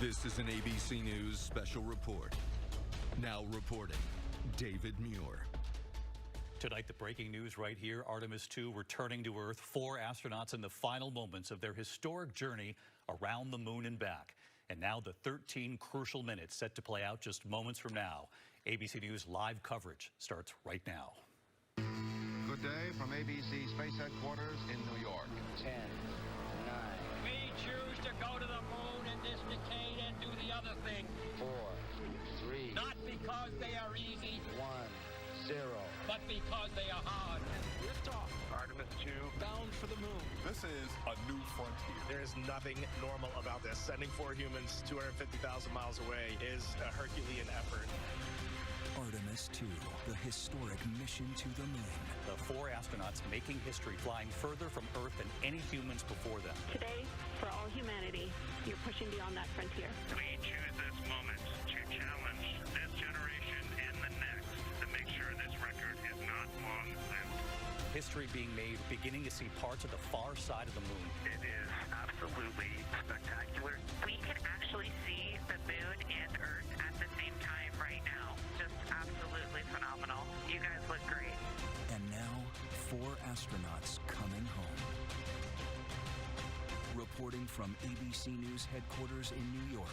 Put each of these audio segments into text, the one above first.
This is an ABC News special report. Now reporting, David Muir. Tonight, the breaking news right here, Artemis II returning to Earth. 4 astronauts in the final moments of their historic journey around the moon and back. And now the 13 crucial minutes set to play out just moments from now. ABC News live coverage starts right now. Good day from ABC Space Headquarters in New York. 10, 9. We choose to go to the moon in this decade and do the other thing. 4, 3. Not because they are easy. 1, 0. But because they are hard. Liftoff. Artemis II. Bound for the moon. This is a new frontier. There is nothing normal about this. Sending 4 humans 250,000 miles away is a Herculean effort. Artemis II, the historic mission to the moon. The 4 astronauts making history, flying further from Earth than any humans before them. Today, for all humanity, you're pushing beyond that frontier. We choose this moment to challenge this generation and the next to make sure this record is not long-lived. History being made, beginning to see parts of the far side of the moon. It is absolutely spectacular. We can actually see the moon and Earth at the same time right now. Just absolutely phenomenal. You guys look great. And now, 4 astronauts coming home. Reporting from ABC News headquarters in New York,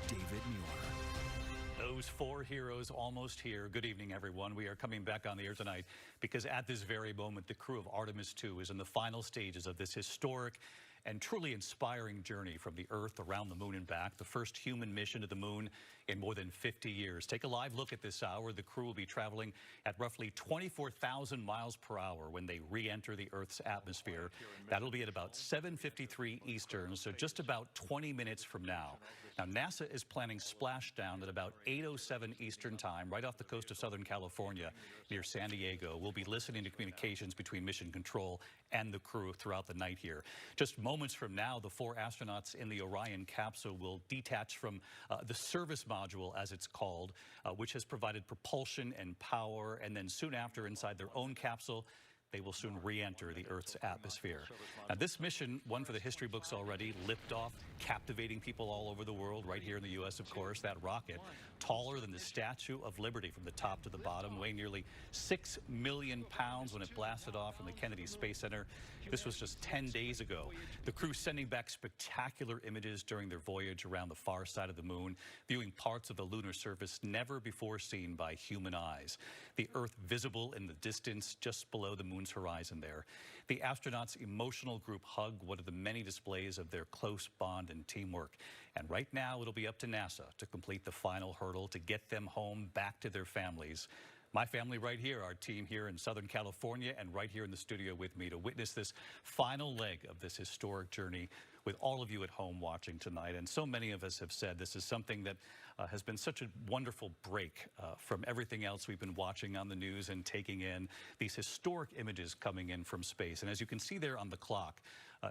David Muir. Those 4 heroes almost here. Good evening, everyone. We are coming back on the air tonight because at this very moment, the crew of Artemis II is in the final stages of this historic and truly inspiring journey from the Earth around the moon and back, the first human mission to the moon in more than 50 years. Take a live look at this hour. The crew will be traveling at roughly 24,000 miles per hour when they re-enter the Earth's atmosphere. That'll be at about 7:53 Eastern, so just about 20 minutes from now. Now, NASA is planning splashdown at about 8:07 Eastern time, right off the coast of Southern California near San Diego. We'll be listening to communications between Mission Control and the crew throughout the night here. Just moments from now, the 4 astronauts in the Orion capsule will detach from the service module, as it's called, which has provided propulsion and power, and then soon after, inside their own capsule, they will soon re-enter the Earth's atmosphere. Now, this mission, one for the history books already, liftoff, captivating people all over the world, right here in the U.S., of course. That rocket, taller than the Statue of Liberty from the top to the bottom, weighing nearly 6 million pounds when it blasted off from the Kennedy Space Center. This was just 10 days ago. The crew sending back spectacular images during their voyage around the far side of the moon, viewing parts of the lunar surface never before seen by human eyes. The Earth visible in the distance just below the moon's horizon there. The astronauts' emotional group hug, one of the many displays of their close bond and teamwork. And right now, it'll be up to NASA to complete the final hurdle to get them home back to their families. My family right here, our team here in Southern California, and right here in the studio with me to witness this final leg of this historic journey with all of you at home watching tonight. And so many of us have said this is something that has been such a wonderful break from everything else we've been watching on the news and taking in these historic images coming in from space. And as you can see there on the clock,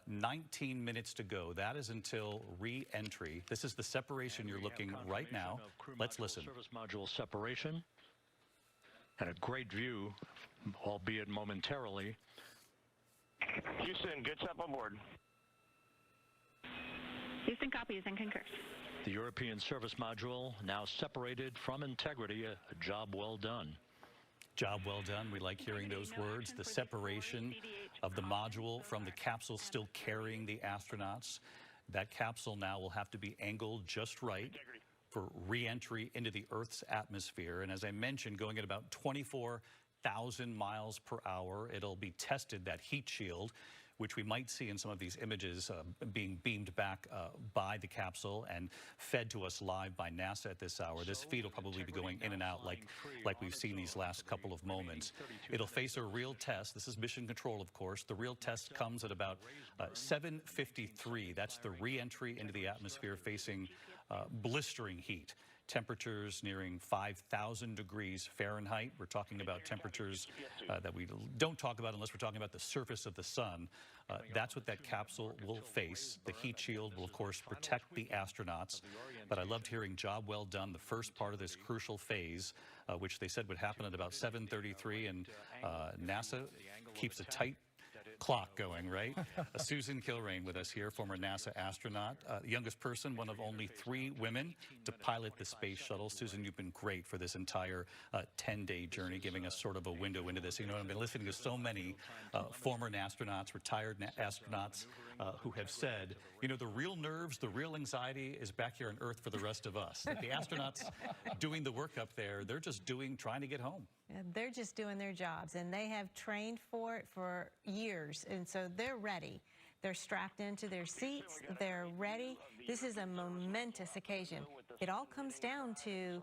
19 minutes to go. That is until re-entry. This is the separation you're looking right now. Let's listen. Service module separation. And a great view, albeit momentarily. Houston, good stuff on board. Houston copies and concurs. The European service module now separated from integrity. A job well done. Job well done. We like hearing those words. The separation of the module from the capsule still carrying the astronauts. That capsule now will have to be angled just right for re-entry into the Earth's atmosphere. And as I mentioned, going at about 24,000 miles per hour, it'll be tested, that heat shield, which we might see in some of these images being beamed back by the capsule and fed to us live by NASA at this hour. This feed will probably be going in and out like we've seen these last couple of moments. It'll face a real test. This is Mission Control, of course. The real test comes at about 7:53. That's the re-entry into the atmosphere facing blistering heat. Temperatures nearing 5,000 degrees Fahrenheit. We're talking about temperatures that we don't talk about unless we're talking about the surface of the sun. That's what that capsule will face. The heat shield will, of course, protect the astronauts. But I loved hearing job well done, the first part of this crucial phase, which they said would happen at about 7:33. And NASA keeps a tight clock going, right? Susan Kilrain with us here, former NASA astronaut, youngest person, one of only 3 women to pilot the space shuttle. Susan, you've been great for this entire 10-day journey, giving us sort of a window into this. You know, I've been listening to so many former astronauts, retired astronauts who have said, you know, the real nerves, the real anxiety is back here on Earth for the rest of us. Like the astronauts doing the work up there, they're just trying to get home. They're just doing their jobs, and they have trained for it for years, and so they're ready. They're strapped into their seats. They're ready. This is a momentous occasion. It all comes down to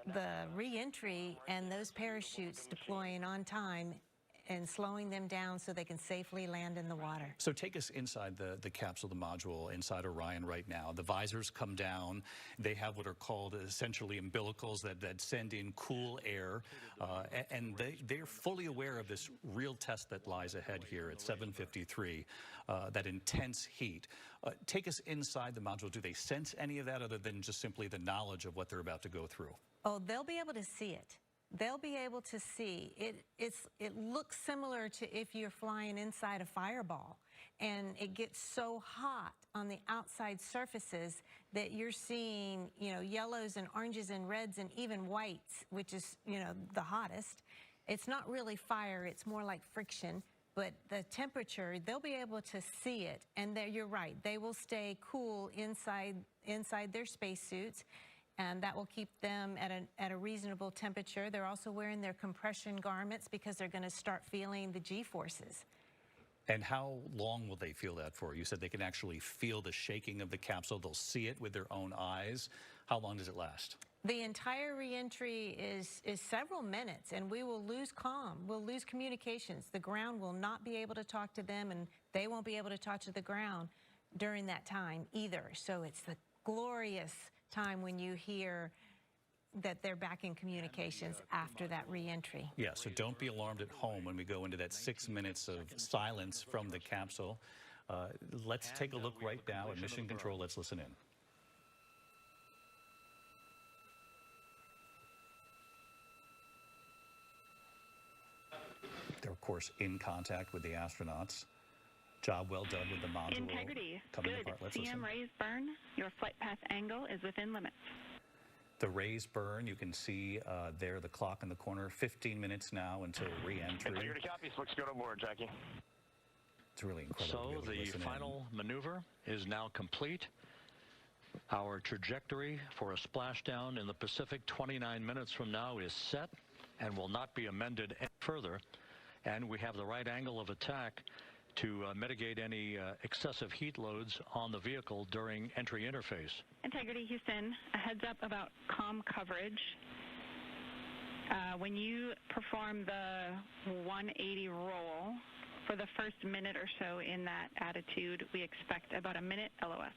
the reentry and those parachutes deploying on time and slowing them down so they can safely land in the water. So take us inside the capsule, the module, inside Orion right now. The visors come down. They have what are called essentially umbilicals that send in cool air, and they're fully aware of this real test that lies ahead here at 7:53, that intense heat. Take us inside the module. Do they sense any of that other than just simply the knowledge of what they're about to go through? Oh, they'll be able to see it. They'll be able to see it. It looks similar to if you're flying inside a fireball, and it gets so hot on the outside surfaces that you're seeing, you know, yellows and oranges and reds and even whites, which is, you know, the hottest. It's not really fire, it's more like friction, but the temperature, they'll be able to see it, and you're right, they will stay cool inside their spacesuits. And that will keep them at a reasonable temperature. They're also wearing their compression garments because they're going to start feeling the G-forces. And how long will they feel that for? You said they can actually feel the shaking of the capsule. They'll see it with their own eyes. How long does it last? The entire reentry is several minutes, and we will lose comm. We'll lose communications. The ground will not be able to talk to them, and they won't be able to talk to the ground during that time either. So it's the glorious time when you hear that they're back in communications after that reentry. Yeah, so don't be alarmed at home when we go into that 6 minutes of silence from the capsule. Let's take a look right now at Mission Control. Let's listen in. They're, of course, in contact with the astronauts. Job well done with the module. Integrity. Coming Good. apart. Let's CM listen. rays burn. Your flight path angle is within limits. The rays burn. You can see there the clock in the corner. 15 minutes now until re-entry. Integrity copies. Looks good on board, Jackie. It's really incredible. So the final maneuver is now complete. Our trajectory for a splashdown in the Pacific 29 minutes from now is set and will not be amended any further. And we have the right angle of attack to mitigate any excessive heat loads on the vehicle during entry interface. Integrity Houston, a heads up about comm coverage. When you perform the 180 roll, for the first minute or so in that attitude, we expect about a minute LOS.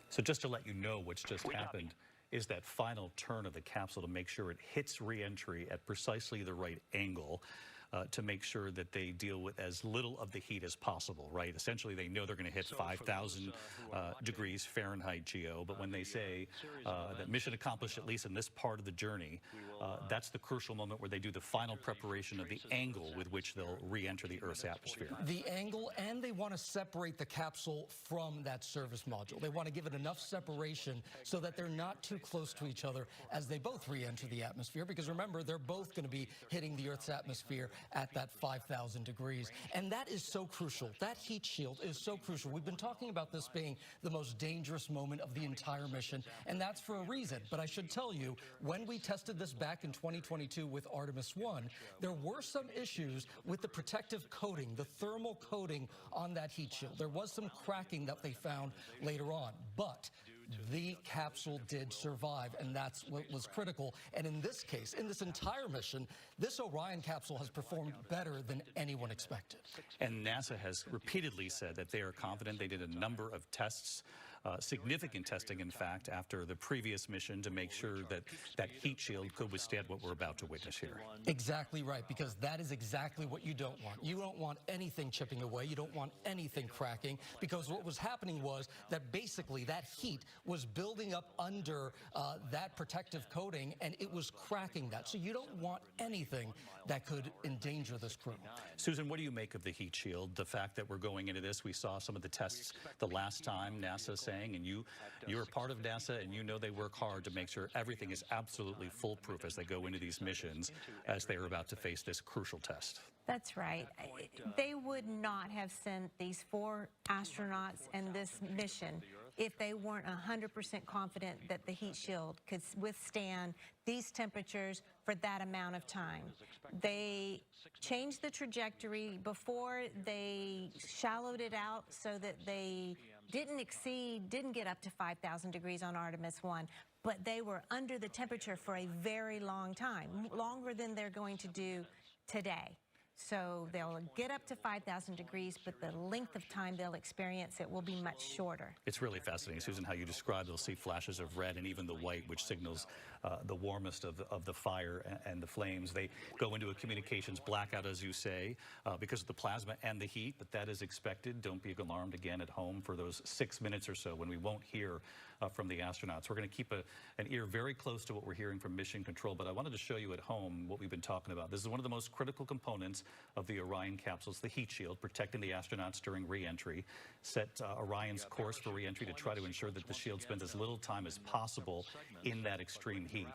So just to let you know what's just happened is that final turn of the capsule to make sure it hits re-entry at precisely the right angle. To make sure that they deal with as little of the heat as possible, right? Essentially, they know they're going to hit 5,000 degrees Fahrenheit GO, but when they say that mission accomplished, at least in this part of the journey, that's the crucial moment where they do the final preparation of the angle with which they'll re-enter the Earth's atmosphere. The angle, and they want to separate the capsule from that service module. They want to give it enough separation so that they're not too close to each other as they both re-enter the atmosphere, because remember, they're both going to be hitting the Earth's atmosphere at that 5,000 degrees. And that is so crucial. That heat shield is so crucial. We've been talking about this being the most dangerous moment of the entire mission, and that's for a reason. But I should tell you, when we tested this back in 2022 with Artemis I, there were some issues with the protective coating, the thermal coating on that heat shield. There was some cracking that they found later on, but the capsule did survive, and that's what was critical. And in this case, in this entire mission, this Orion capsule has performed better than anyone expected. And NASA has repeatedly said that they are confident. They did a number of tests significant testing, in fact, after the previous mission to make sure that that heat shield could withstand what we're about to witness here. Exactly right, because that is exactly what you don't want. You don't want anything chipping away. You don't want anything cracking, because what was happening was that basically that heat was building up under that protective coating, and it was cracking that. So you don't want anything that could endanger this crew. Susan, what do you make of the heat shield? The fact that we're going into this, we saw some of the tests the last time, NASA saying, and you're a part of NASA, and you know they work hard to make sure everything is absolutely foolproof as they go into these missions, as they are about to face this crucial test. That's right. They would not have sent these 4 astronauts and this mission if they weren't 100% confident that the heat shield could withstand these temperatures for that amount of time. They changed the trajectory before. They shallowed it out so that they didn't get up to 5,000 degrees on Artemis I, but they were under the temperature for a very long time, longer than they're going to do today. So they'll get up to 5,000 degrees, but the length of time they'll experience it will be much shorter. It's really fascinating, Susan, how you describe. They'll see flashes of red and even the white, which signals the warmest of the fire and the flames. They go into a communications blackout, as you say, because of the plasma and the heat, but that is expected. Don't be alarmed again at home for those 6 minutes or so when we won't hear from the astronauts. We're going to keep an ear very close to what we're hearing from Mission Control, but I wanted to show you at home what we've been talking about. This is one of the most critical components of the Orion capsules, the heat shield, protecting the astronauts during re-entry. Set Orion's course for re-entry to try to ensure that the shield spends as little time as possible in that extreme heat.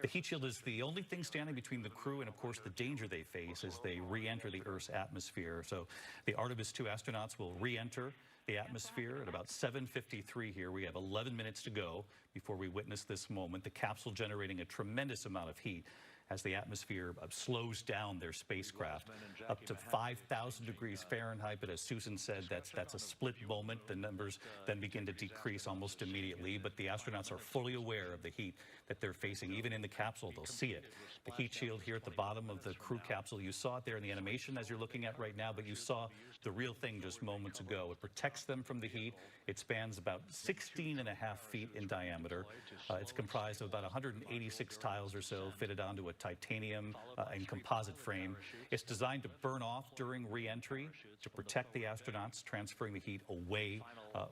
The heat shield is the only thing standing between the crew and, of course, the danger they face as they re-enter the Earth's atmosphere. So the Artemis II astronauts will re-enter the atmosphere at about 7:53 here. We have 11 minutes to go before we witness this moment. The capsule generating a tremendous amount of heat as the atmosphere slows down their spacecraft up to 5,000 degrees Fahrenheit. But as Susan said, that's a split moment. The numbers then begin to decrease almost immediately. But the astronauts are fully aware of the heat that they're facing. Even in the capsule, they'll see it. The heat shield here at the bottom of the crew capsule, you saw it there in the animation as you're looking at right now, but you saw the real thing just moments ago. It protects them from the heat. It spans about 16.5 feet in diameter. It's comprised of about 186 tiles or so fitted onto a titanium and composite frame. It's designed to burn off during re-entry to protect the astronauts, transferring the heat away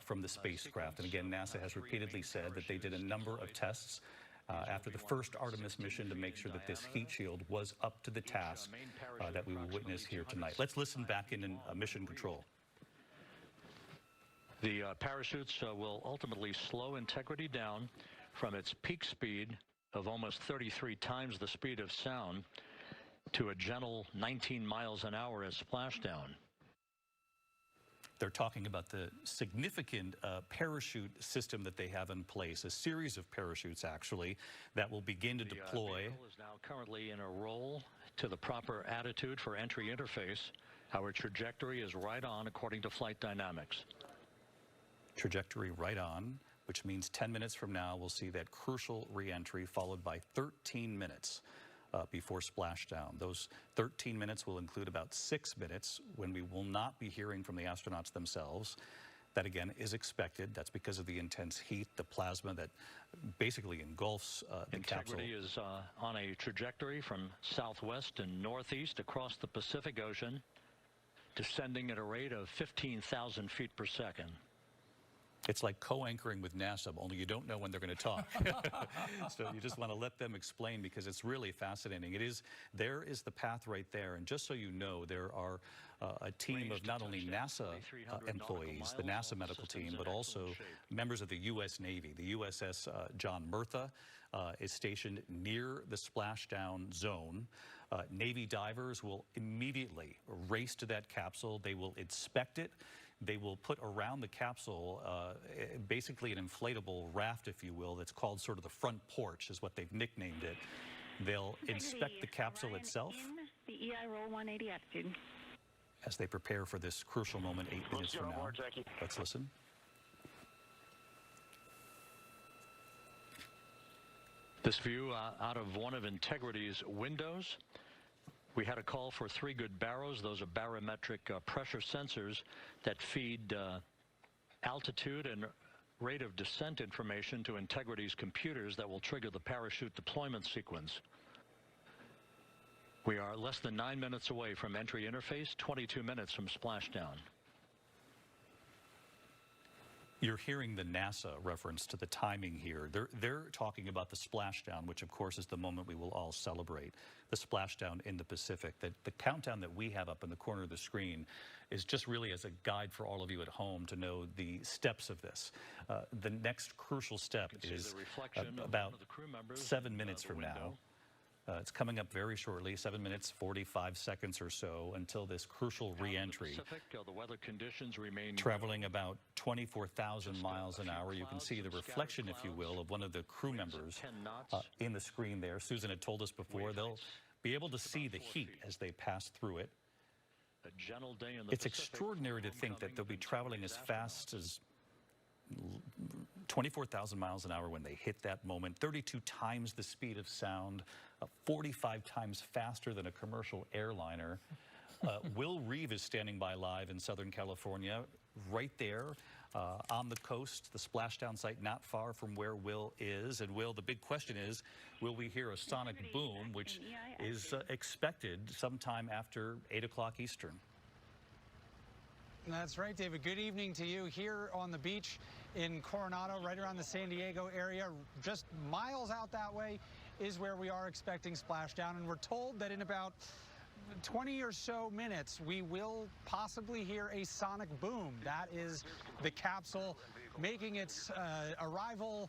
from the spacecraft. And again, NASA has repeatedly said that they did a number of tests after the first Artemis mission to make sure that this heat shield was up to the task that we will witness here tonight. Let's listen back in Mission Control. The parachutes will ultimately slow Integrity down from its peak speed of almost 33 times the speed of sound to a gentle 19 miles an hour at splashdown. They're talking about the significant parachute system that they have in place, a series of parachutes, actually, that will begin to deploy. The vehicle is now currently in a roll to the proper attitude for entry interface. Our trajectory is right on according to flight dynamics. Trajectory right on, which means 10 minutes from now, we'll see that crucial re-entry followed by 13 minutes before splashdown. Those 13 minutes will include about 6 minutes when we will not be hearing from the astronauts themselves. That, again, is expected. That's because of the intense heat, the plasma that basically engulfs the capsule. Integrity is on a trajectory from southwest and northeast across the Pacific Ocean, descending at a rate of 15,000 feet per second. It's like co-anchoring with NASA, only you don't know when they're going to talk. So you just want to let them explain, because it's really fascinating. There is the path right there. And just so you know, there are a team of not only NASA employees, the NASA medical team, but also members of the U.S. Navy. The USS John Murtha is stationed near the splashdown zone. Navy divers will immediately race to that capsule. They will inspect it. They will put around the capsule basically an inflatable raft, if you will, that's called sort of the front porch, is what they've nicknamed it. They'll inspect the capsule itself. The EI roll 180 attitude. As they prepare for this crucial moment 8 minutes from now. Let's listen. This view out of one of Integrity's windows. We had a call for 3 good barrows. Those are barometric pressure sensors that feed altitude and rate of descent information to Integrity's computers that will trigger the parachute deployment sequence. We are less than 9 minutes away from entry interface, 22 minutes from splashdown. You're hearing the NASA reference to the timing here. They're talking about the splashdown, which of course is the moment we will all celebrate, the splashdown in the Pacific. The countdown that we have up in the corner of the screen is just really as a guide for all of you at home to know the steps of this. The next crucial step is about 7 minutes from now. It's coming up very shortly, 7 minutes, 45 seconds or so until this crucial re-entry. The weather conditions remain traveling about 24,000 miles an hour. You can see the reflection, if you will, of one of the crew members in the screen there. Susan had told us before they'll be able to see the heat as they pass through it. It's extraordinary to think that they'll be traveling as fast as 24,000 miles an hour when they hit that moment, 32 times the speed of sound, 45 times faster than a commercial airliner. Will Reeve is standing by live in Southern California, right there on the coast, the splashdown site not far from where Will is. And Will, the big question is, will we hear a sonic boom, which is expected sometime after 8 o'clock Eastern? That's right, David. Good evening to you here on the beach in Coronado, right around the San Diego area. Just miles out that way is where we are expecting splashdown, and we're told that in about 20 or so minutes we will possibly hear a sonic boom. That is the capsule making its arrival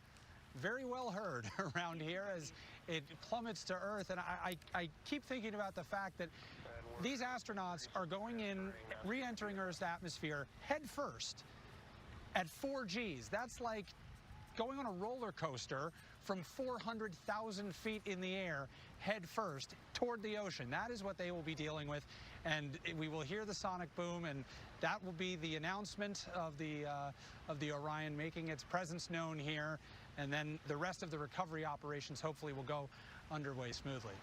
very well heard around here as it plummets to Earth. And I keep thinking about the fact that these astronauts are going in, re-entering Earth's atmosphere head first at 4 Gs. That's like going on a roller coaster from 400,000 feet in the air head first toward the ocean. That is what they will be dealing with, and we will hear the sonic boom, and that will be the announcement of the Orion making its presence known here, and then the rest of the recovery operations hopefully will go underway smoothly.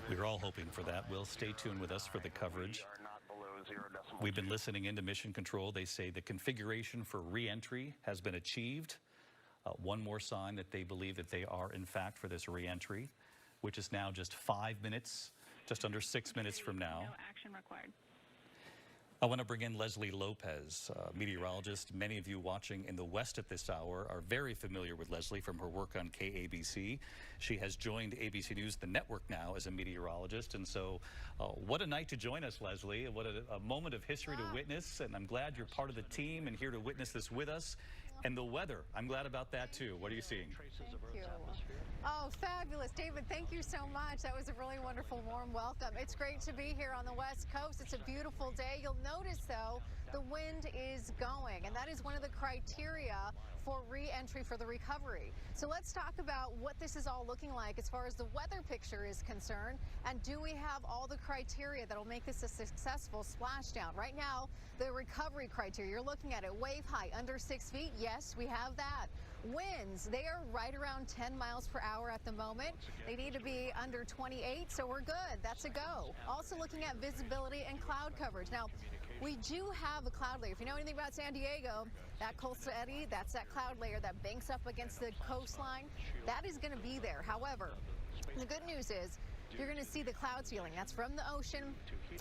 We're all hoping for that. Will, stay tuned with us for the coverage. We've been listening into Mission Control. They say the configuration for re-entry has been achieved. One more sign that they believe that they are, in fact, for this re-entry, which is now just 5 minutes, just under 6 minutes from now. No action required. I want to bring in Leslie Lopez, meteorologist. Many of you watching in the West at this hour are very familiar with Leslie from her work on KABC. She has joined ABC News, the network now, as a meteorologist. And so what a night to join us, Leslie. What a moment of history to witness. And I'm glad you're part of the team and here to witness this with us. And the weather, I'm glad about that too. What are you seeing? Thank you. Oh, fabulous. David, thank you so much. That was a really wonderful, warm welcome. It's great to be here on the West Coast. It's a beautiful day. You'll notice, though, the wind is going, and that is one of the criteria for re-entry for the recovery. So let's talk about what this is all looking like as far as the weather picture is concerned, and do we have all the criteria that will make this a successful splashdown? Right now, the recovery criteria, you're looking at it, wave height under 6 feet. Yes, we have that. Winds, they are right around 10 miles per hour at the moment. They need to be under 28, so we're good. That's a go. Also looking at visibility and cloud coverage. Now, we do have a cloud layer. If you know anything about San Diego, that coastal eddy, that's that cloud layer that banks up against the coastline. That is going to be there. However, the good news is you're going to see the cloud ceiling. That's from the ocean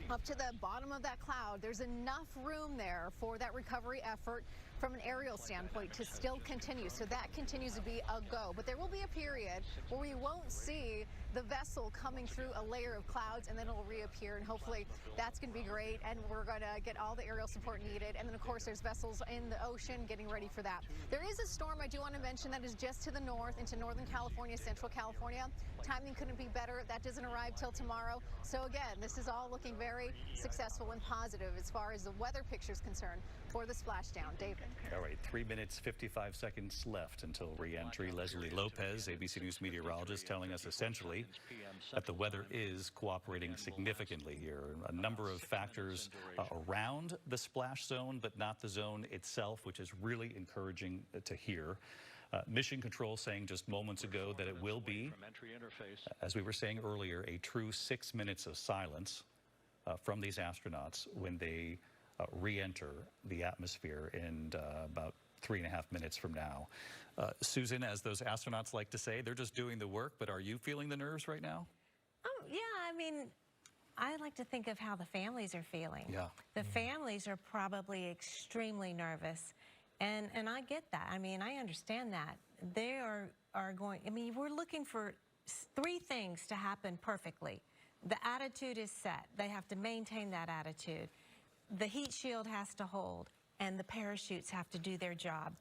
up to the bottom of that cloud. There's enough room there for that recovery effort from an aerial standpoint to still continue. So that continues to be a go. But there will be a period where we won't see the vessel coming through a layer of clouds, and then it'll reappear, and hopefully that's going to be great, and we're going to get all the aerial support needed. And then, of course, there's vessels in the ocean getting ready for that. There is a storm I do want to mention that is just to the north into Northern California, Central California. Timing couldn't be better. That doesn't arrive till tomorrow. So again, this is all looking very successful and positive as far as the weather picture is concerned for the splashdown. David. All right, 3 minutes, 55 seconds left until re-entry. Leslie Lopez, ABC News meteorologist, telling us essentially that the weather is cooperating significantly here. A number of factors around the splash zone, but not the zone itself, which is really encouraging to hear. Mission Control saying just moments ago that it will be, as we were saying earlier, a true 6 minutes of silence from these astronauts when they re-enter the atmosphere in about 3.5 minutes from now. Susan, as those astronauts like to say, they're just doing the work, but are you feeling the nerves right now? Yeah, I mean, I like to think of how the families are feeling. Yeah. The families are probably extremely nervous, and I get that. I mean, I understand that. They are going, I mean, we're looking for 3 things to happen perfectly. The attitude is set. They have to maintain that attitude. The heat shield has to hold, and the parachutes have to do their job.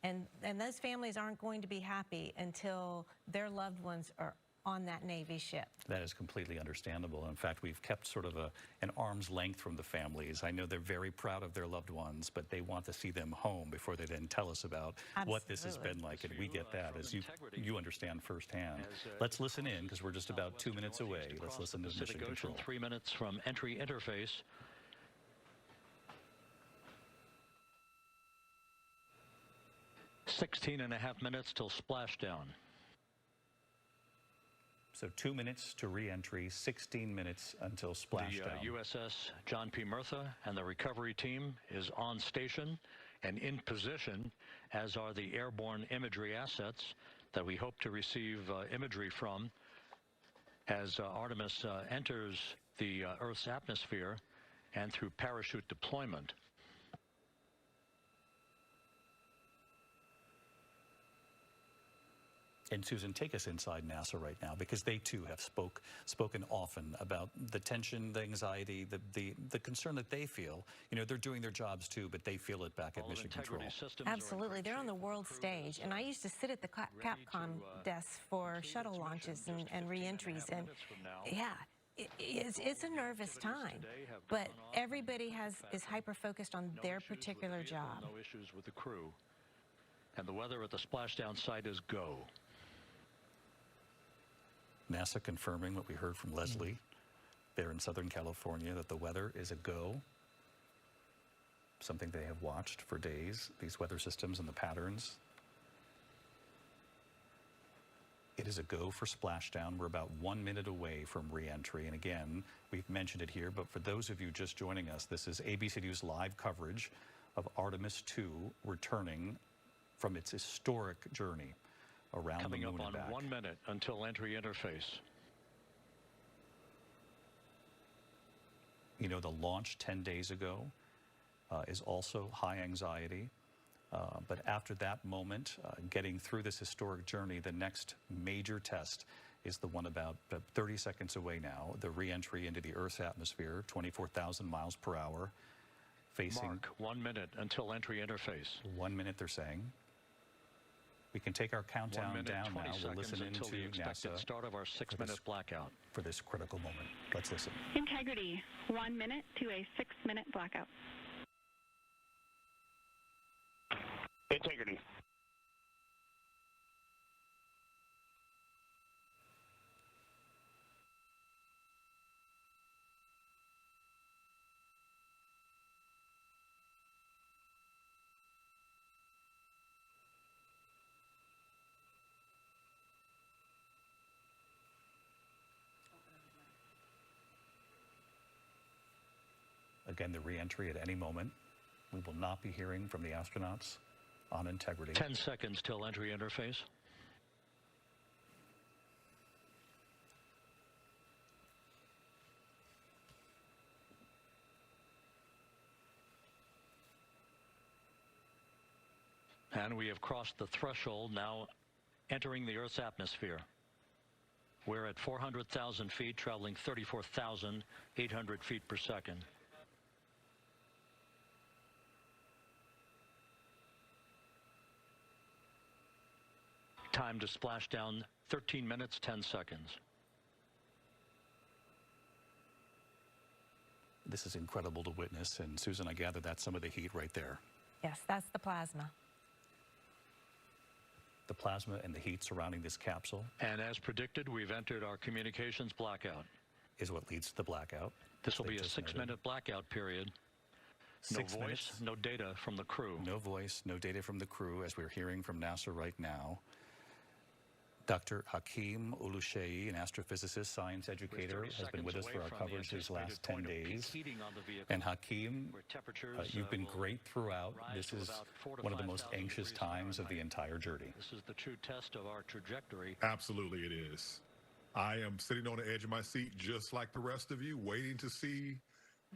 And those families aren't going to be happy until their loved ones are on that Navy ship. That is completely understandable. In fact, we've kept sort of an arm's length from the families. I know they're very proud of their loved ones, but they want to see them home before they then tell us about what this has been like. And we get that, as you understand firsthand. Let's listen in, because we're just about 2 minutes away. Let's listen to Mission Control. 3 minutes from entry interface. "16.5 minutes till splashdown." So 2 minutes to re-entry, 16 minutes until splashdown. The USS John P. Murtha and the recovery team is on station and in position, as are the airborne imagery assets that we hope to receive imagery from as Artemis enters the Earth's atmosphere and through parachute deployment. And Susan, take us inside NASA right now, because they too have spoken often about the tension, the anxiety, the concern that they feel. You know, they're doing their jobs too, but they feel it back at Mission Control. Absolutely. They're on the world stage. And I used to sit at the Capcom desk for shuttle launches and re-entries. And yeah, it's a nervous time. But everybody is hyper-focused on their particular job. No issues with the crew. And the weather at the splashdown site is go. NASA confirming what we heard from Leslie there in Southern California, that the weather is a go. Something they have watched for days, these weather systems and the patterns. It is a go for splashdown. We're about 1 minute away from re-entry. And again, we've mentioned it here, but for those of you just joining us, this is ABC News live coverage of Artemis II returning from its historic journey around the moon and back. Coming up on 1 minute until entry interface. You know, the launch 10 days ago is also high anxiety. But after that moment, getting through this historic journey, the next major test is the one about 30 seconds away now, the re-entry into the Earth's atmosphere, 24,000 miles per hour, facing... Mark 1 minute until entry interface. 1 minute, they're saying. We can take our countdown down now. We'll listen into the expected NASA start of our 6-minute blackout. For this critical moment. Let's listen. Integrity, 1 minute to a 6-minute blackout. Integrity. Again, the re-entry at any moment. We will not be hearing from the astronauts on integrity. 10 seconds till entry interface. And we have crossed the threshold, now entering the Earth's atmosphere. We're at 400,000 feet, traveling 34,800 feet per second. Time to splash down, 13 minutes, 10 seconds. This is incredible to witness. And Susan, I gather that's some of the heat right there. Yes, that's the plasma. The plasma and the heat surrounding this capsule. And as predicted, we've entered our communications blackout. Is what leads to the blackout. This will be a 6-minute blackout period. No voice, no data from the crew. No voice, no data from the crew, as we're hearing from NASA right now. Dr. Hakeem Oluseyi, an astrophysicist, science educator, has been with us for our coverage these last 10 days. And Hakeem, you've been great throughout. This is one of the most anxious times of the entire journey. This is the true test of our trajectory. Absolutely it is. I am sitting on the edge of my seat just like the rest of you, waiting to see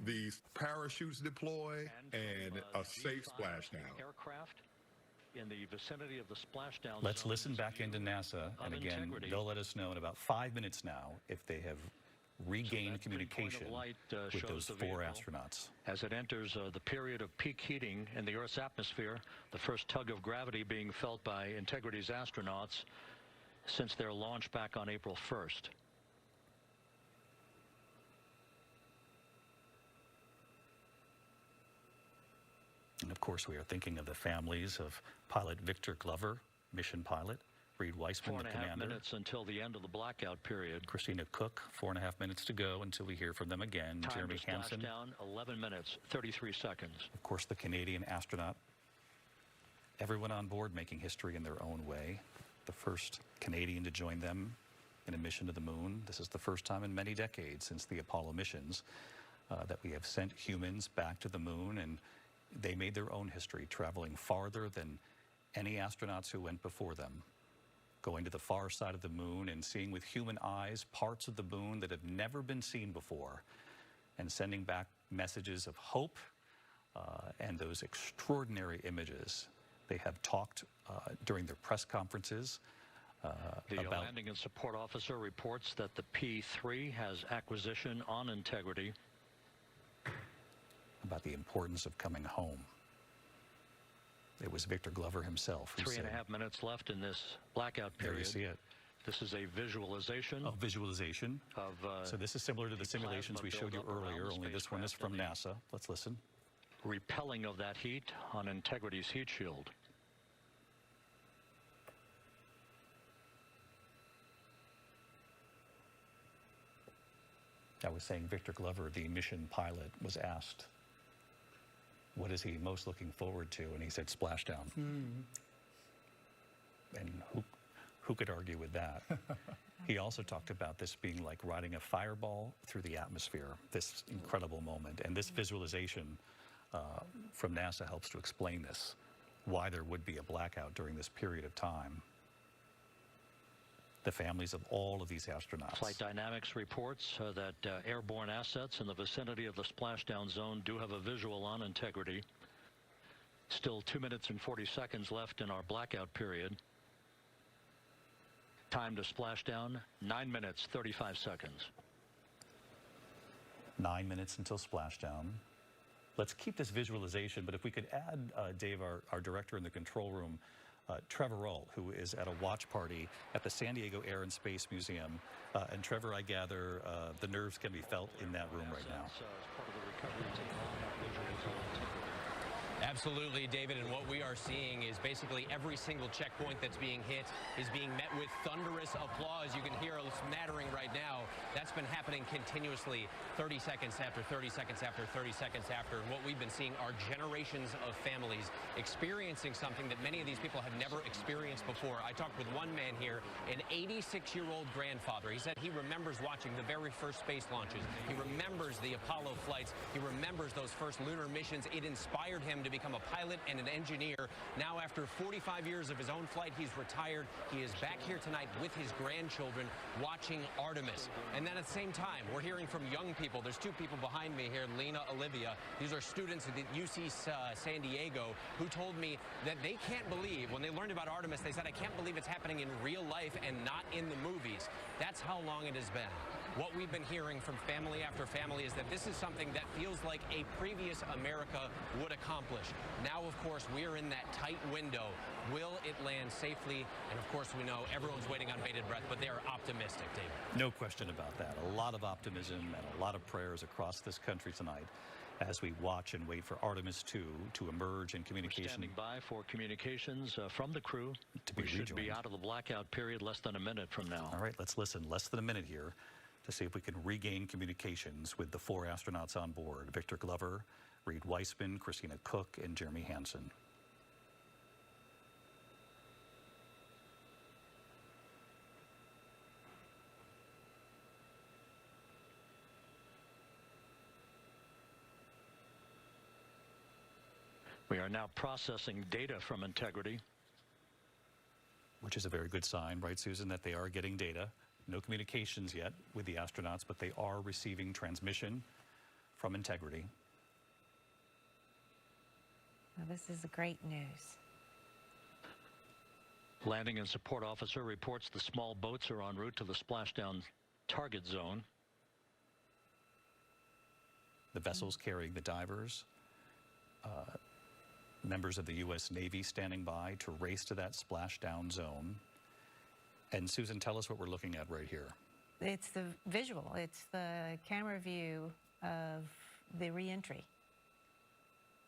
these parachutes deploy and a safe splashdown. Aircraft in the vicinity of the splashdown. Let's listen back into NASA, and again, they'll let us know in about 5 minutes now if they have regained communication with those 4 astronauts. As it enters the period of peak heating in the Earth's atmosphere, the first tug of gravity being felt by Integrity's astronauts since their launch back on April 1st. And of course, we are thinking of the families of pilot Victor Glover, mission pilot, Reed Weissman, the commander. 4.5 minutes until the end of the blackout period. Christina Cook, 4.5 minutes to go until we hear from them again. Time Jeremy to Hansen. Splashdown, 11 minutes, 33 seconds. Of course, the Canadian astronaut. Everyone on board making history in their own way. The first Canadian to join them in a mission to the moon. This is the first time in many decades since the Apollo missions that we have sent humans back to the moon, and they made their own history, traveling farther than any astronauts who went before them, going to the far side of the moon and seeing with human eyes parts of the moon that have never been seen before, and sending back messages of hope and those extraordinary images. They have talked during their press conferences The about landing and support officer reports that the P-3 has acquisition on Integrity. About the importance of coming home. It was Victor Glover himself who said, 3.5 minutes left in this blackout period. There you see it. This is a visualization. Oh, visualization. So this is similar to the simulations we showed you earlier, only this one is from NASA. Let's listen. Repelling of that heat on Integrity's heat shield. I was saying Victor Glover, the mission pilot, was asked, what is he most looking forward to? And he said, Splashdown. And who could argue with that? He also talked about this being like riding a fireball through the atmosphere, this incredible moment. And this visualization from NASA helps to explain this, why there would be a blackout during this period of time. The families of all of these astronauts. Flight Dynamics reports that airborne assets in the vicinity of the splashdown zone do have a visual on Integrity. Still 2 minutes and 40 seconds left in our blackout period. Time to splashdown, 9 minutes, 35 seconds. 9 minutes until splashdown. Let's keep this visualization, but if we could add, Dave, our director in the control room, Trevor Ault, who is at a watch party at the San Diego Air and Space Museum. And Trevor, I gather the nerves can be felt in that room right now. Absolutely, David, and what we are seeing is basically every single checkpoint that's being hit is being met with thunderous applause. You can hear a smattering right now. That's been happening continuously, 30 seconds after 30 seconds after 30 seconds after. And what we've been seeing are generations of families experiencing something that many of these people have never experienced before. I talked with one man here, an 86-year-old grandfather. He said he remembers watching the very first space launches. He remembers the Apollo flights. He remembers those first lunar missions. It inspired him to become a pilot and an engineer. Now, after 45 years of his own flight, he's retired. He is back here tonight with his grandchildren watching Artemis. And then at the same time, we're hearing from young people. There's two people behind me here, Lena, Olivia. These are students at UC San Diego who told me that they can't believe, when they learned about Artemis, they said, I can't believe it's happening in real life and not in the movies. That's how long it has been. What we've been hearing from family after family is that this is something that feels like a previous America would accomplish. Now, of course, we're in that tight window. Will it land safely? And of course, we know everyone's waiting on bated breath, but they are optimistic, David. No question about that. A lot of optimism and a lot of prayers across this country tonight as we watch and wait for Artemis II to emerge in communication. We're standing by for communications from the crew. We should be out of the blackout period less than a minute from now. All right, let's listen. Less than a minute here to see if we can regain communications with the 4 astronauts on board, Victor Glover, Reed Weissman, Christina Cook, and Jeremy Hansen. We are now processing data from Integrity. Which is a very good sign, right, Susan, that they are getting data. No communications yet with the astronauts, but they are receiving transmission from Integrity. Well, this is great news. Landing and support officer reports the small boats are en route to the splashdown target zone. The vessels carrying the divers, members of the U.S. Navy standing by to race to that splashdown zone. And Susan, tell us what we're looking at right here. It's the visual. It's the camera view of the reentry.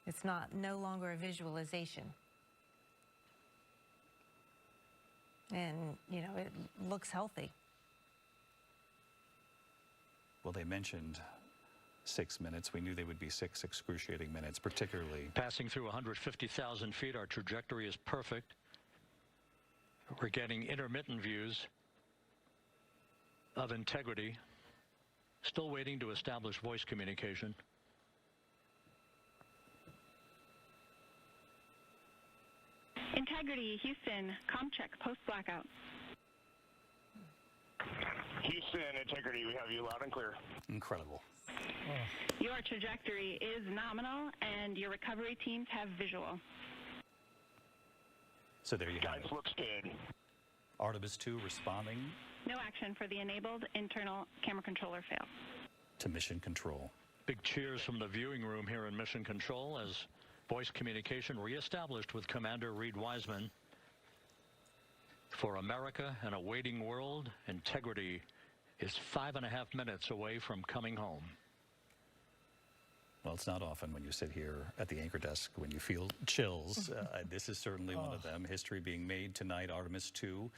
It's no longer a visualization. And, you know, it looks healthy. Well, they mentioned 6 minutes. We knew they would be 6 excruciating minutes, particularly. Passing through 150,000 feet, our trajectory is perfect. We're getting intermittent views of Integrity. Still waiting to establish voice communication. Integrity, Houston, comm check, post-blackout. Houston, Integrity, we have you loud and clear. Incredible. Your trajectory is nominal, and your recovery teams have visual. So there you have it. Guys, looks good. Artemis II responding No action for the enabled internal camera controller fail. to mission control. Big cheers from the viewing room here in Mission Control as voice communication reestablished with Commander Reed Wiseman. For America and a waiting world, Integrity is 5.5 minutes away from coming home. Well, it's not often when you sit here at the anchor desk when you feel chills. This is certainly one of them. History being made tonight, Artemis II,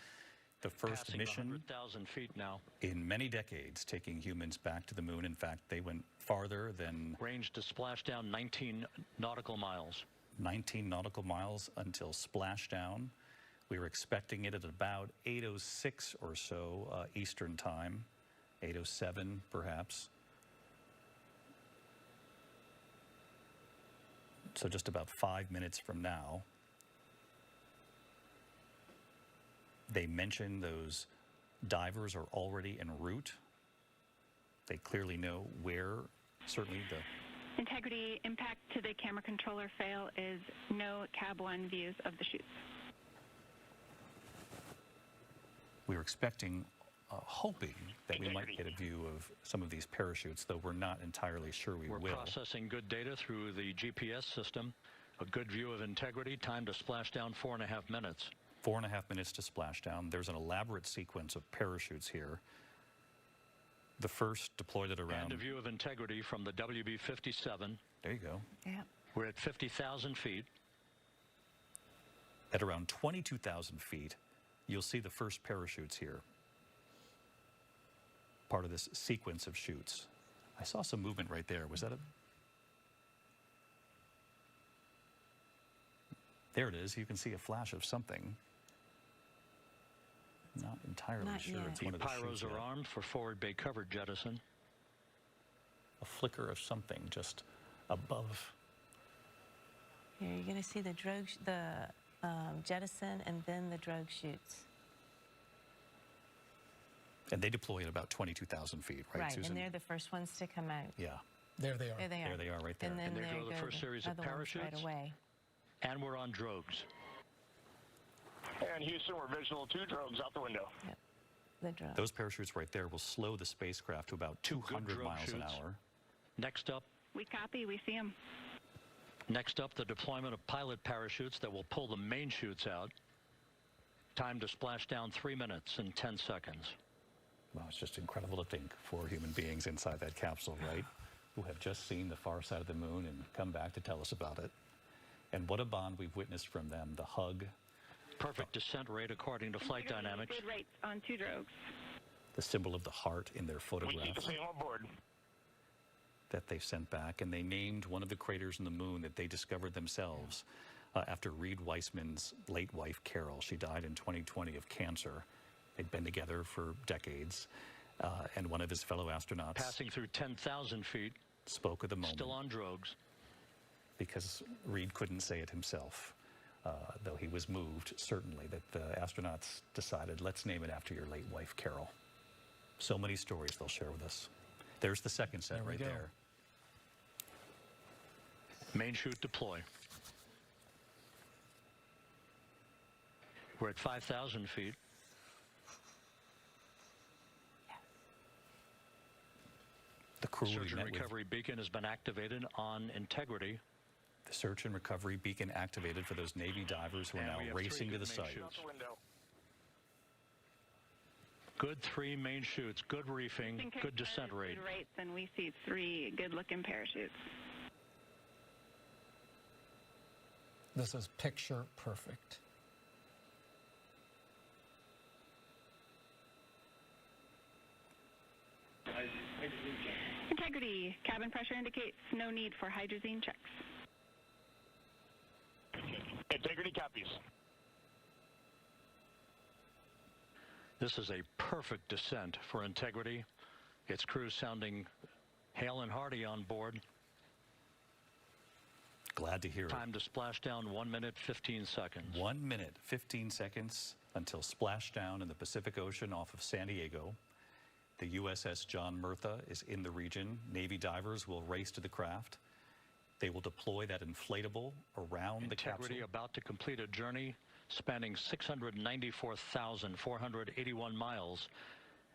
the first Passing mission 100,000 feet now. in many decades taking humans back to the moon. In fact, they went farther than Range to splashdown 19 nautical miles. 19 nautical miles until splashdown. We were expecting it at about 8:06 or so Eastern time, 8:07 perhaps. So just about 5 minutes from now. They mentioned those divers are already en route. They clearly know where, certainly the Integrity, impact to the camera controller fail is no Cab 1 views of the chutes. we were expecting, hoping that we might get a view of some of these parachutes, though we're not entirely sure we We're will. processing good data through the GPS system. A good view of Integrity. Time to splashdown 4.5 minutes. 4.5 minutes to splashdown. There's an elaborate sequence of parachutes here. The first deployed at around... And a view of Integrity from the WB-57. There you go. Yeah. We're at 50,000 feet. At around 22,000 feet, you'll see the first parachutes here. Part of this sequence of chutes. I saw some movement right there. Was that a... There it is. You can see a flash of something. Not entirely sure yet. it's one of the Pyros chutes are yet. armed for forward bay cover jettison. A flicker of something just above. Here, you're going to see the jettison and then the drogue chutes. And they deploy at about 22,000 feet, right, Susan? And they're the first ones to come out. Yeah. There they are. There they are. There they are right there. And then there there go the first series of other ones parachutes. right away. And we're on drogues. And Houston, we're visual 2 drogues out the window. Yep. The drogue. Those parachutes right there will slow the spacecraft to about 200 drogue miles an chutes. hour. Next up, We copy. We see them. the deployment of pilot parachutes that will pull the main chutes out. Time to splash down 3 minutes and 10 seconds. Well, it's just incredible to think 4 human beings inside that capsule, right? Who have just seen the far side of the moon and come back to tell us about it. And what a bond we've witnessed from them. The hug, Perfect descent rate according to flight dynamics. Good rates on 2 drogues. the symbol of the heart in their We keep photograph the same on board. that they sent back. And they named one of the craters in the moon that they discovered themselves after Reed Wiseman's late wife, Carol. She died in 2020 of cancer. They'd been together for decades. And one of his fellow astronauts Passing through 10,000 feet. spoke of the moment. Still on drogues. because Reed couldn't say it himself, though he was moved, certainly, that the astronauts decided, let's name it after your late wife, Carol. So many stories they'll share with us. There's the second set right there. Main chute deploy. We're at 5,000 feet. The crew search and recovery beacon has been activated on Integrity. The search and recovery beacon activated for those Navy divers who are now racing to the site. Good 3 main chutes, good reefing, good descent rate. Good rates, and we see 3 good-looking parachutes. This is picture perfect. Integrity, cabin pressure indicates no need for hydrazine checks. Integrity copies. This is a perfect descent for Integrity. Its crew sounding hail and hearty on board. Glad to hear it. Time to splashdown, 1 minute, 15 seconds. 1 minute, 15 seconds until splashdown in the Pacific Ocean off of San Diego. The USS John Murtha is in the region. Navy divers will race to the craft. They will deploy that inflatable around the capsule. Integrity about to complete a journey spanning 694,481 miles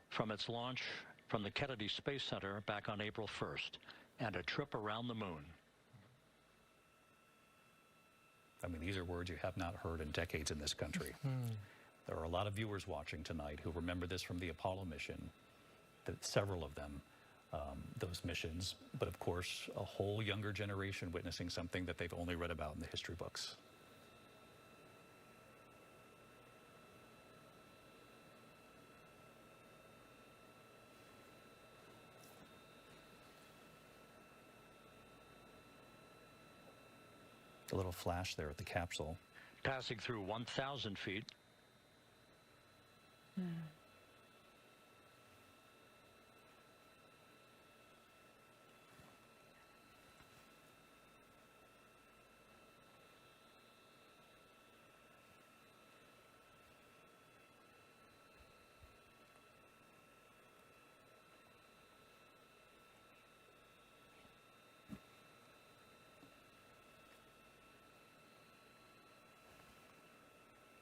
from its launch from the Kennedy Space Center back on April 1st, and a trip around the moon. I mean, these are words you have not heard in decades in this country. There are a lot of viewers watching tonight who remember this from the Apollo mission, several of them, those missions, but of course, a whole younger generation witnessing something that they've only read about in the history books. A little flash there at the capsule. Passing through 1,000 feet.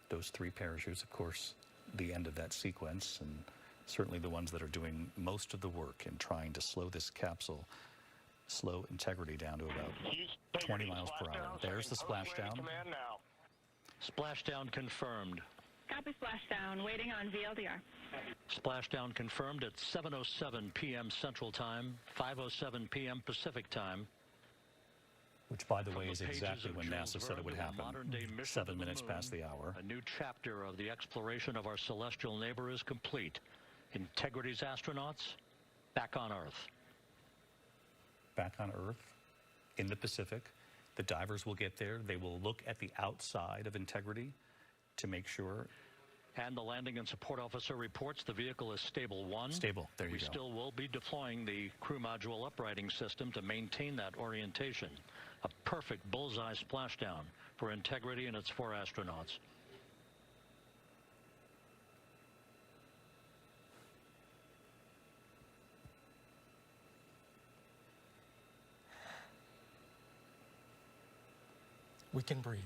Those 3 parachutes, of course, the end of that sequence, and certainly the ones that are doing most of the work in trying to slow this capsule, slow Integrity down to about 20 miles per hour. There's the splashdown. Splashdown confirmed. Copy splashdown, waiting on VLDR. Splashdown confirmed at 7:07 p.m. Central Time, 5:07 p.m. Pacific Time. Which, by the way, is exactly when NASA said it would happen, 7 minutes past the hour. A new chapter of the exploration of our celestial neighbor is complete. Integrity's astronauts back on Earth. Back on Earth, in the Pacific. The divers will get there. They will look at the outside of Integrity to make sure. And the landing and support officer reports the vehicle is stable 1. Stable, there you go. We still will be deploying the crew module uprighting system to maintain that orientation. A perfect bullseye splashdown for Integrity and its 4 astronauts. We can breathe.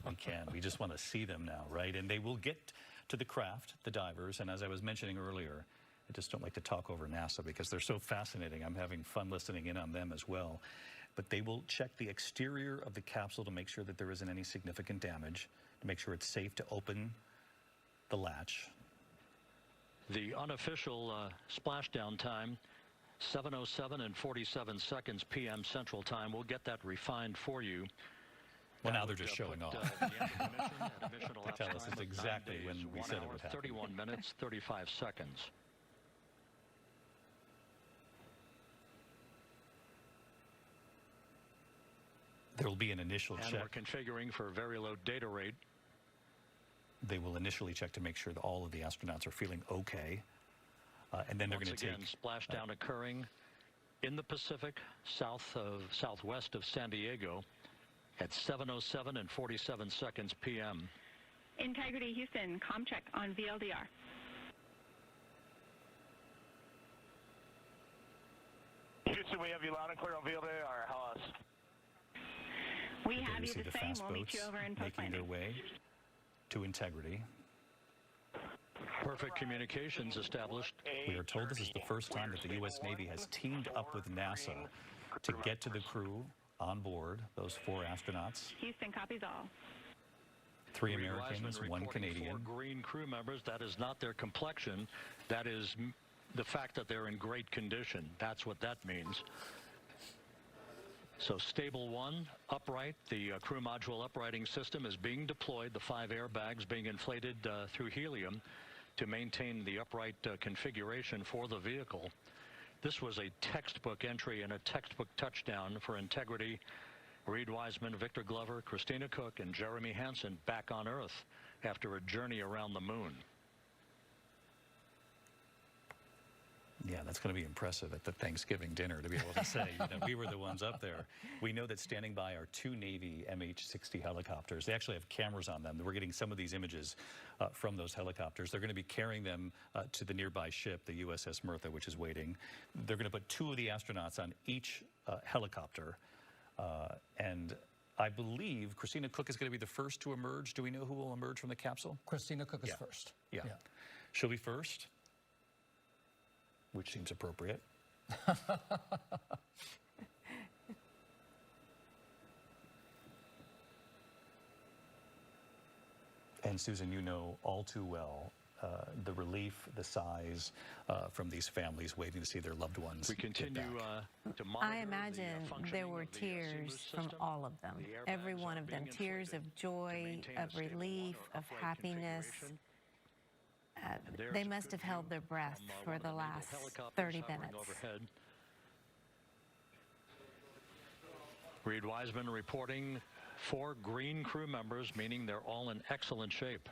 We can. We just want to see them now, right? And they will get to the craft, the divers, and as I was mentioning earlier, I just don't like to talk over NASA because they're so fascinating. I'm having fun listening in on them as well. But they will check the exterior of the capsule to make sure that there isn't any significant damage, to make sure it's safe to open the latch. The unofficial splashdown time, 7:07 and 47 seconds p.m. Central Time. We'll get that refined for you. Well, now they're just showing off. They tell us it's exactly when we said it would happen. 31 minutes, 35 seconds. There will be an initial check. And we're configuring for very low data rate. They will initially check to make sure that all of the astronauts are feeling okay. And then they're going to take... splashdown occurring. in the Pacific, southwest of San Diego at 7:07 and 47 seconds p.m. Integrity Houston, comm check on VLDR. Houston, we have you loud and clear on VLDR. How else? We have you see the the same. fast We'll meet boats you over in post making their landing. way to Integrity. Perfect communications established. We are told this is the first time that the U.S. Navy has teamed up with NASA to get to the crew on board, those 4 astronauts. Houston copies all. 3 Americans, 1 Canadian. 4 green crew members. That is not their complexion. That is the fact that they're in great condition. That's what that means. So stable 1, upright. The crew module uprighting system is being deployed. The 5 airbags being inflated through helium to maintain the upright configuration for the vehicle. This was a textbook entry and a textbook touchdown for Integrity. Reed Wiseman, Victor Glover, Christina Cook, and Jeremy Hansen back on Earth after a journey around the moon. Yeah, that's going to be impressive at the Thanksgiving dinner to be able to say, we were the ones up there. We know that standing by are 2 Navy MH-60 helicopters. They actually have cameras on them. We're getting some of these images from those helicopters. They're going to be carrying them to the nearby ship, the USS Mirtha, which is waiting. They're going to put 2 of the astronauts on each helicopter. And I believe Christina Cook is going to be the first to emerge. Do we know who will emerge from the capsule? Christina Cook is first. Yeah. She'll be first, which seems appropriate. And Susan, you know all too well the relief, the sighs from these families waiting to see their loved ones. We continue to monitor. I imagine there were tears from all of them, every one of them, tears of joy, of relief, of happiness. They must have held their breath for the last 30 minutes. Overhead. Reed Wiseman reporting 4 green crew members, meaning they're all in excellent shape.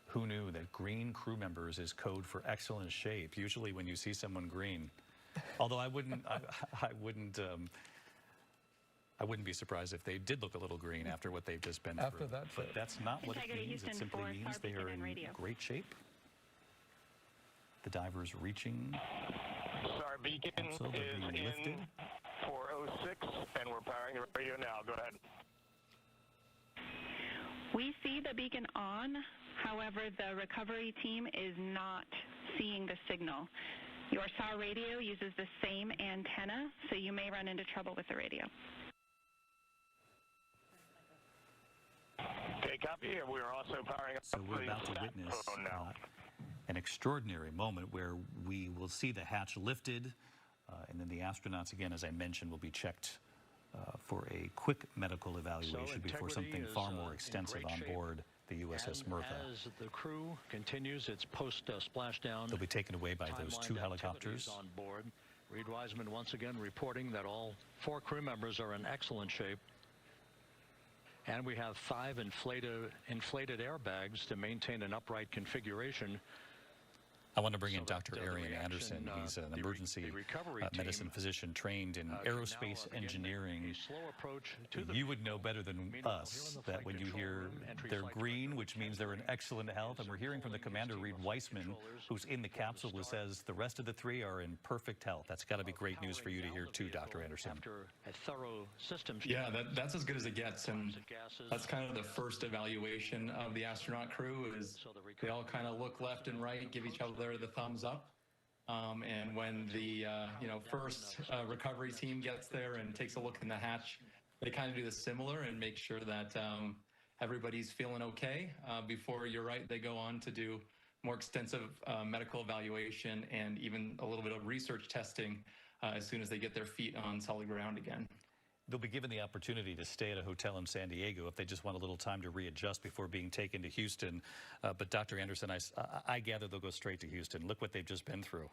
Who knew that green crew members is code for excellent shape? Usually when you see someone green, although I wouldn't be surprised if they did look a little green after what they've just been through. But that's not what it means. It simply means they are in great shape. The diver's reaching. Star beacon is lifted. in 406, and we're powering the radio now. Go ahead. We see the beacon on. However, the recovery team is not seeing the signal. Your SAR radio uses the same antenna, so you may run into trouble with the radio. Okay, copy. And we are also powering up. So we're about to witness an extraordinary moment where we will see the hatch lifted, and then the astronauts, again, as I mentioned, will be checked for a quick medical evaluation before something far more extensive on board the USS Mirtha. As the crew continues its post-splashdown, they'll be taken away by those 2 helicopters on board. Reed Wiseman once again reporting that all 4 crew members are in excellent shape. And we have 5 inflated airbags to maintain an upright configuration. I want to bring in Dr. Orion Anderson. He's an emergency medicine physician trained in aerospace engineering. You would know better than us that when you hear they're green, which means they're in excellent health, and we're hearing from the commander, Reed Wiseman, who's in the capsule, who says the rest of the 3 are in perfect health. That's got to be great news for you to hear too, Dr. Anderson. After a thorough systems yeah, that's as good as it gets, and that's kind of the first evaluation of the astronaut crew. Is they all kind of look left and right, give each other the thumbs up, and when the first recovery team gets there and takes a look in the hatch, they kind of do the similar and make sure that everybody's feeling okay before, you're right, they go on to do more extensive medical evaluation and even a little bit of research testing as soon as they get their feet on solid ground again. They'll be given the opportunity to stay at a hotel in San Diego if they just want a little time to readjust before being taken to Houston. But Dr. Anderson, I gather they'll go straight to Houston. Look what they've just been through.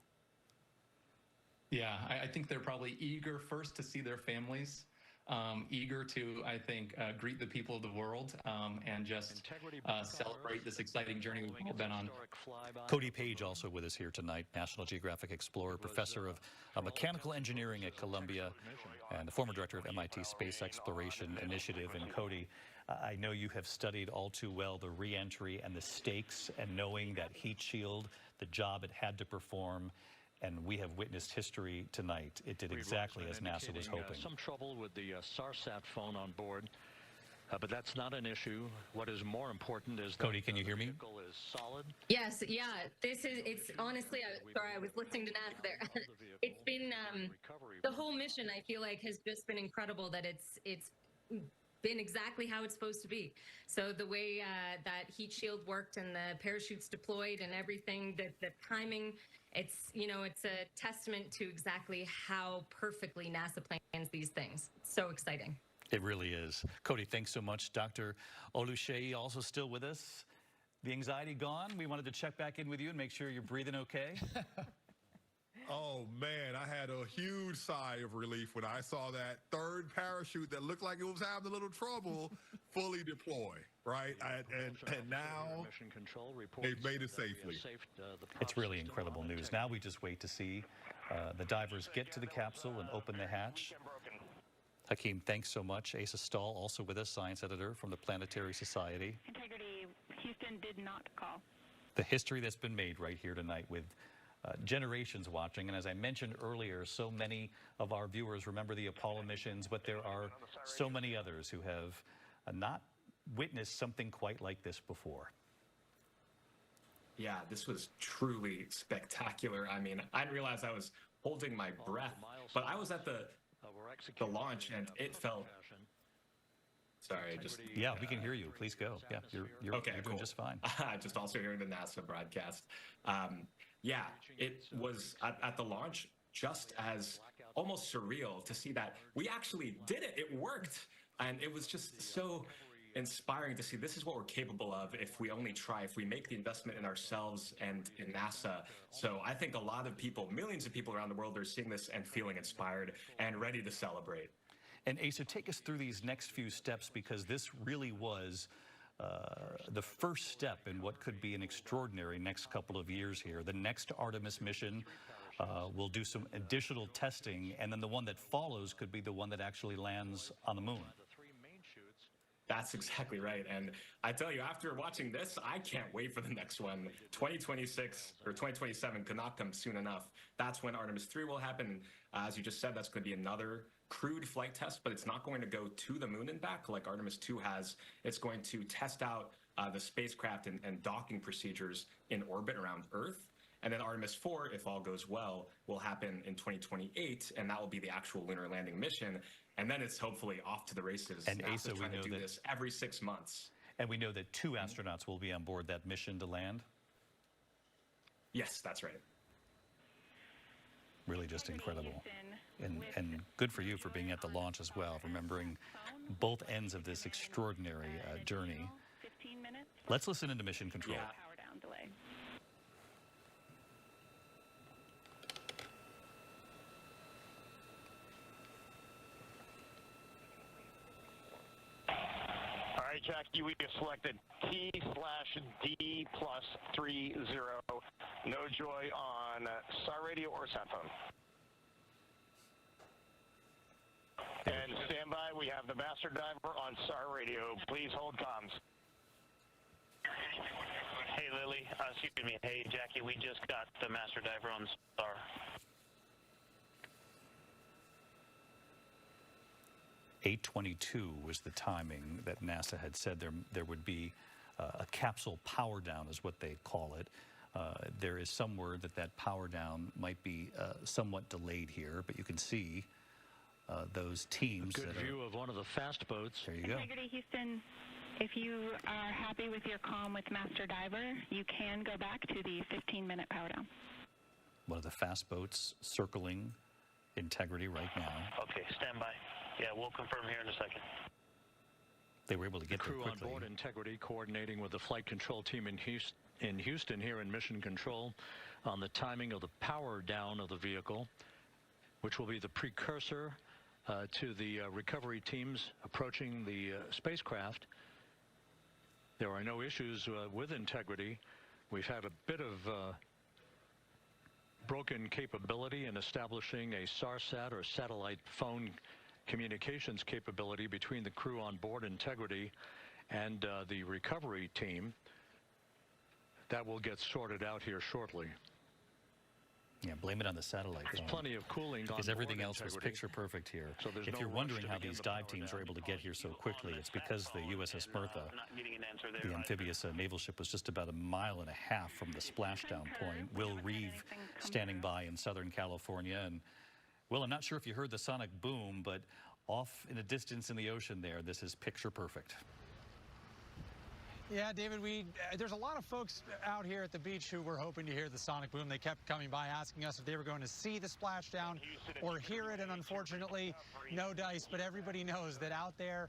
Yeah, I think they're probably eager first to see their families. eager to, I think, greet the people of the world and just celebrate this exciting journey we've all been on. Cody Page also with us here tonight, National Geographic Explorer, professor of mechanical engineering at Columbia, and the former director of MIT Space Exploration Initiative. And Cody, I know you have studied all too well the reentry and the stakes, and knowing that heat shield, the job it had to perform, and we have witnessed history tonight. It did exactly as NASA was hoping. Some trouble with the SARSAT phone on board, but that's not an issue. What is more important is Cody, can you hear me? The vehicle is solid. Yes, yeah. It's honestly, sorry, I was listening to NASA there. It's been, the whole mission, I feel like, has just been incredible, that it's been exactly how it's supposed to be. So the way that heat shield worked and the parachutes deployed and everything, the timing, it's a testament to exactly how perfectly NASA plans these things. It's so exciting. It really is. Cody, thanks so much. Dr. Oluseyi also still with us. The anxiety gone? We wanted to check back in with you and make sure you're breathing okay. Oh, man, I had a huge sigh of relief when I saw that third parachute that looked like it was having a little trouble fully deploy, right? And now they've made it safely. It's really incredible news. Now we just wait to see the divers get to the capsule and open the hatch. Hakeem, thanks so much. Asa Stahl, also with us, science editor from the Planetary Society. Integrity, Houston did not call. The history that's been made right here tonight with generations watching. And as I mentioned earlier, so many of our viewers remember the Apollo missions, but there are so many others who have not witnessed something quite like this before. Yeah, this was truly spectacular. I mean, I didn't realize I was holding my breath, but I was at the launch and it felt... Sorry, just... Yeah, we can hear you. Please go. Yeah, you're doing just fine. Just also hearing the NASA broadcast. Yeah, it was at the launch just as almost surreal to see that we actually did it. It worked. And it was just so inspiring to see this is what we're capable of if we only try, if we make the investment in ourselves and in NASA. So I think a lot of people, millions of people around the world are seeing this and feeling inspired and ready to celebrate. And Asa, take us through these next few steps, because this really was the first step in what could be an extraordinary next couple of years here. The next Artemis mission will do some additional testing, and then the one that follows could be the one that actually lands on the moon. That's exactly right. And I tell you, after watching this, I can't wait for the next one. 2026 or 2027 could not come soon enough. That's when Artemis II will happen. As you just said, that's going to be another crewed flight test, but it's not going to go to the moon and back like Artemis II has. It's going to test out the spacecraft and docking procedures in orbit around Earth. And then Artemis IV, if all goes well, will happen in 2028, and that will be the actual lunar landing mission. And then it's hopefully off to the races. And NASA's Asa, we trying to know do that this every 6 months. And we know that 2 astronauts will be on board that mission to land. Yes, that's right. Really just incredible. And good for you for being at the launch as well, remembering both ends of this extraordinary journey. 15 minutes. Let's listen into mission control. Power down delay. All right, Jackie, we have selected T/D+30. No joy on SAR radio or sat phone. And stand by, we have the master diver on SAR radio. Please hold comms. Hey, Lily. Excuse me. Hey, Jackie, we just got the master diver on SAR. (8:22) was the timing that NASA had said there would be a capsule power down, is what they call it. There is some word that power down might be somewhat delayed here, but you can see those teams. Good view of one of the fast boats. There you go. Integrity, Houston. If you are happy with your comm with Master Diver, you can go back to the 15-minute power down. One of the fast boats circling Integrity right now. Okay, stand by. Yeah, we'll confirm here in a second. They were able to get there quickly. The crew on board Integrity coordinating with the flight control team in Houston here in Mission Control on the timing of the power down of the vehicle, which will be the precursor to the recovery teams approaching the spacecraft. There are no issues with integrity. We've had a bit of broken capability in establishing a SARSAT or satellite phone communications capability between the crew on board Integrity and the recovery team. That will get sorted out here shortly. Yeah, blame it on the satellite phone. There's plenty of cooling because on everything board else was Integrity. picture perfect here. So there's if no you're rush wondering to how begin these the dive power teams down. are able to get here so quickly, it's because the USS Bertha, the amphibious naval ship, was just about 1.5 miles from the splashdown point. Will Reeve standing by in Southern California. And, Will, I'm not sure if you heard the sonic boom, but off in a distance in the ocean there, this is picture perfect. Yeah, David, there's a lot of folks out here at the beach who were hoping to hear the sonic boom. They kept coming by asking us if they were going to see the splashdown or hear it, and unfortunately, no dice. But everybody knows that out there,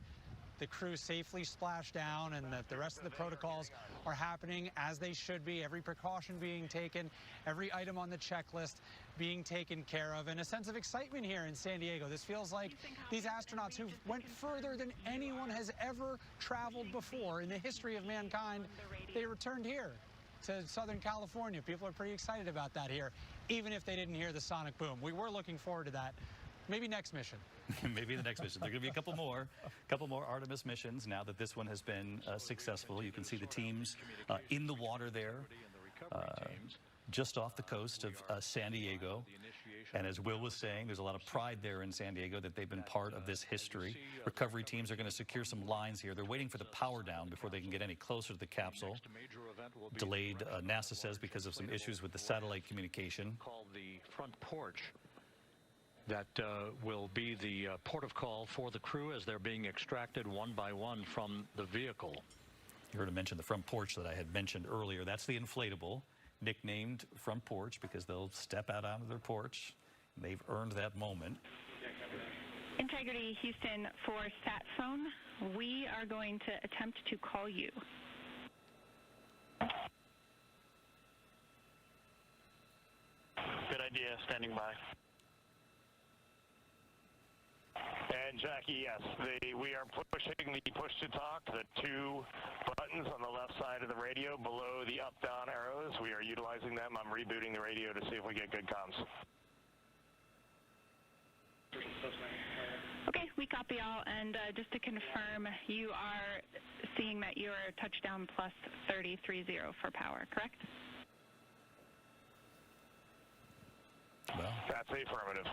the crew safely splashed down and that the rest of the protocols are happening as they should be, every precaution being taken, every item on the checklist being taken care of, and a sense of excitement here in San Diego. This feels like these astronauts who went further than anyone has ever traveled before in the history of mankind, they returned here to Southern California. People are pretty excited about that here, even if they didn't hear the sonic boom. We were looking forward to that. Maybe next mission. Maybe the next mission. There are going to be a couple more Artemis missions now that this one has been successful. You can see the teams in the water there, just off the coast of San Diego. And as Will was saying, there's a lot of pride there in San Diego that they've been part of this history. Recovery teams are going to secure some lines here. They're waiting for the power down before they can get any closer to the capsule. Delayed, NASA says, because of some issues with the satellite communication. Called the front porch. That will be the port of call for the crew as they're being extracted one by one from the vehicle. You heard him mention the front porch that I had mentioned earlier. That's the inflatable, nicknamed front porch because they'll step out onto their porch. They've earned that moment. Integrity Houston for sat phone. We are going to attempt to call you. Good idea, standing by. And Jackie, yes, we are pushing the push to talk, the two buttons on the left side of the radio below the up-down arrows. We are utilizing them. I'm rebooting the radio to see if we get good comms. Okay, we copy all, and just to confirm, you are seeing that you are touchdown plus 3030 for power, correct? Well, that's affirmative.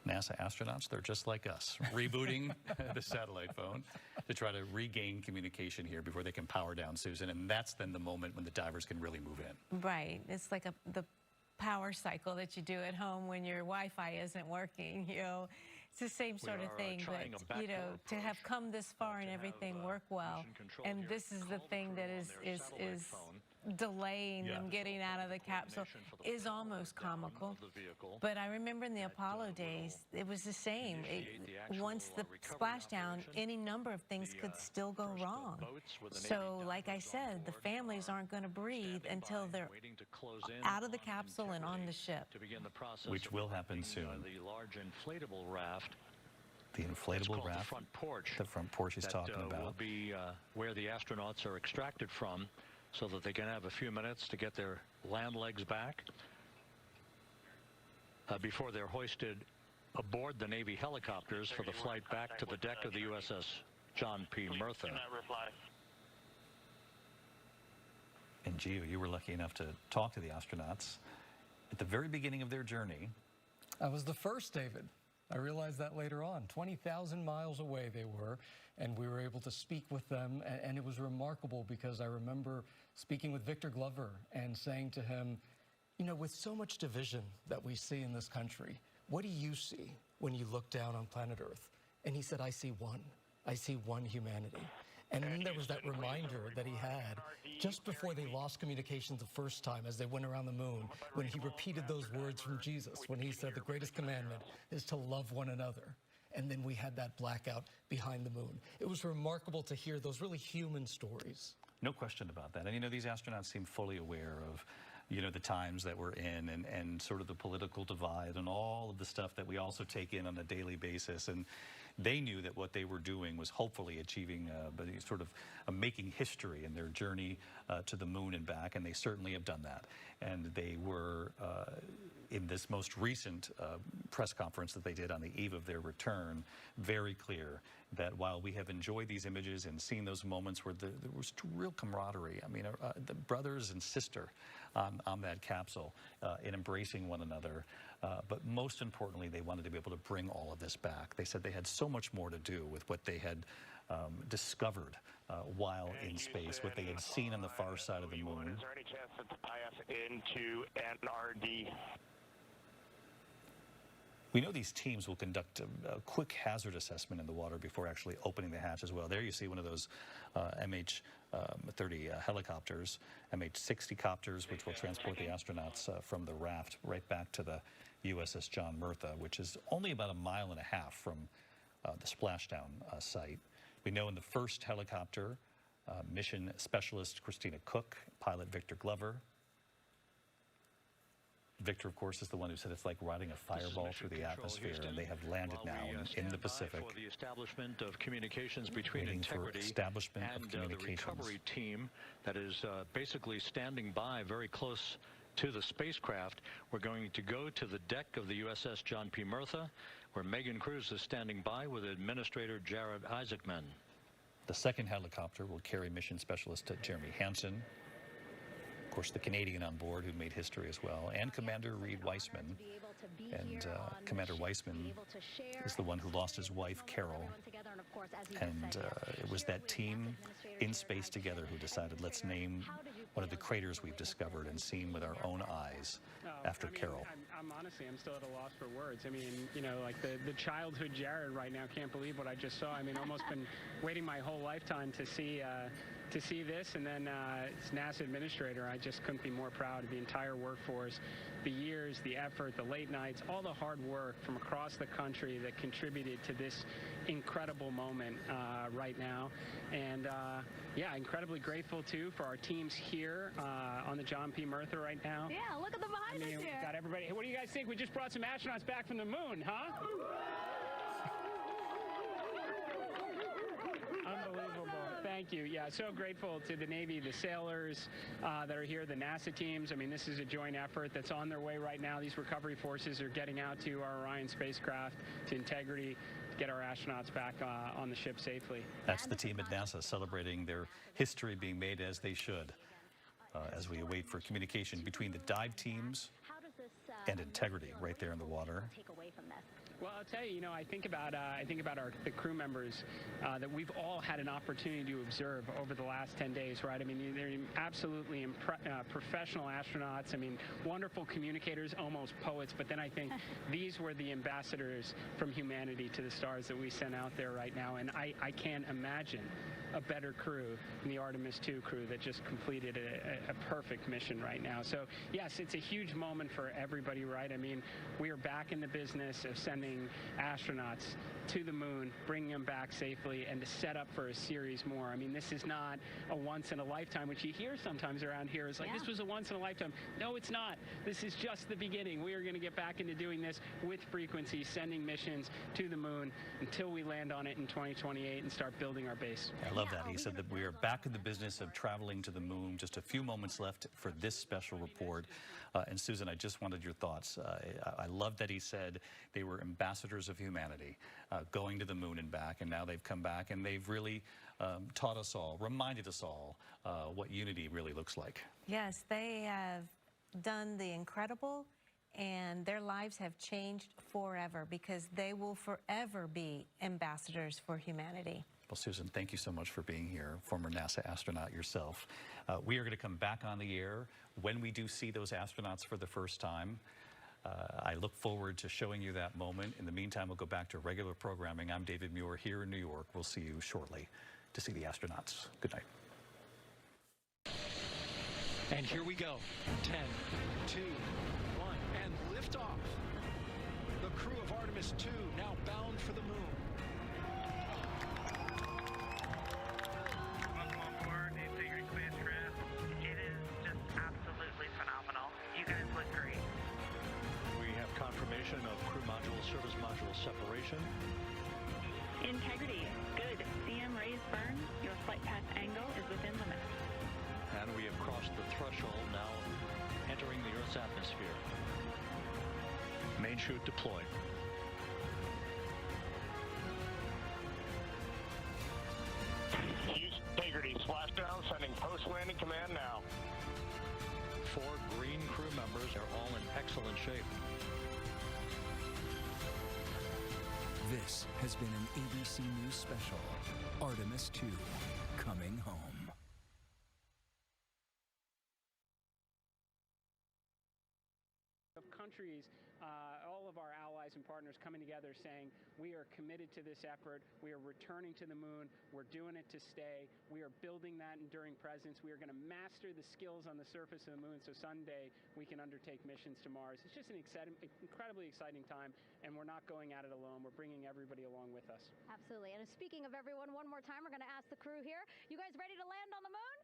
NASA astronauts, they're just like us, rebooting the satellite phone to try to regain communication here before they can power down, Susan. And that's then the moment when the divers can really move in. Right. It's like the power cycle that you do at home when your Wi-Fi isn't working, you know. It's the same sort of thing, but, you know, to have come this far and everything work well, and this is the thing that is delaying them getting out of the capsule is almost comical. But I remember in the Apollo days, it was the same. Once the splashdown, any number of things could still go wrong. So, like I said, the families aren't going to breathe until they're out of the capsule and on the ship. Which will happen soon. The large inflatable raft. The inflatable raft. The front porch. The front porch he's talking about. Will be where the astronauts are extracted from, so that they can have a few minutes to get their land legs back before they're hoisted aboard the Navy helicopters for the flight back to the deck of the USS John P. Murtha. And Gio, you were lucky enough to talk to the astronauts at the very beginning of their journey. I was the first, David. I realized that later on. 20,000 miles away they were, and we were able to speak with them, and it was remarkable because I remember speaking with Victor Glover and saying to him, you know, with so much division that we see in this country, what do you see when you look down on planet Earth? And he said, I see one. I see one humanity. And then there was that reminder that he had just before they lost communications the first time as they went around the moon, when he repeated those words from Jesus, when he said the greatest commandment is to love one another. And then we had that blackout behind the moon. It was remarkable to hear those really human stories. No question about that. And you know, these astronauts seem fully aware of you know, the times that we're in and sort of the political divide and all of the stuff that we also take in on a daily basis. And they knew that what they were doing was hopefully achieving sort of making history in their journey to the moon and back, and they certainly have done that. And they were, in this most recent press conference that they did on the eve of their return, very clear that while we have enjoyed these images and seen those moments where there was real camaraderie, I mean, the brothers and sister on that capsule in embracing one another, but most importantly, they wanted to be able to bring all of this back. They said they had so much more to do with what they had discovered while in space, what they had seen on the far side of the moon. Is there any chance to tie us into NRD? We know these teams will conduct a quick hazard assessment in the water before actually opening the hatch as well. There you see one of those MH-30 helicopters, MH-60 copters, which will transport the astronauts from the raft right back to the USS John Murtha, which is only about 1.5 miles from the Splashdown site. We know in the first helicopter, mission specialist Christina Cook, pilot Victor Glover. Victor, of course, is the one who said it's like riding a fireball through the atmosphere, and they have landed now in the Pacific. For the establishment of communications between Integrity and the recovery team that is basically standing by very close to the spacecraft. We're going to go to the deck of the USS John P. Murtha, where Megan Cruz is standing by with Administrator Jared Isaacman. The second helicopter will carry mission specialist Jeremy Hansen. Of course, the Canadian on board who made history as well, and Commander Reed Weissman. And Commander Weissman is the one who lost his wife, Carol. And it was that team in space together who decided, let's name one of the craters we've discovered and seen with our own eyes after Carol. I'm honestly, I'm still at a loss for words. I mean, you know, like the childhood Jared right now can't believe what I just saw. I mean, almost been waiting my whole lifetime to see this, and then as NASA administrator, I just couldn't be more proud of the entire workforce, the years, the effort, the late nights, all the hard work from across the country that contributed to this incredible moment right now. And yeah, incredibly grateful too for our teams here on the John P. Murtha right now. Yeah, look at the behind us here. Got everybody. Hey, what do you guys think? We just brought some astronauts back from the moon, huh? Unbelievable. Thank you. Yeah, so grateful to the Navy, the sailors that are here, the NASA teams. I mean, this is a joint effort that's on their way right now. These recovery forces are getting out to our Orion spacecraft, to Integrity, to get our astronauts back on the ship safely. That's the team at NASA celebrating their history being made as they should, as we await for communication between the dive teams and Integrity right there in the water. Well, I'll tell you, I think about the crew members that we've all had an opportunity to observe over the last 10 days, right? I mean, they're absolutely professional astronauts. I mean, wonderful communicators, almost poets. But then I think these were the ambassadors from humanity to the stars that we sent out there right now. And I can't imagine a better crew than the Artemis II crew that just completed a perfect mission right now. So, yes, it's a huge moment for everybody, right? I mean, we are back in the business of sending astronauts to the moon, bringing them back safely, and to set up for a series more. I mean, this is not a once-in-a-lifetime, which you hear sometimes around here. It's like, this was a once-in-a-lifetime. No, it's not. This is just the beginning. We are going to get back into doing this with frequency, sending missions to the moon until we land on it in 2028 and start building our base. I love that. He said that we are back in the business of traveling to the moon. Just a few moments left for this special report. And Susan, I just wanted your thoughts. I love that he said they were ambassadors of humanity, going to the moon and back, and now they've come back and they've really taught us all, reminded us all what unity really looks like. Yes, they have done the incredible, and their lives have changed forever because they will forever be ambassadors for humanity. Well, Susan, thank you so much for being here, former NASA astronaut yourself. We are going to come back on the air when we do see those astronauts for the first time. I look forward to showing you that moment. In the meantime, we'll go back to regular programming. I'm David Muir here in New York. We'll see you shortly to see the astronauts. Good night. And here we go. 10, 2, 1, and liftoff. The crew of Artemis II now bound for the moon. Welcome on board the Integrity spacecraft. It is just absolutely phenomenal. confirmation of crew module, service module separation. Integrity, good. CM raise burn. Your flight path angle is within limits. And we have crossed the threshold, now entering the Earth's atmosphere. Main chute deployed. Integrity, splashdown, sending post-landing command now. 4 green crew members are all in excellent shape. This has been an ABC News special. Artemis II, coming home. Of countries, all of our allies and partners coming together saying we are committed to this effort, we are returning to the moon, we're doing it to stay, we are building that enduring presence, we are going to master the skills on the surface of the moon so someday we can undertake missions to Mars. It's just an incredibly exciting time, and we're not going at it alone. We're bringing everybody along with us. Absolutely. And speaking of everyone, one more time, we're going to ask the crew here, you guys ready to land on the moon?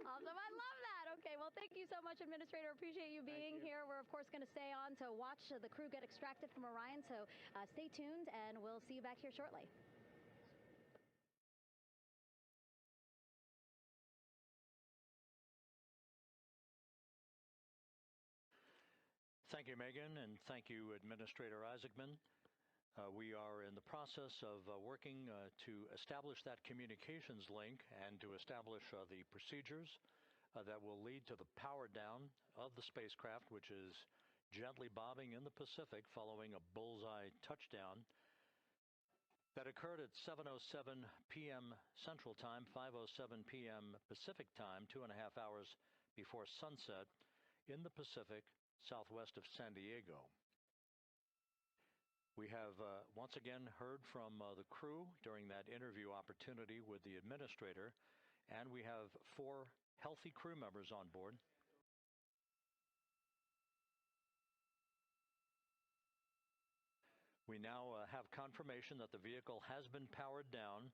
Awesome. I love that. Okay, well, thank you so much, Administrator. Appreciate you being here. We're, of course, going to stay on to watch the crew get extracted from Orion, so stay tuned, and we'll see you back here shortly. Thank you, Megan, and thank you, Administrator Isaacman. We are in the process of working to establish that communications link and to establish the procedures that will lead to the power down of the spacecraft, which is gently bobbing in the Pacific following a bullseye touchdown that occurred at 7:07 p.m. Central Time, 5:07 p.m. Pacific Time, 2.5 hours before sunset in the Pacific southwest of San Diego. We have once again heard from the crew during that interview opportunity with the administrator, and we have 4 healthy crew members on board. We now have confirmation that the vehicle has been powered down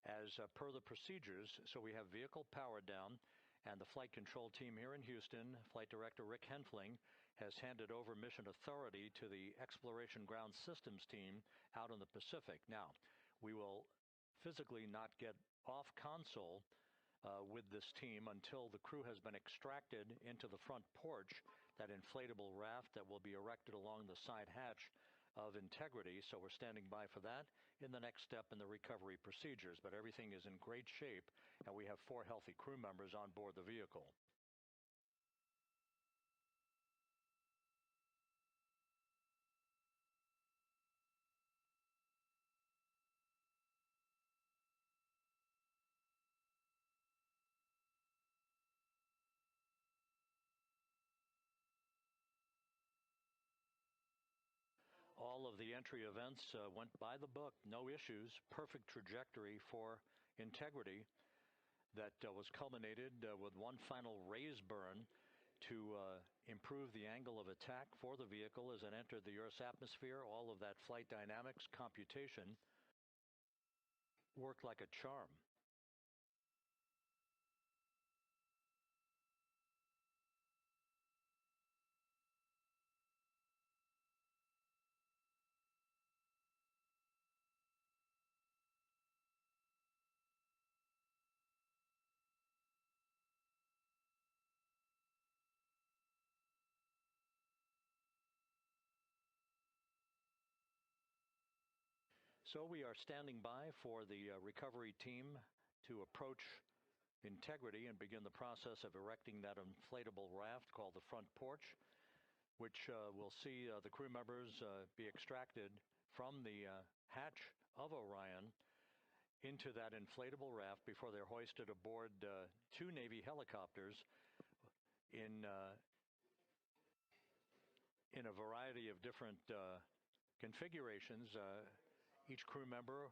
as per the procedures. So we have vehicle powered down, and the flight control team here in Houston, Flight Director Rick Henfling, has handed over mission authority to the Exploration Ground Systems team out in the Pacific. Now, we will physically not get off console with this team until the crew has been extracted into the front porch, that inflatable raft that will be erected along the side hatch of Integrity. So we're standing by for that in the next step in the recovery procedures. But everything is in great shape, and we have 4 healthy crew members on board the vehicle. All of the entry events went by the book, no issues, perfect trajectory for Integrity that was culminated with one final raise burn to improve the angle of attack for the vehicle as it entered the Earth's atmosphere. All of that flight dynamics computation worked like a charm. So we are standing by for the recovery team to approach Integrity and begin the process of erecting that inflatable raft called the front porch, which will see the crew members be extracted from the hatch of Orion into that inflatable raft before they're hoisted aboard 2 Navy helicopters in a variety of different configurations. Each crew member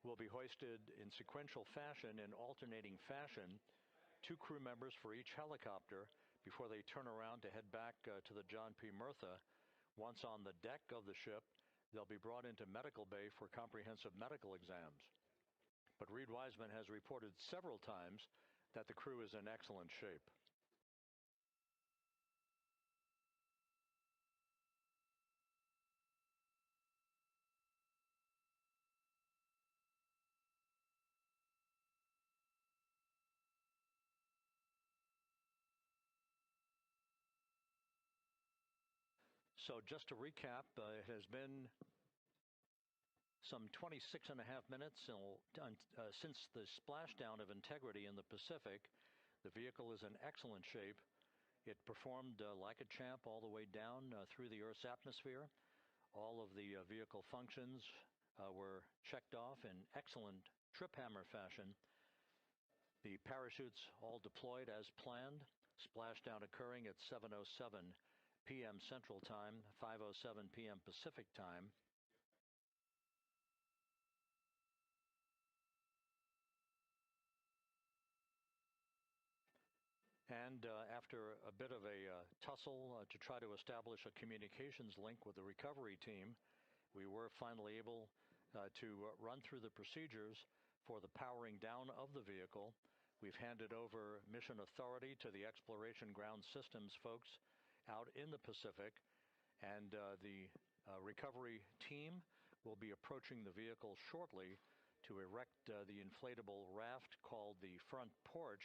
will be hoisted in sequential fashion, in alternating fashion, 2 crew members for each helicopter before they turn around to head back to the John P. Murtha. Once on the deck of the ship, they'll be brought into medical bay for comprehensive medical exams. But Reed Wiseman has reported several times that the crew is in excellent shape. So just to recap, it has been some 26.5 minutes since the splashdown of integrity in the Pacific. The vehicle is in excellent shape. It performed like a champ all the way down through the Earth's atmosphere. All of the vehicle functions were checked off in excellent trip hammer fashion. The parachutes all deployed as planned. Splashdown occurring at 7:07 p.m. Central Time, 5:07 p.m. Pacific Time. And after a bit of a tussle to try to establish a communications link with the recovery team, we were finally able to run through the procedures for the powering down of the vehicle. We've handed over mission authority to the Exploration Ground Systems folks out in the Pacific, and the recovery team will be approaching the vehicle shortly to erect the inflatable raft called the front porch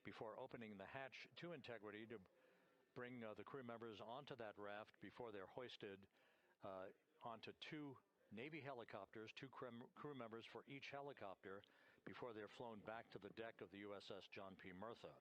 before opening the hatch to integrity to bring the crew members onto that raft before they're hoisted onto 2 Navy helicopters, 2 crew members for each helicopter, before they're flown back to the deck of the USS John P. Murtha.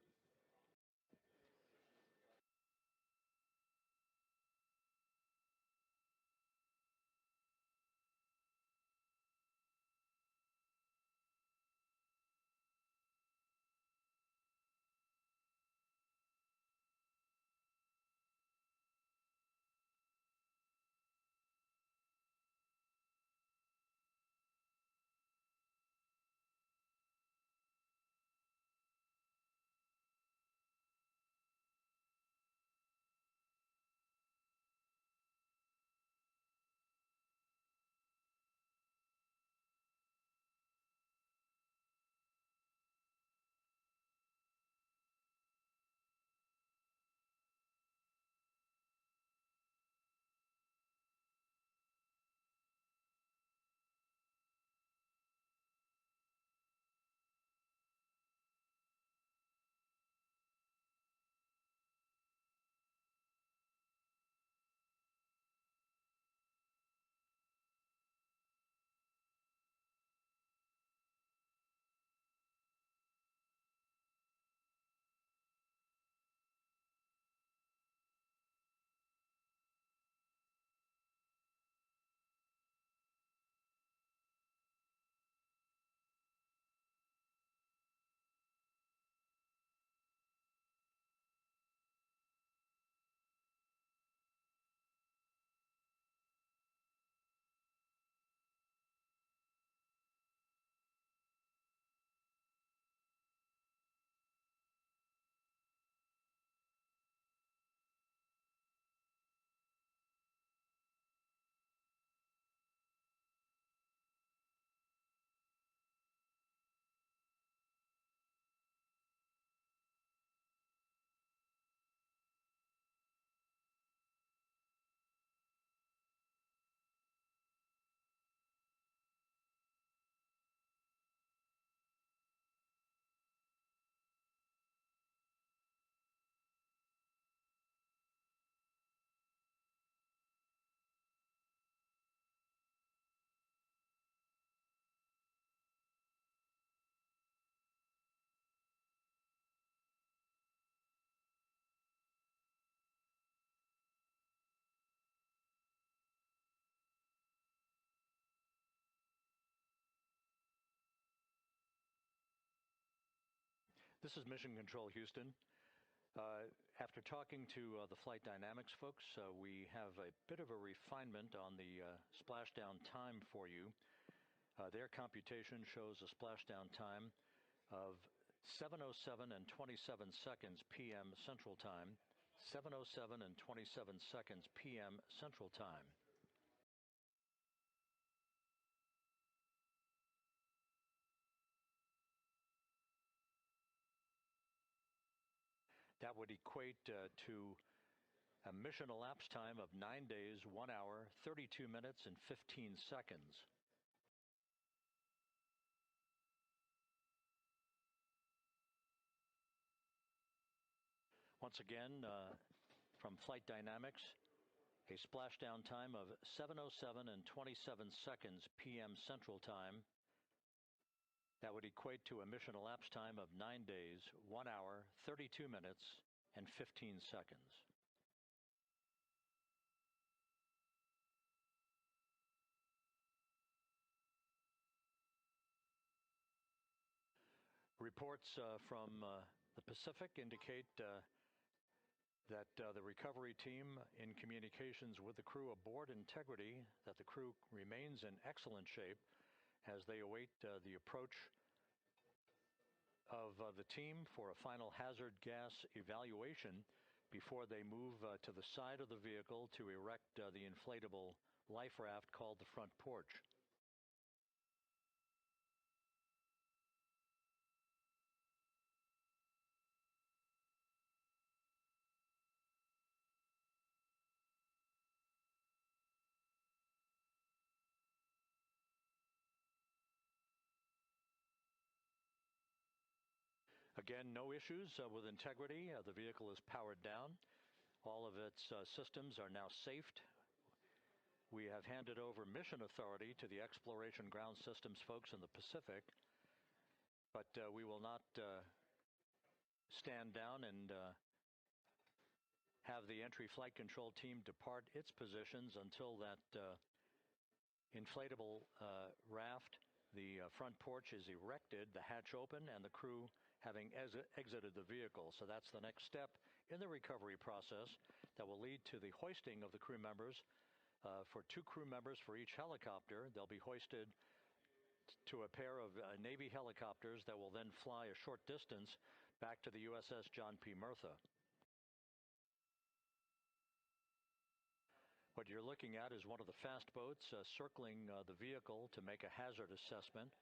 This is Mission Control Houston. After talking to the flight dynamics folks, we have a bit of a refinement on the splashdown time for you. Their computation shows a splashdown time of 7:07 and 27 seconds p.m. Central Time, 7:07 and 27 seconds p.m. Central Time. That would equate to a mission elapsed time of 9 days, 1 hour, 32 minutes, and 15 seconds. Once again, from Flight Dynamics, a splashdown time of 7:07 and 27 seconds p.m. Central Time. That would equate to a mission elapsed time of 9 days, 1 hour, 32 minutes, and 15 seconds. Reports from the Pacific indicate that the recovery team in communications with the crew aboard Integrity, that the crew remains in excellent shape as they await the approach of the team for a final hazard gas evaluation before they move to the side of the vehicle to erect the inflatable life raft called the front porch. Again, no issues with Integrity. The vehicle is powered down. All of its systems are now safed. We have handed over mission authority to the Exploration Ground Systems folks in the Pacific, but we will not stand down and have the entry flight control team depart its positions until that inflatable raft, the front porch, is erected, the hatch open, and the crew having exited the vehicle. So that's the next step in the recovery process that will lead to the hoisting of the crew members. For 2 crew members for each helicopter, they'll be hoisted to a pair of Navy helicopters that will then fly a short distance back to the USS John P. Murtha. What you're looking at is one of the fast boats circling the vehicle to make a hazard assessment.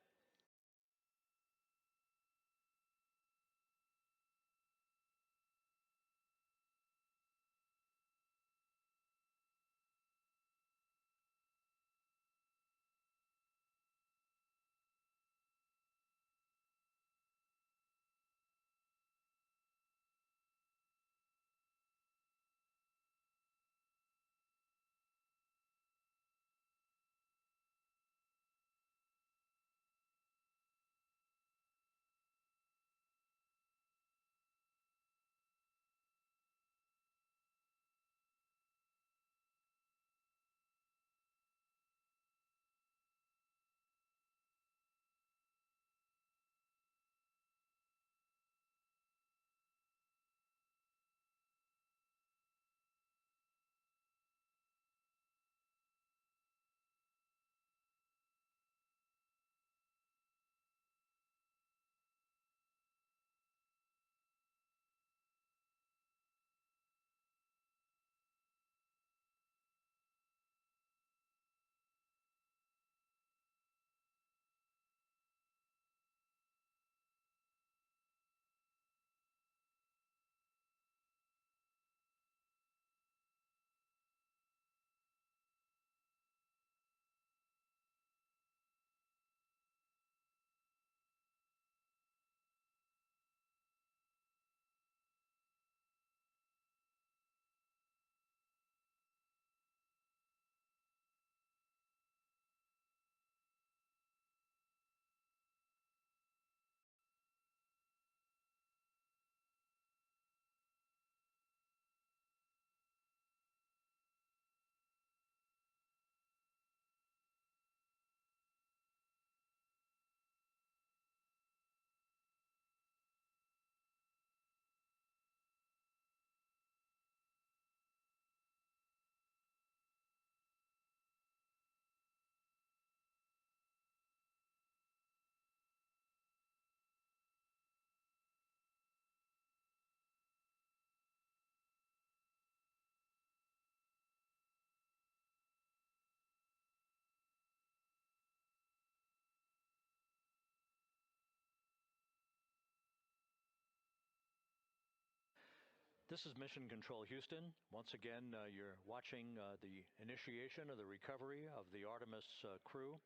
This is Mission Control Houston. Once again, you're watching the initiation of the recovery of the Artemis crew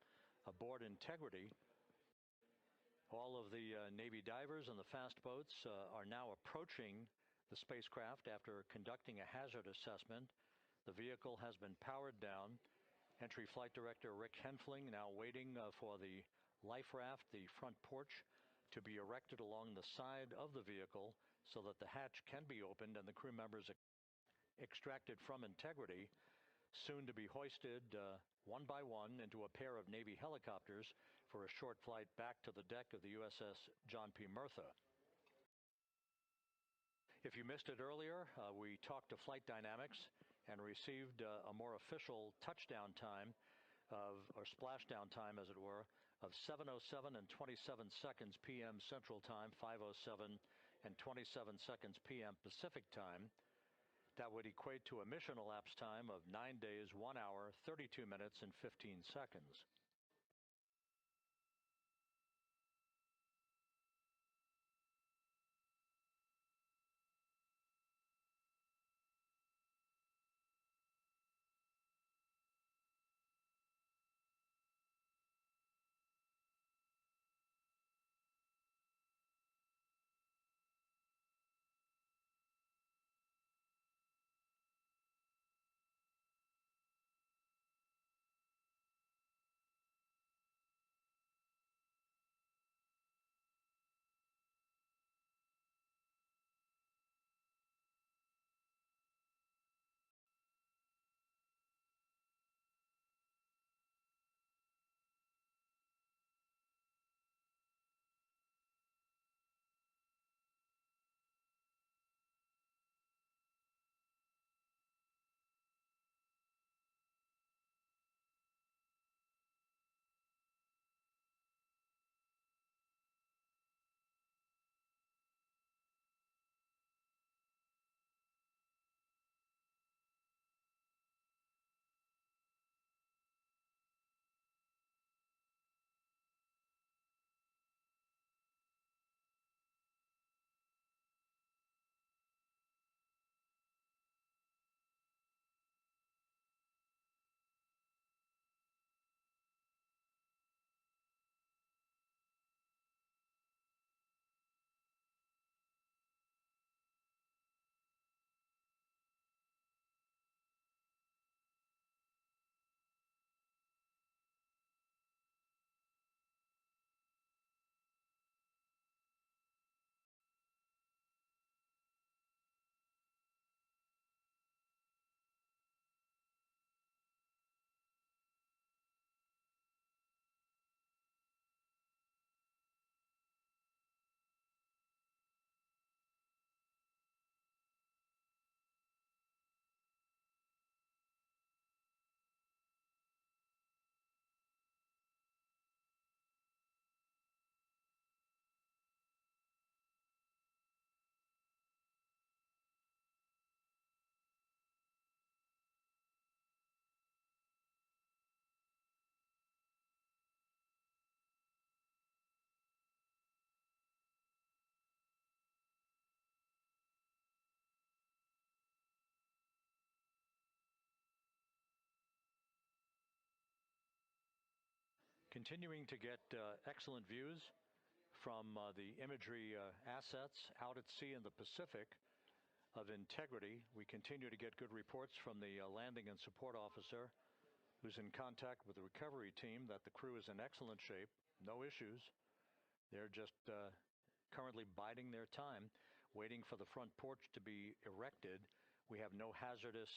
aboard Integrity. All of the Navy divers and the fast boats are now approaching the spacecraft after conducting a hazard assessment. The vehicle has been powered down. Entry Flight Director Rick Henfling now waiting for the life raft, the front porch, to be erected along the side of the vehicle so that the hatch can be opened and the crew members extracted from Integrity, soon to be hoisted one by one into a pair of Navy helicopters for a short flight back to the deck of the USS John P. Murtha. If you missed it earlier, we talked to Flight Dynamics and received a more official touchdown time or splashdown time, as it were, of 7:07 and 27 seconds p.m. Central Time, 5:07 and 27 seconds p.m. Pacific Time. That would equate to a mission elapsed time of 9 days, 1 hour, 32 minutes, and 15 seconds. Continuing to get excellent views from the imagery assets out at sea in the Pacific of Integrity. We continue to get good reports from the landing and support officer, who's in contact with the recovery team, that the crew is in excellent shape, no issues. They're just currently biding their time, waiting for the front porch to be erected. We have no hazardous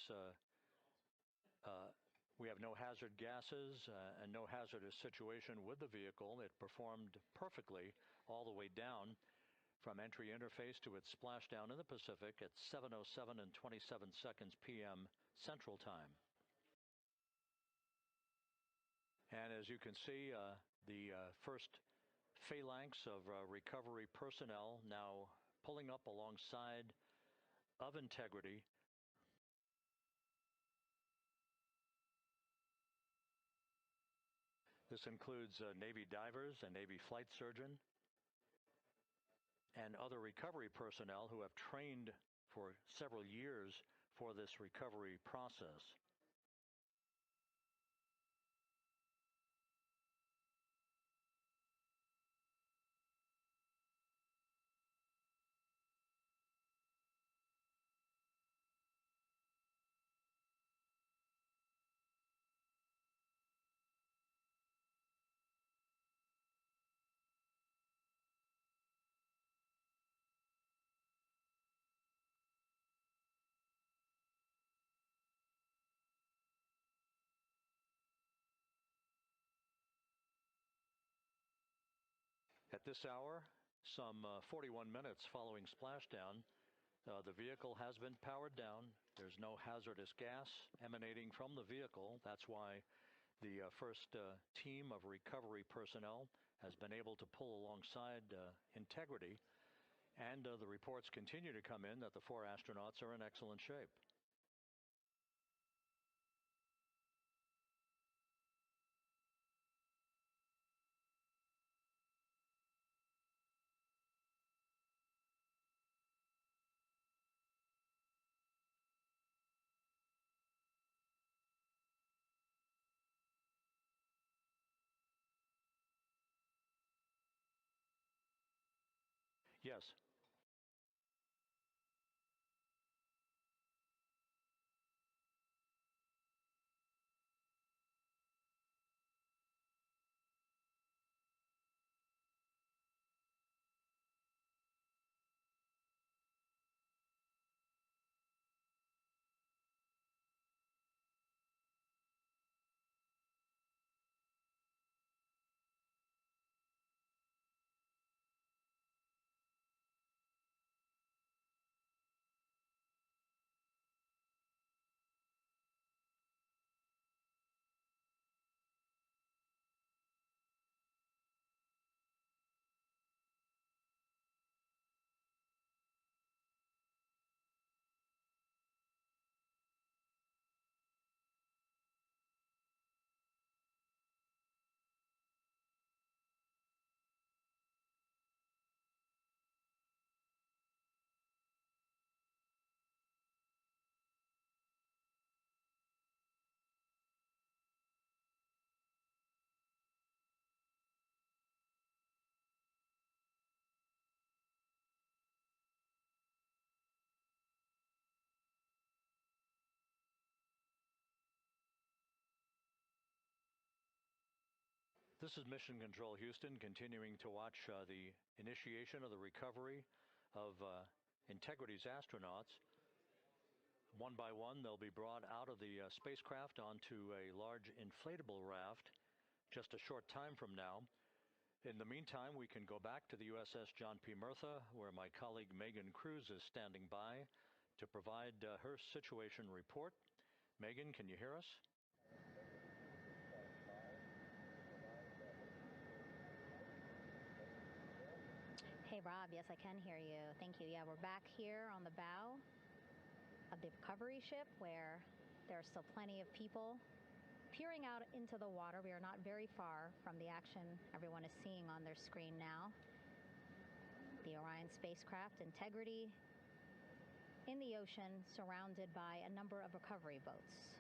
hazard gases and no hazardous situation with the vehicle. It performed perfectly all the way down from entry interface to its splashdown in the Pacific at 7:07 and 27 seconds p.m. Central Time. And as you can see, the first phalanx of recovery personnel now pulling up alongside of Integrity. This includes Navy divers and Navy flight surgeon and other recovery personnel who have trained for several years for this recovery process. this hour, some 41 minutes following splashdown, the vehicle has been powered down. There's no hazardous gas emanating from the vehicle. That's why the first team of recovery personnel has been able to pull alongside Integrity. And the reports continue to come in that the 4 astronauts are in excellent shape. Yes. This is Mission Control Houston, continuing to watch the initiation of the recovery of Integrity's astronauts. One by one, they'll be brought out of the spacecraft onto a large inflatable raft just a short time from now. In the meantime, we can go back to the USS John P. Murtha, where my colleague Megan Cruz is standing by to provide her situation report. Megan, can you hear us? Hey, Rob. Yes, I can hear you. Thank you. Yeah, we're back here on the bow of the recovery ship where there are still plenty of people peering out into the water. We are not very far from the action everyone is seeing on their screen now. The Orion spacecraft, Integrity, in the ocean, surrounded by a number of recovery boats.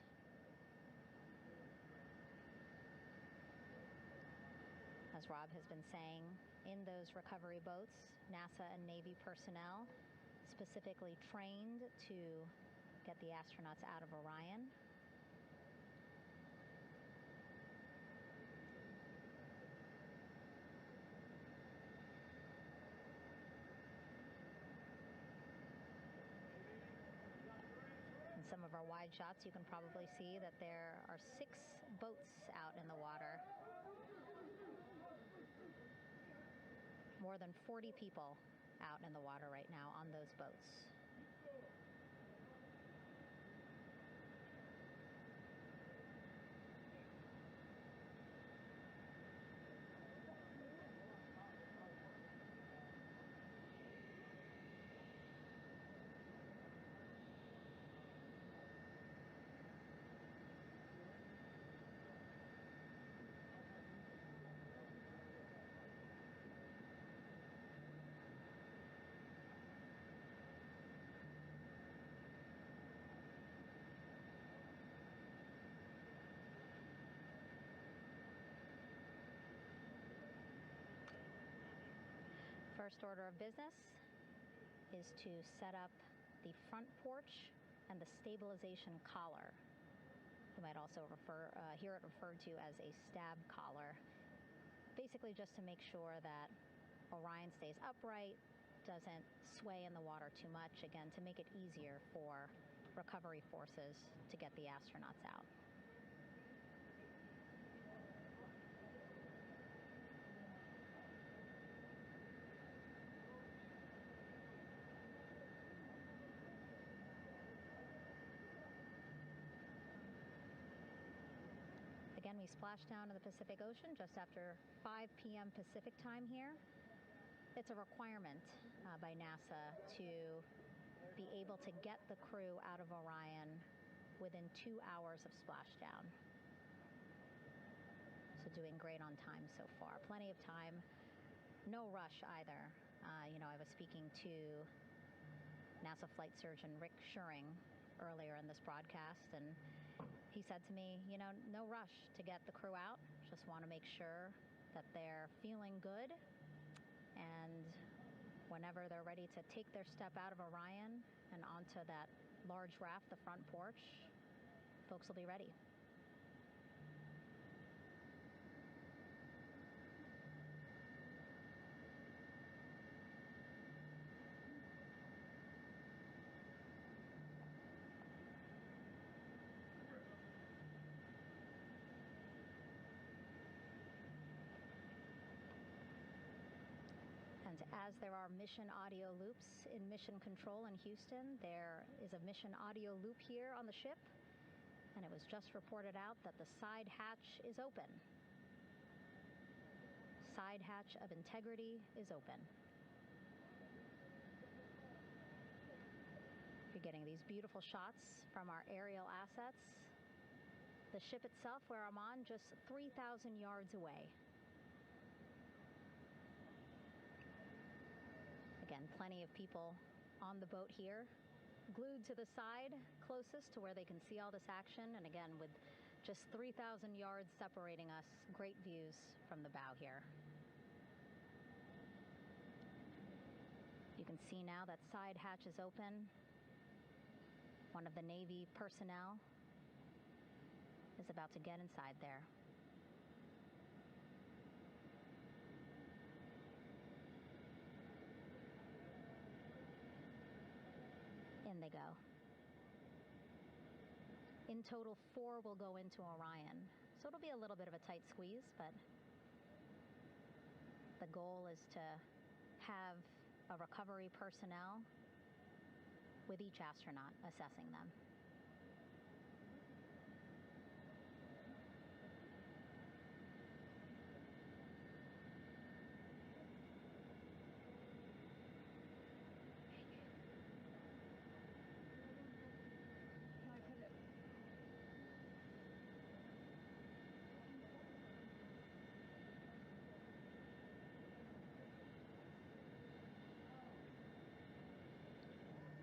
As Rob has been saying, in those recovery boats, NASA and Navy personnel specifically trained to get the astronauts out of Orion. In some of our wide shots, you can probably see that there are 6 boats out in the water. More than 40 people out in the water right now on those boats. First order of business is to set up the front porch and the stabilization collar. You might also hear it referred to as a stab collar. Basically just to make sure that Orion stays upright, doesn't sway in the water too much, again, to make it easier for recovery forces to get the astronauts out. again, we splashed down in the Pacific Ocean just after 5 p.m. Pacific time here. It's a requirement by NASA to be able to get the crew out of Orion within 2 hours of splashdown. So doing great on time so far. Plenty of time. No rush either. I was speaking to NASA flight surgeon Rick Schuring earlier in this broadcast, and he said to me, no rush to get the crew out. Just want to make sure that they're feeling good, and whenever they're ready to take their step out of Orion and onto that large raft, the front porch, folks will be ready. And as there are mission audio loops in mission control in Houston, there is a mission audio loop here on the ship, and it was just reported out that the side hatch is open. Side hatch of integrity is open. You're getting these beautiful shots from our aerial assets. The ship itself, where I'm on, just 3,000 yards away. Again, plenty of people on the boat here, glued to the side closest to where they can see all this action. And again, with just 3,000 yards separating us, great views from the bow here. You can see now that side hatch is open. One of the Navy personnel is about to get inside there. In they go. In total, 4 will go into Orion. So it'll be a little bit of a tight squeeze, but the goal is to have a recovery personnel with each astronaut assessing them.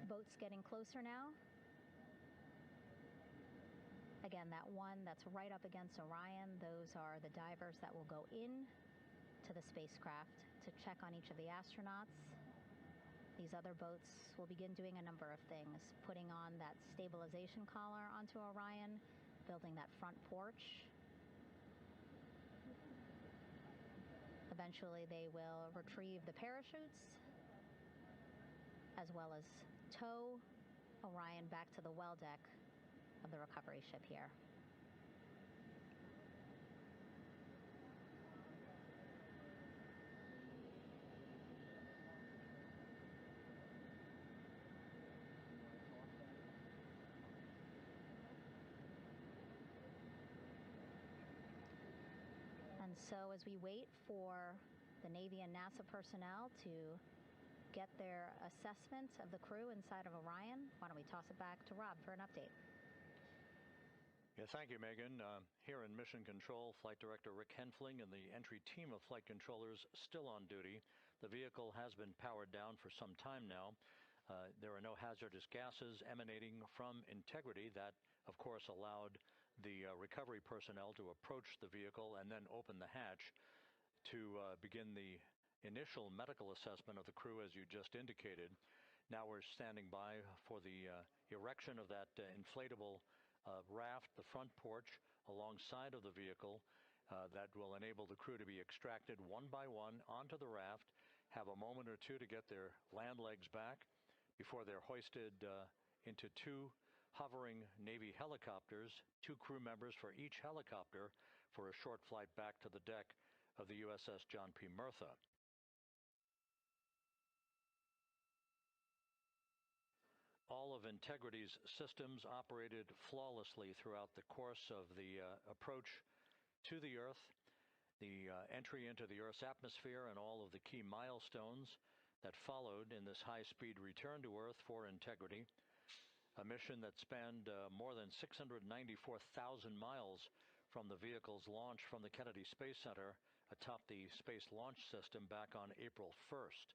Boats getting closer now. Again, that one that's right up against Orion, those are the divers that will go in to the spacecraft to check on each of the astronauts. These other boats will begin doing a number of things, putting on that stabilization collar onto Orion, building that front porch. Eventually, they will retrieve the parachutes, as well as tow Orion back to the well deck of the recovery ship here. And so as we wait for the Navy and NASA personnel to get their assessment of the crew inside of Orion, why don't we toss it back to Rob for an update? Yeah, thank you, Megan. Here in Mission Control, Flight Director Rick Henfling and the entry team of flight controllers still on duty. The vehicle has been powered down for some time now. There are no hazardous gases emanating from integrity. That, of course, allowed the recovery personnel to approach the vehicle and then open the hatch to begin the initial medical assessment of the crew, as you just indicated. Now we're standing by for the erection of that inflatable raft, the front porch, alongside of the vehicle that will enable the crew to be extracted one by one onto the raft, have a moment or two to get their land legs back before they're hoisted into 2 hovering Navy helicopters, 2 crew members for each helicopter, for a short flight back to the deck of the USS John P. Murtha. All of Integrity's systems operated flawlessly throughout the course of the approach to the Earth, the entry into the Earth's atmosphere, and all of the key milestones that followed in this high-speed return to Earth for integrity. A mission that spanned more than 694,000 miles from the vehicle's launch from the Kennedy Space Center atop the Space Launch System back on April 1st.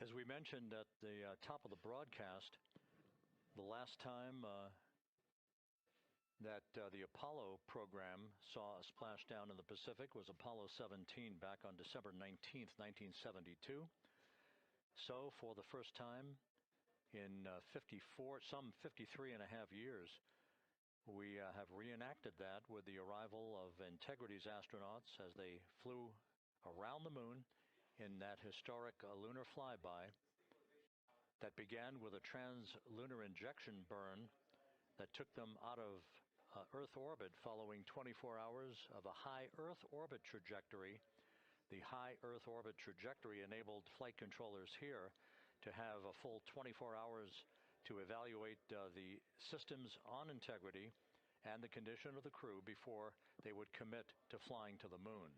As we mentioned at the top of the broadcast, the last time that the Apollo program saw a splashdown in the Pacific was Apollo 17 back on December 19th, 1972. So for the first time in some 53 and a half years, we have reenacted that with the arrival of Integrity's astronauts as they flew around the moon in that historic lunar flyby that began with a trans-lunar injection burn that took them out of Earth orbit following 24 hours of a high Earth orbit trajectory. The high Earth orbit trajectory enabled flight controllers here to have a full 24 hours to evaluate the systems on Integrity and the condition of the crew before they would commit to flying to the moon.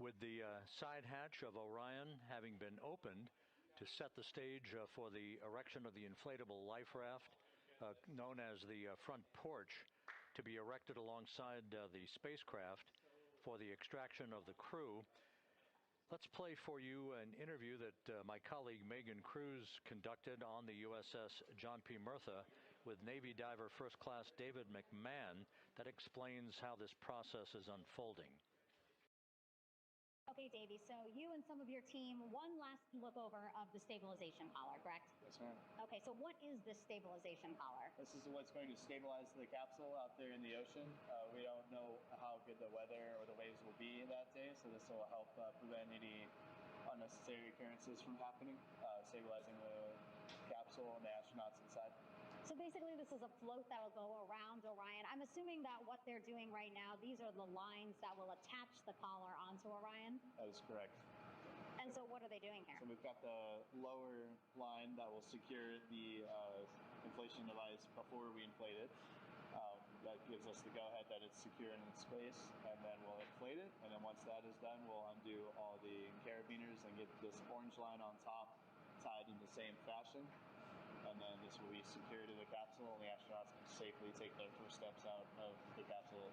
With the side hatch of Orion having been opened to set the stage for the erection of the inflatable life raft, known as the front porch, to be erected alongside the spacecraft for the extraction of the crew. Let's play for you an interview that my colleague Megan Cruz conducted on the USS John P. Murtha with Navy diver First Class David McMahon that explains how this process is unfolding. Okay, Davey, so you and some of your team, one last look over of the stabilization collar, correct? Yes, ma'am. Okay, so what is this stabilization collar? This is what's going to stabilize the capsule out there in the ocean. We don't know how good the weather or the waves will be that day, so this will help prevent any unnecessary occurrences from happening, stabilizing the capsule and the astronauts inside. So basically this is a float that will go around Orion. I'm assuming that what they're doing right now, these are the lines that will attach the collar onto Orion? That is correct. And so what are they doing here? So we've got the lower line that will secure the inflation device before we inflate it. That gives us the go-ahead that it's secure in its space, and then we'll inflate it. And then once that is done, we'll undo all the carabiners and get this orange line on top tied in the same fashion. And then this will be secure to the capsule, and the astronauts can safely take their first steps out of the capsule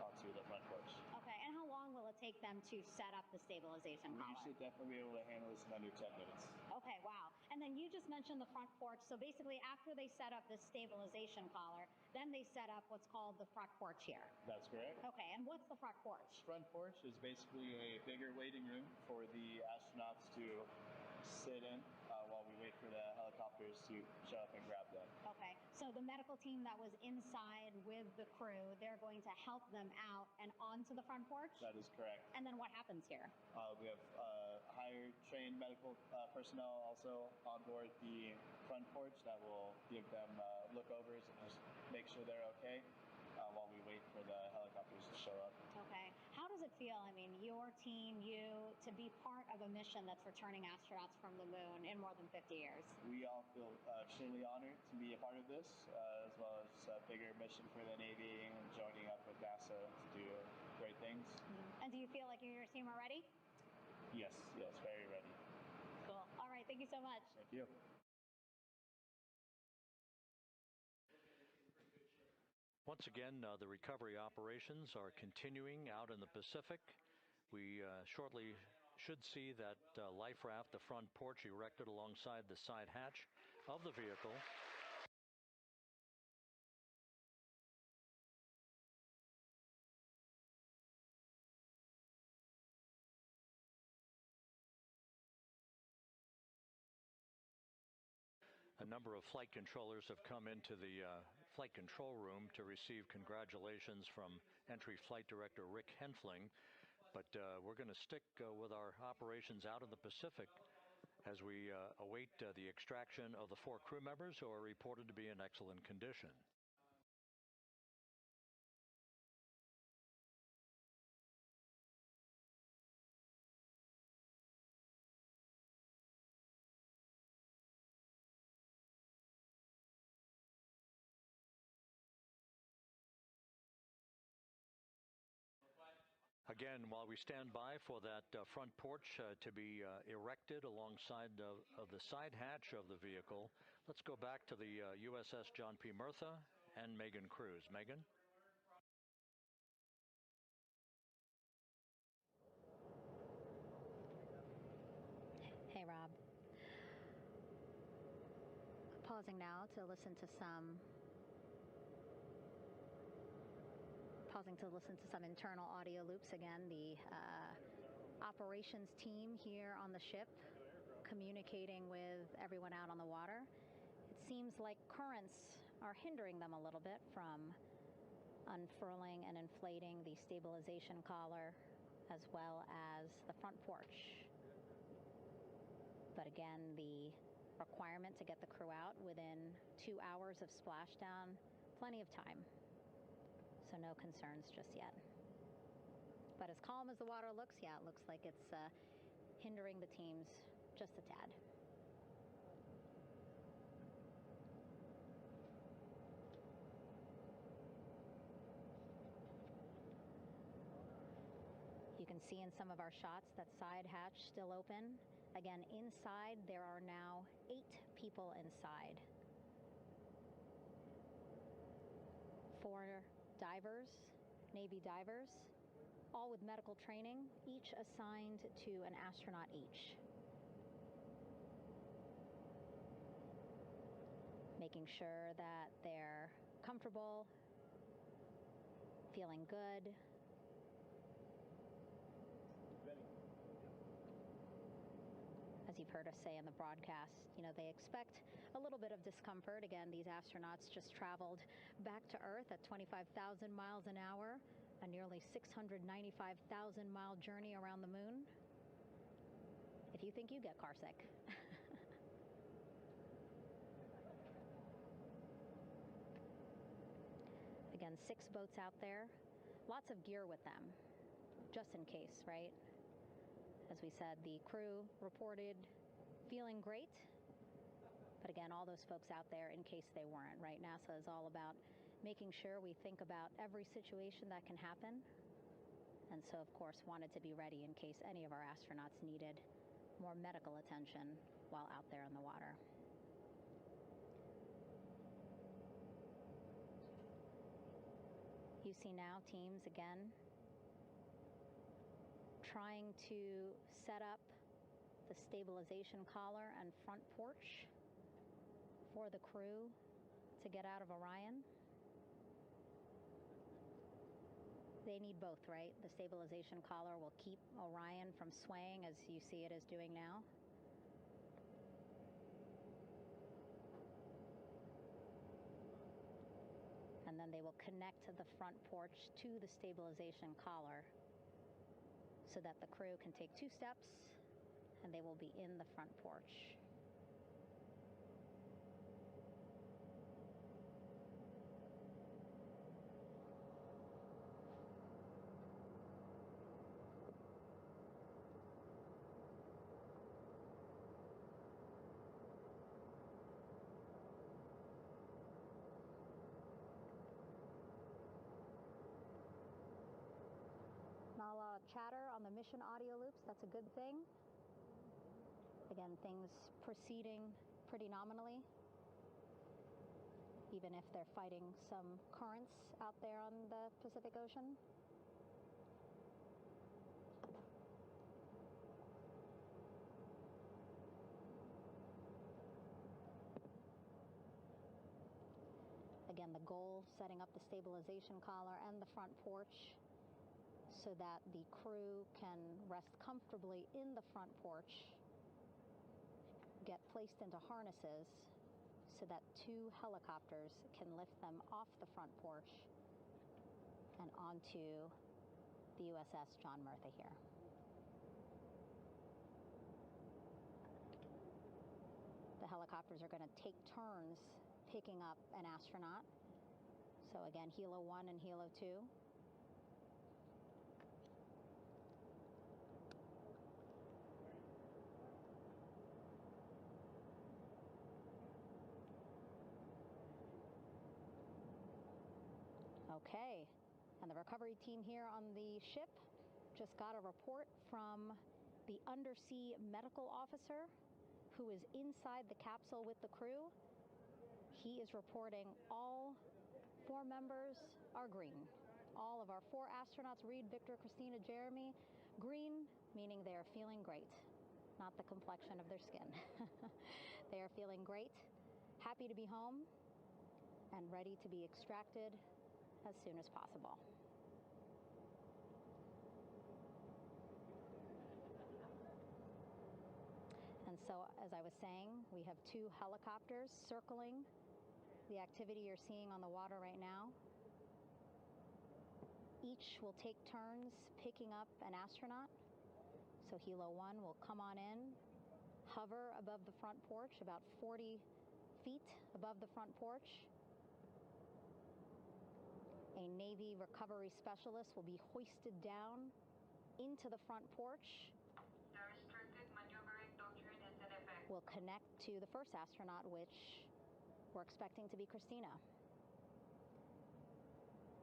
onto the front porch. Okay, and how long will it take them to set up the stabilization collar? We should definitely be able to handle this in under 10 minutes. Okay, wow. And then you just mentioned the front porch. So basically after they set up this stabilization collar, then they set up what's called the front porch here. That's correct. Okay, and what's the front porch? Front porch is basically a bigger waiting room for the astronauts to sit in while we wait for the helicopters to show up and grab them. Okay, so the medical team that was inside with the crew, they're going to help them out and onto the front porch? That is correct. And then what happens here? We have hired trained medical personnel also on board the front porch that will give them lookovers and just make sure they're okay while we wait for the helicopters to show up. Okay. How does it feel, I mean, your team, you, to be part of a mission that's returning astronauts from the moon in more than 50 years? We all feel extremely honored to be a part of this, as well as a bigger mission for the Navy and joining up with NASA to do great things. And do you feel like you and your team are ready? Yes, very ready. Cool. All right, thank you so much. Thank you. Once again, the recovery operations are continuing out in the Pacific. We shortly should see that life raft, the front porch, erected alongside the side hatch of the vehicle. A number of flight controllers have come into the flight control room to receive congratulations from Entry Flight Director Rick Henfling. But we're going to stick with our operations out in the Pacific as we await the extraction of the 4 crew members who are reported to be in excellent condition. Again, while we stand by for that front porch to be erected alongside of the side hatch of the vehicle, let's go back to the USS John P. Murtha and Megan Cruz. Megan? Hey, Rob. Pausing now to listen to some internal audio loops again. The operations team here on the ship communicating with everyone out on the water. It seems like currents are hindering them a little bit from unfurling and inflating the stabilization collar as well as the front porch. But again, the requirement to get the crew out within 2 hours of splashdown, plenty of time. So no concerns just yet. But as calm as the water looks, yeah, it looks like it's hindering the teams just a tad. You can see in some of our shots that side hatch still open. Again, inside there are now 8 people inside. 4 divers, Navy divers, all with medical training, each assigned to an astronaut each. Making sure that they're comfortable, feeling good. As you've heard us say in the broadcast, you know, they expect a little bit of discomfort. Again, these astronauts just traveled back to Earth at 25,000 miles an hour, a nearly 695,000-mile journey around the moon. If you think you get carsick. Again, 6 boats out there, lots of gear with them, just in case, right? As we said, the crew reported feeling great, but again, all those folks out there in case they weren't, right? NASA is all about making sure we think about every situation that can happen, and so, of course, wanted to be ready in case any of our astronauts needed more medical attention while out there in the water. You see now teams, again, trying to set up the stabilization collar and front porch for the crew to get out of Orion. They need both, right? The stabilization collar will keep Orion from swaying as you see it is doing now. And then they will connect the front porch to the stabilization collar so that the crew can take 2 steps and they will be in the front porch. Not a lot of chatter on the mission audio loops. That's a good thing. Again, things proceeding pretty nominally, even if they're fighting some currents out there on the Pacific Ocean. Again, the goal, setting up the stabilization collar and the front porch so that the crew can rest comfortably in the front porch, get placed into harnesses so that 2 helicopters can lift them off the front porch and onto the USS John Murtha here. The helicopters are going to take turns picking up an astronaut. So again, Helo 1 and Helo 2. Okay, and the recovery team here on the ship just got a report from the undersea medical officer who is inside the capsule with the crew. He is reporting all 4 members are green. All of our 4 astronauts, Reed, Victor, Christina, Jeremy, green, meaning they are feeling great, not the complexion of their skin. They are feeling great, happy to be home, and ready to be extracted as soon as possible. And so, as I was saying, we have 2 helicopters circling the activity you're seeing on the water right now. Each will take turns picking up an astronaut. So Helo 1 will come on in, hover above the front porch, about 40 feet above the front porch. A Navy recovery specialist will be hoisted down into the front porch. The restricted maneuvering doctrine is in effect. Will connect to the first astronaut, which we're expecting to be Christina.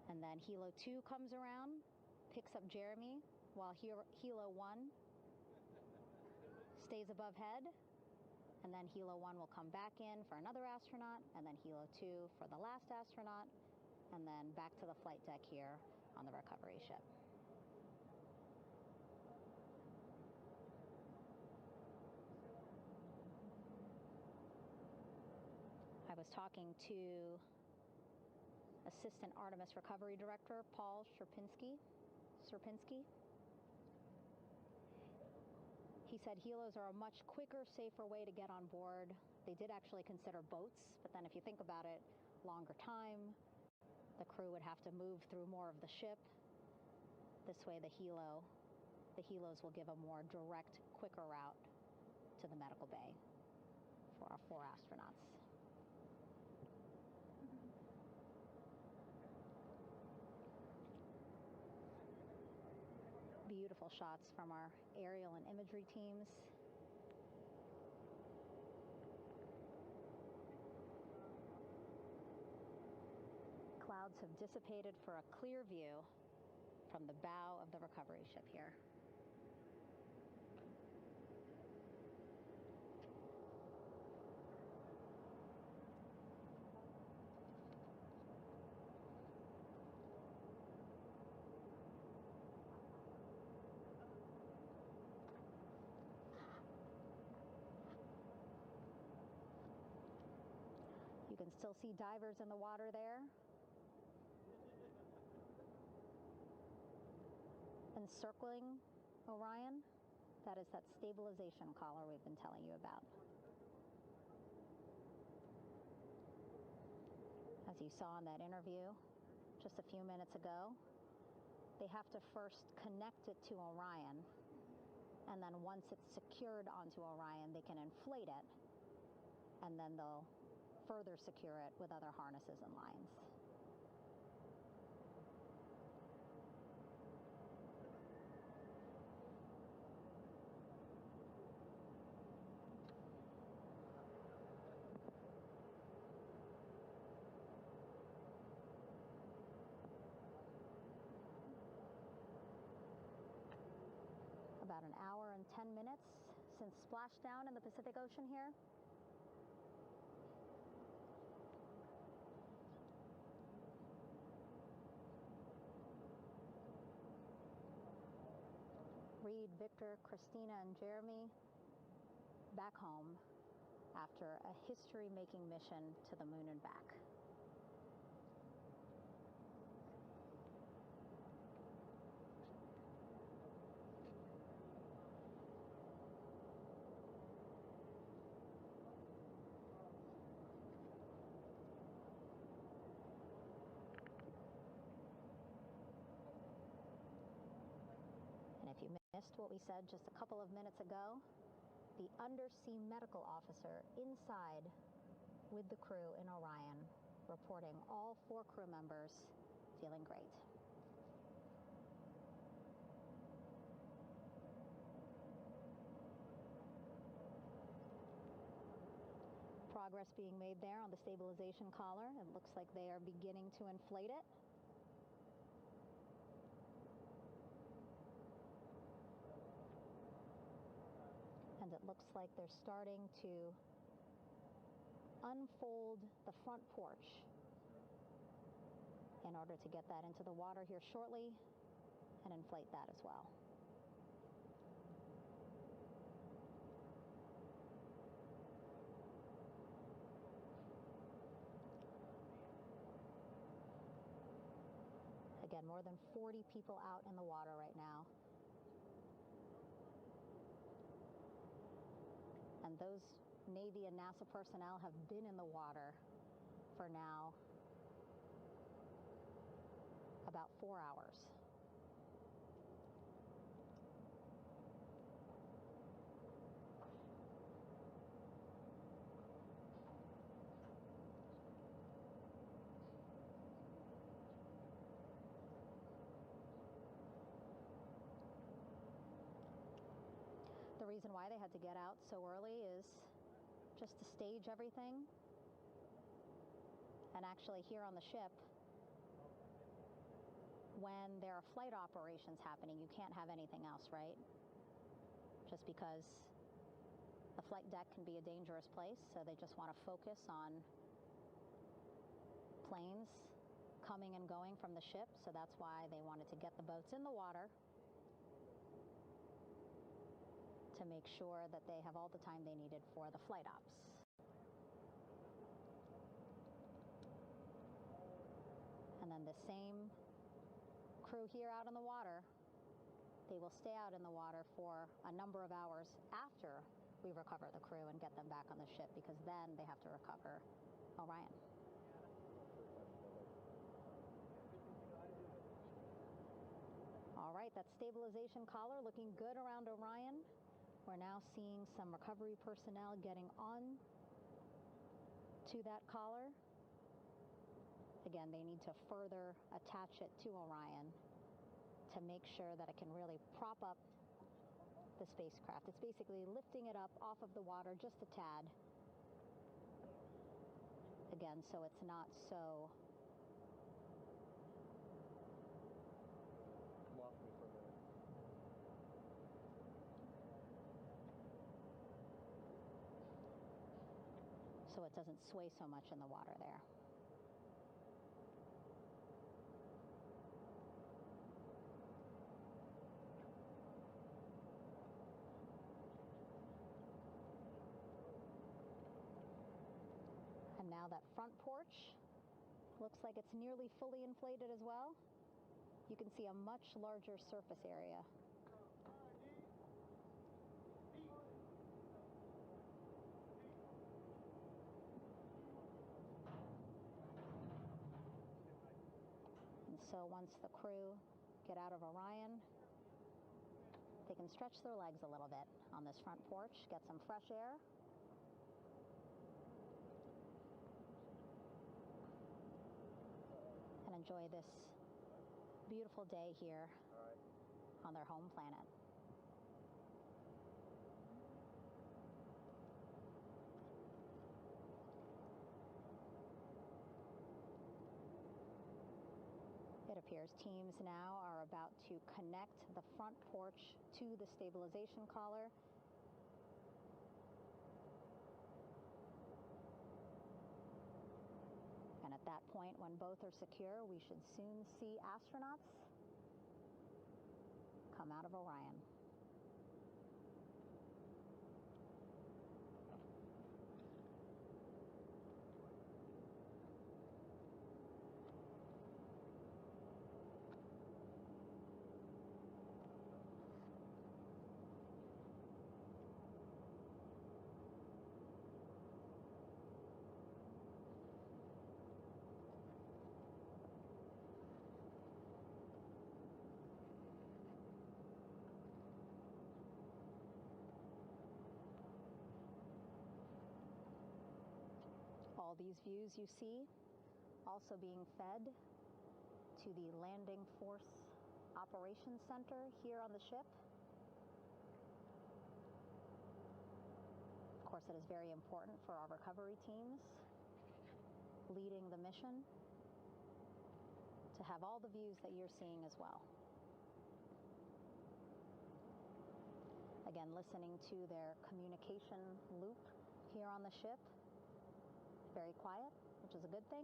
And then Helo 2 comes around, picks up Jeremy while Helo 1 stays above head, and then Helo 1 will come back in for another astronaut, and then Helo 2 for the last astronaut, and then back to the flight deck here on the recovery ship. I was talking to Assistant Artemis Recovery Director Paul Sierpinski. He said helos are a much quicker, safer way to get on board. They did actually consider boats, but then if you think about it, longer time, the crew would have to move through more of the ship. This way the helos will give a more direct, quicker route to the medical bay for our 4 astronauts. Beautiful shots from our aerial and imagery teams. Clouds have dissipated for a clear view from the bow of the recovery ship here. You can still see divers in the water there. Encircling Orion, that is that stabilization collar we've been telling you about. As you saw in that interview just a few minutes ago, they have to first connect it to Orion, and then once it's secured onto Orion, they can inflate it, and then they'll further secure it with other harnesses and lines. About an hour and 10 minutes since splashdown in the Pacific Ocean here. Reed, Victor, Christina, and Jeremy back home after a history-making mission to the moon and back. And if you missed what we said just a couple of minutes ago, the undersea medical officer inside with the crew in Orion, reporting all 4 crew members feeling great. Progress being made there on the stabilization collar. It looks like they are beginning to inflate it. And it looks like they're starting to unfold the front porch in order to get that into the water here shortly and inflate that as well. Again, more than 40 people out in the water right now. And those Navy and NASA personnel have been in the water for now about 4 hours. The reason why they had to get out so early is just to stage everything. And actually here on the ship, when there are flight operations happening, you can't have anything else, right? Just because the flight deck can be a dangerous place, so they just want to focus on planes coming and going from the ship, so that's why they wanted to get the boats in the water to make sure that they have all the time they needed for the flight ops. And then the same crew here out in the water, they will stay out in the water for a number of hours after we recover the crew and get them back on the ship, because then they have to recover Orion. All right, that stabilization collar looking good around Orion. We're now seeing some recovery personnel getting on to that collar. Again, they need to further attach it to Orion to make sure that it can really prop up the spacecraft. It's basically lifting it up off of the water just a tad. Again, so it's not so so it doesn't sway so much in the water there. And now that front porch looks like it's nearly fully inflated as well. You can see a much larger surface area. And so once the crew get out of Orion, they can stretch their legs a little bit on this front porch, get some fresh air. And enjoy this beautiful day here on their home planet. It appears teams now are about to connect the front porch to the stabilization collar. And at that point, when both are secure, we should soon see astronauts come out of Orion. All these views you see also being fed to the Landing Force Operations Center here on the ship. Of course, it is very important for our recovery teams leading the mission to have all the views that you're seeing as well. Again, listening to their communication loop here on the ship. Very quiet, which is a good thing.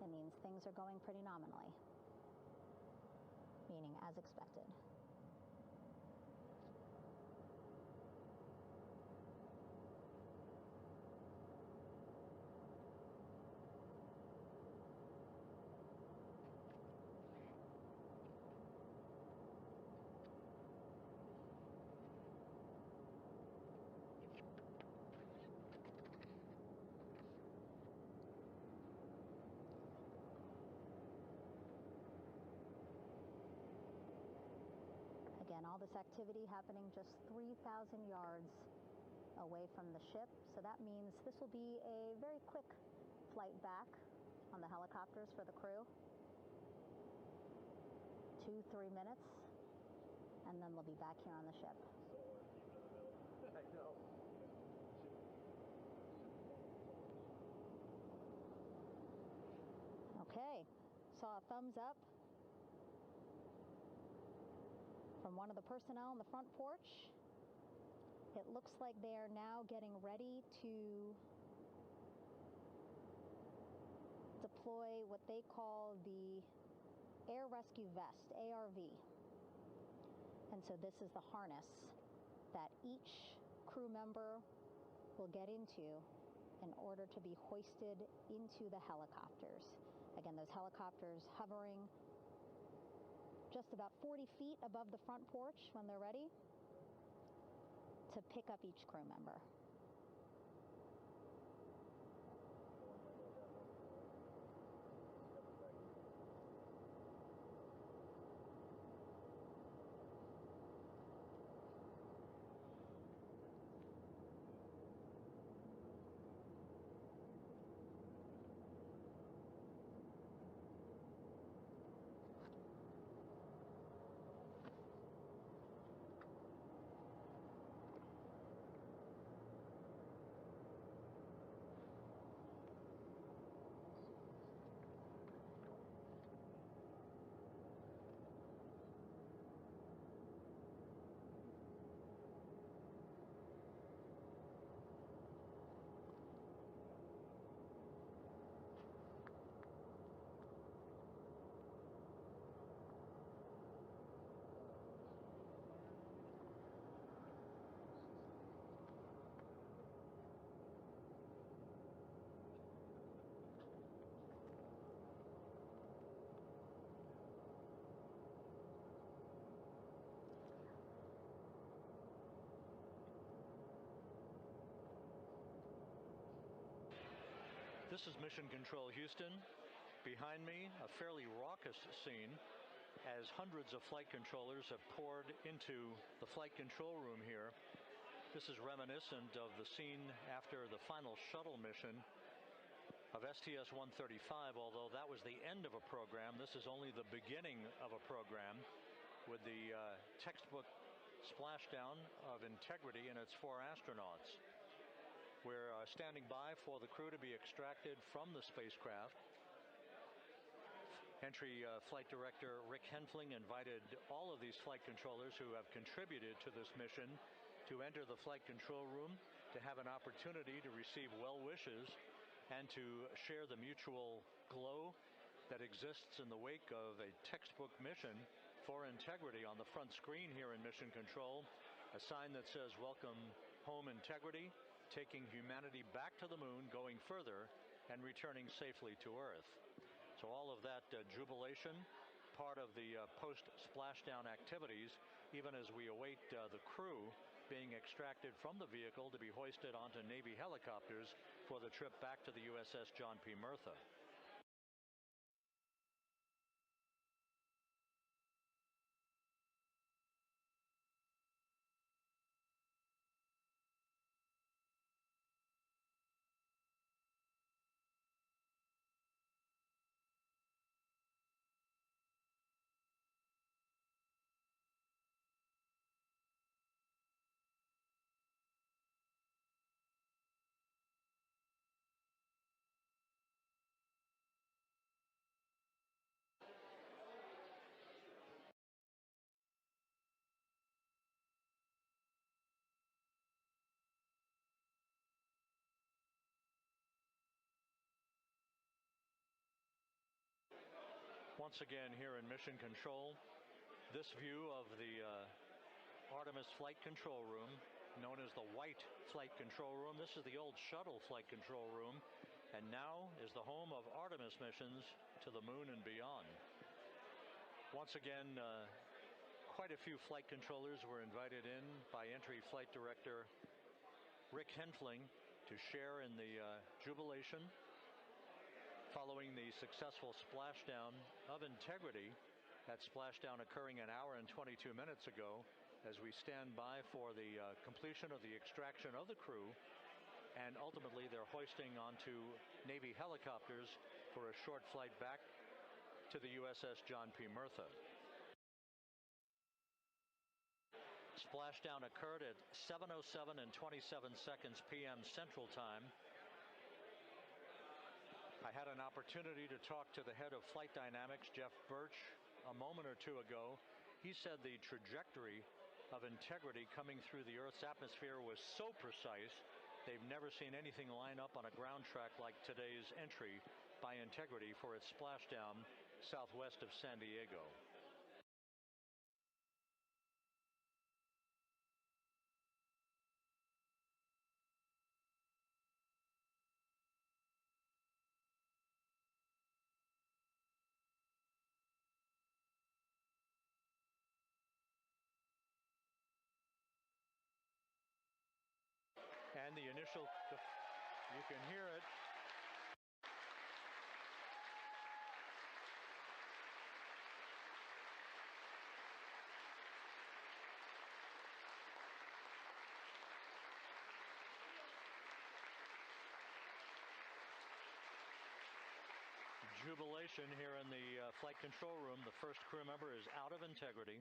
It means things are going pretty nominally, meaning as expected. Again, all this activity happening just 3,000 yards away from the ship. So that means this will be a very quick flight back on the helicopters for the crew. 2-3 minutes, and then they'll be back here on the ship. I know. Okay, saw a thumbs up from one of the personnel on the front porch. It looks like they are now getting ready to deploy what they call the Air Rescue Vest, ARV. And so this is the harness that each crew member will get into in order to be hoisted into the helicopters. Again, those helicopters hovering just about 40 feet above the front porch when they're ready to pick up each crew member. This is Mission Control Houston. Behind me, a fairly raucous scene as hundreds of flight controllers have poured into the flight control room here. This is reminiscent of the scene after the final shuttle mission of STS-135, although that was the end of a program. This is only the beginning of a program with the textbook splashdown of Integrity and its 4 astronauts. We're standing by for the crew to be extracted from the spacecraft. Entry Flight Director Rick Henfling invited all of these flight controllers who have contributed to this mission to enter the flight control room to have an opportunity to receive well wishes and to share the mutual glow that exists in the wake of a textbook mission for Integrity. On the front screen here in Mission Control, a sign that says "Welcome Home Integrity," taking humanity back to the moon, going further, and returning safely to Earth. So all of that jubilation, part of the post-splashdown activities, even as we await the crew being extracted from the vehicle to be hoisted onto Navy helicopters for the trip back to the USS John P. Murtha. Once again here in Mission Control, this view of the Artemis Flight Control Room, known as the White Flight Control Room. This is the old shuttle flight control room, and now is the home of Artemis missions to the moon and beyond. Once again, quite a few flight controllers were invited in by Entry Flight Director Rick Henfling to share in the jubilation following the successful splashdown of Integrity. That splashdown occurring an hour and 22 minutes ago, as we stand by for the completion of the extraction of the crew, and ultimately they're hoisting onto Navy helicopters for a short flight back to the USS John P. Murtha. Splashdown occurred at 7:07 and 27 seconds p.m. Central Time. I had an opportunity to talk to the head of flight dynamics, Jeff Birch, a moment or two ago. He said the trajectory of Integrity coming through the Earth's atmosphere was so precise, they've never seen anything line up on a ground track like today's entry by Integrity for its splashdown southwest of San Diego. And the initial, you can hear it. Jubilation here in the flight control room. The first crew member is out of Integrity.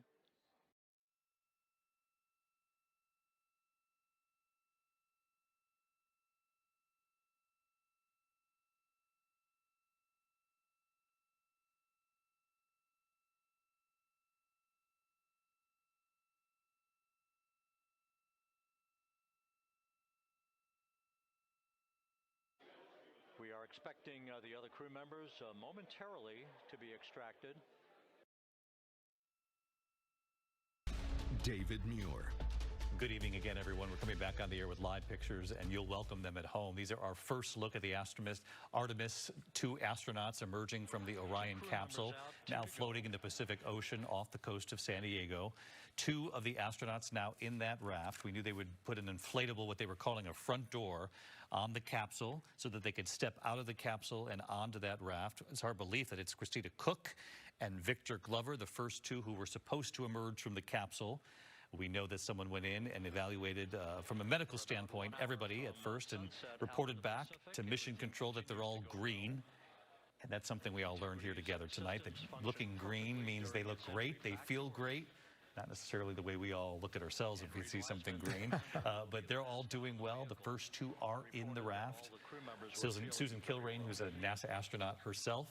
We are expecting the other crew members momentarily to be extracted. David Muir. Good evening again, everyone. We're coming back on the air with live pictures, and you'll welcome them at home. These are our first look at the Artemis II astronauts emerging from the Orion capsule, now floating in the Pacific Ocean off the coast of San Diego. Two of the astronauts now in that raft. We knew they would put an inflatable, what they were calling a front door, on the capsule so that they could step out of the capsule and onto that raft. It's our belief that it's Christina Cook and Victor Glover, the first two who were supposed to emerge from the capsule. We know that someone went in and evaluated from a medical standpoint everybody at first and reported back to mission control that they're all green. And that's something we all learned here together tonight, that looking green means they look great, they feel great. Not necessarily the way we all look at ourselves if we see something green, but they're all doing well. The first two are in the raft. Susan Kilrain, who's a NASA astronaut herself.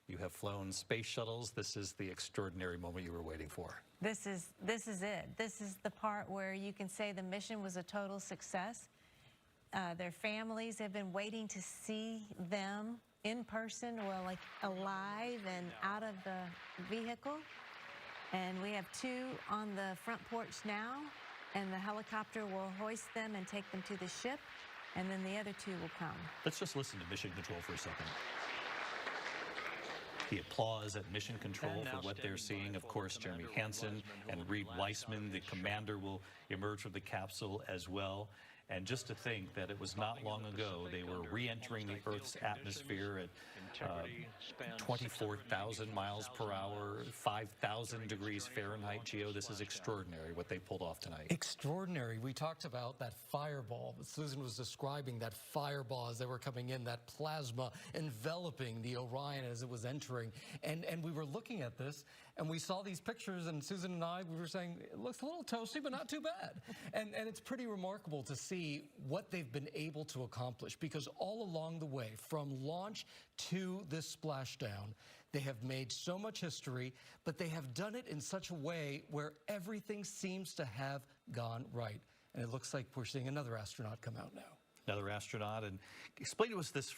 You have flown space shuttles. This is the extraordinary moment you were waiting for. This is it. This is the part where you can say the mission was a total success. Their families have been waiting to see them in person, well, like alive and out of the vehicle. And we have two on the front porch now, and the helicopter will hoist them and take them to the ship, and then the other two will come. Let's just listen to mission control for a second. The applause at mission control for what they're seeing. Of course, Jeremy Hansen and Reed Weissman, the commander, will emerge from the capsule as well. And just to think that it was not long ago, they were re-entering the Earth's atmosphere at 24,000 miles per hour, 5,000 degrees Fahrenheit. Gio, this is extraordinary what they pulled off tonight. Extraordinary. We talked about that fireball. Susan was describing that fireball as they were coming in, that plasma enveloping the Orion as it was entering. And we were looking at this, and we saw these pictures, and Susan and I, we were saying, it looks a little toasty, but not too bad. And it's pretty remarkable to see what they've been able to accomplish, because all along the way, from launch to this splashdown, they have made so much history, but they have done it in such a way where everything seems to have gone right. And it looks like we're seeing another astronaut come out now. Another astronaut. And explain to us this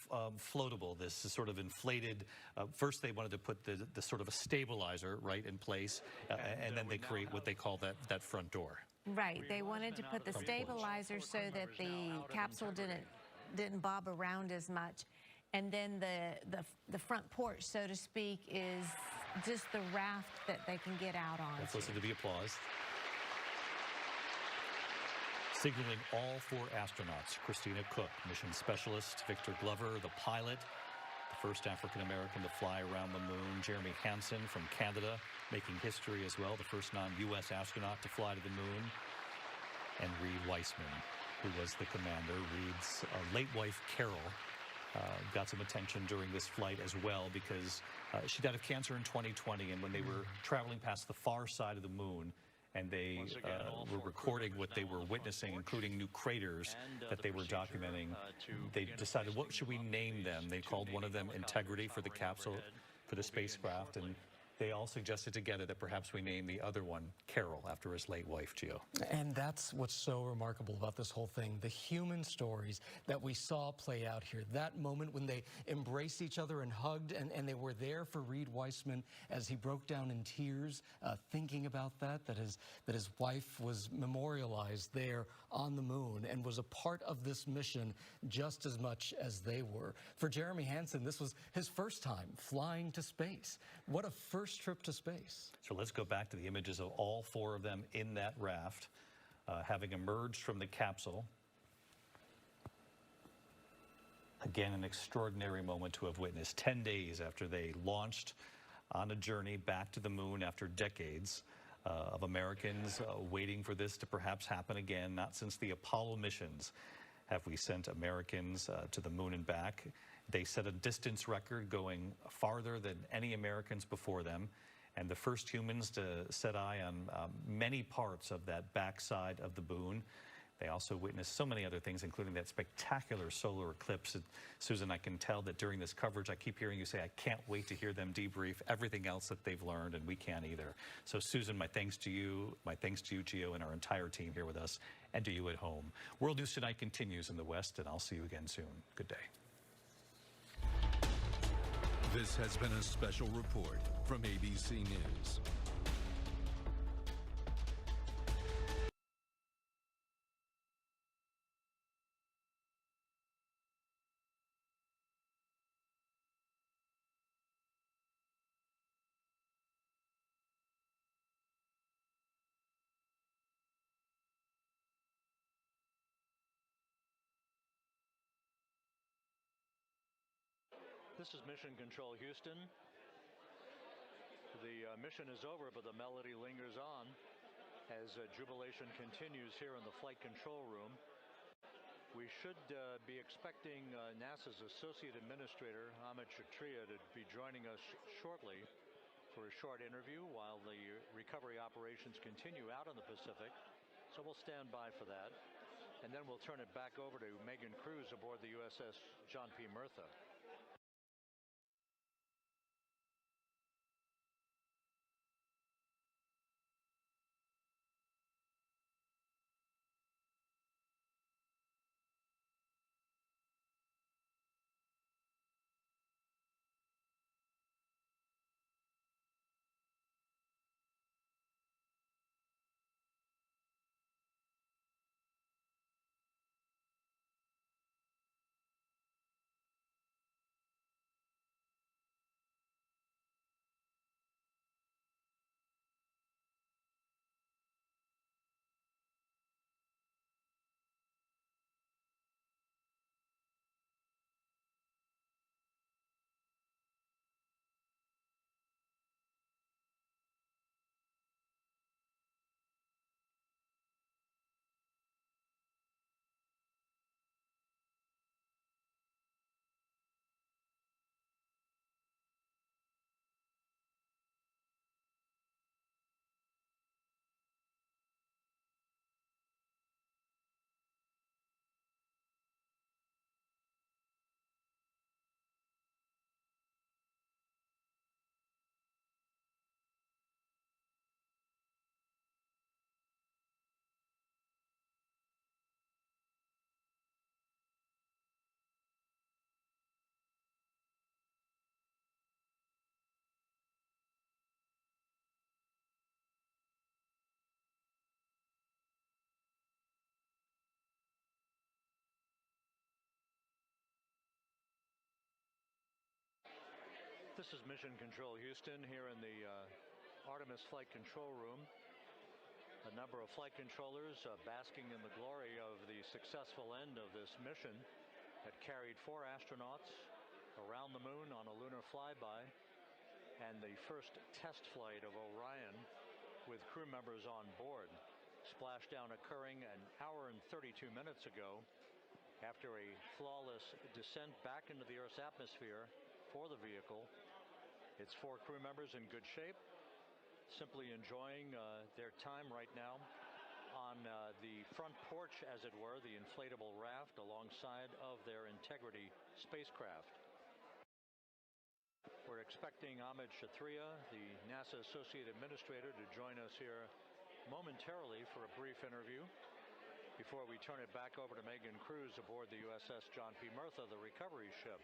floatable, this sort of inflated, first they wanted to put the sort of a stabilizer right in place, and then they create what they call that front door. Right. They wanted to put the stabilizer so that the capsule didn't bob around as much. And then the front porch, so to speak, is just the raft that they can get out on. Let's listen to the applause. Signaling all four astronauts: Christina Cook, mission specialist; Victor Glover, the pilot, the first African-American to fly around the moon; Jeremy Hansen from Canada, making history as well, the first non-U.S. astronaut to fly to the moon; and Reed Weissman, who was the commander. Reed's late wife, Carol, got some attention during this flight as well, because she died of cancer in 2020, and when they were traveling past the far side of the moon and they were recording what they were witnessing, including new craters that they were documenting. They decided, what should we name them? They called one of them Integrity for the capsule, for the spacecraft, and they all suggested together that perhaps we name the other one Carol, after his late wife, Gio. And that's what's so remarkable about this whole thing, the human stories that we saw play out here. That moment when they embraced each other and hugged, and they were there for Reed Weissman as he broke down in tears, thinking about that his wife was memorialized there on the moon and was a part of this mission just as much as they were. For Jeremy Hansen, this was his first time flying to space. What a first trip to space. So let's go back to the images of all four of them in that raft, having emerged from the capsule. Again, an extraordinary moment to have witnessed 10 days after they launched on a journey back to the moon after decades of Americans waiting for this to perhaps happen again. Not since the Apollo missions have we sent Americans to the moon and back. They set a distance record going farther than any Americans before them, and the first humans to set eye on many parts of that backside of the moon. They also witnessed so many other things, including that spectacular solar eclipse. And Susan, I can tell that during this coverage, I keep hearing you say, I can't wait to hear them debrief everything else that they've learned, and we can't either. So Susan, my thanks to you, Gio, and our entire team here with us, and to you at home. World News Tonight continues in the West, and I'll see you again soon. Good day. This has been a special report from ABC News. This is Mission Control Houston. The mission is over, but the melody lingers on as jubilation continues here in the flight control room. We should be expecting NASA's Associate Administrator, Amit Kshatriya, to be joining us shortly for a short interview while the recovery operations continue out in the Pacific. So we'll stand by for that. And then we'll turn it back over to Megan Cruz aboard the USS John P. Murtha. This is Mission Control Houston here in the Artemis Flight Control Room. A number of flight controllers basking in the glory of the successful end of this mission that carried 4 astronauts around the moon on a lunar flyby, and the first test flight of Orion with crew members on board. Splashdown occurring an hour and 32 minutes ago after a flawless descent back into the Earth's atmosphere for the vehicle. Its 4 crew members in good shape, simply enjoying their time right now on the front porch, as it were, the inflatable raft alongside of their Integrity spacecraft. We're expecting Ahmed Shathria, the NASA Associate Administrator, to join us here momentarily for a brief interview before we turn it back over to Megan Cruz aboard the USS John P. Murtha, the recovery ship.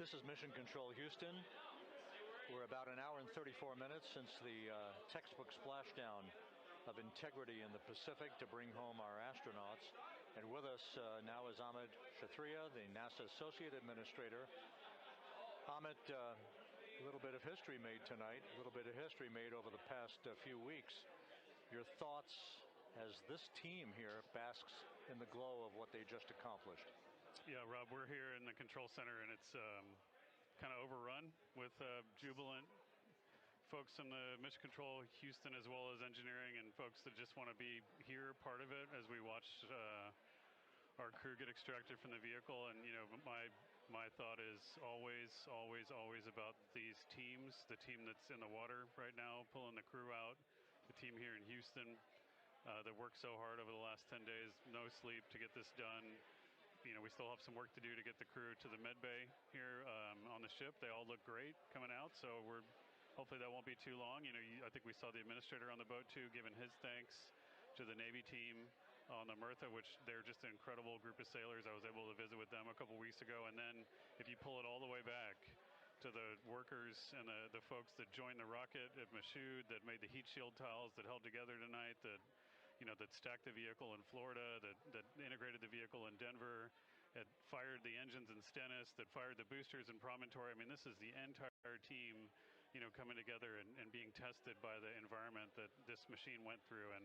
This is Mission Control Houston. We're about an hour and 34 minutes since the textbook splashdown of Integrity in the Pacific to bring home our astronauts. And with us now is Ahmed Shathria, the NASA Associate Administrator. Ahmed, a little bit of history made tonight, a little bit of history made over the past few weeks. Your thoughts as this team here basks in the glow of what they just accomplished? Yeah, Rob, we're here in the control center, and it's kind of overrun with jubilant folks in the Mission Control Houston, as well as engineering, and folks that just want to be here, part of it, as we watch our crew get extracted from the vehicle. And you know, my thought is always about these teams. The team that's in the water right now, pulling the crew out. The team here in Houston that worked so hard over the last 10 days, no sleep to get this done. You know, we still have some work to do to get the crew to the med bay here on the ship. They all look great coming out, so hopefully that won't be too long. You know, I think we saw the administrator on the boat too, giving his thanks to the Navy team on the Murtha, which they're just an incredible group of sailors. I was able to visit with them a couple weeks ago. And then if you pull it all the way back to the workers and the folks that joined the rocket at Michoud, that made the heat shield tiles that held together tonight, that stacked the vehicle in Florida, that integrated the vehicle in Denver, that fired the engines in Stennis, that fired the boosters in Promontory. I mean, this is the entire team, coming together and being tested by the environment that this machine went through. And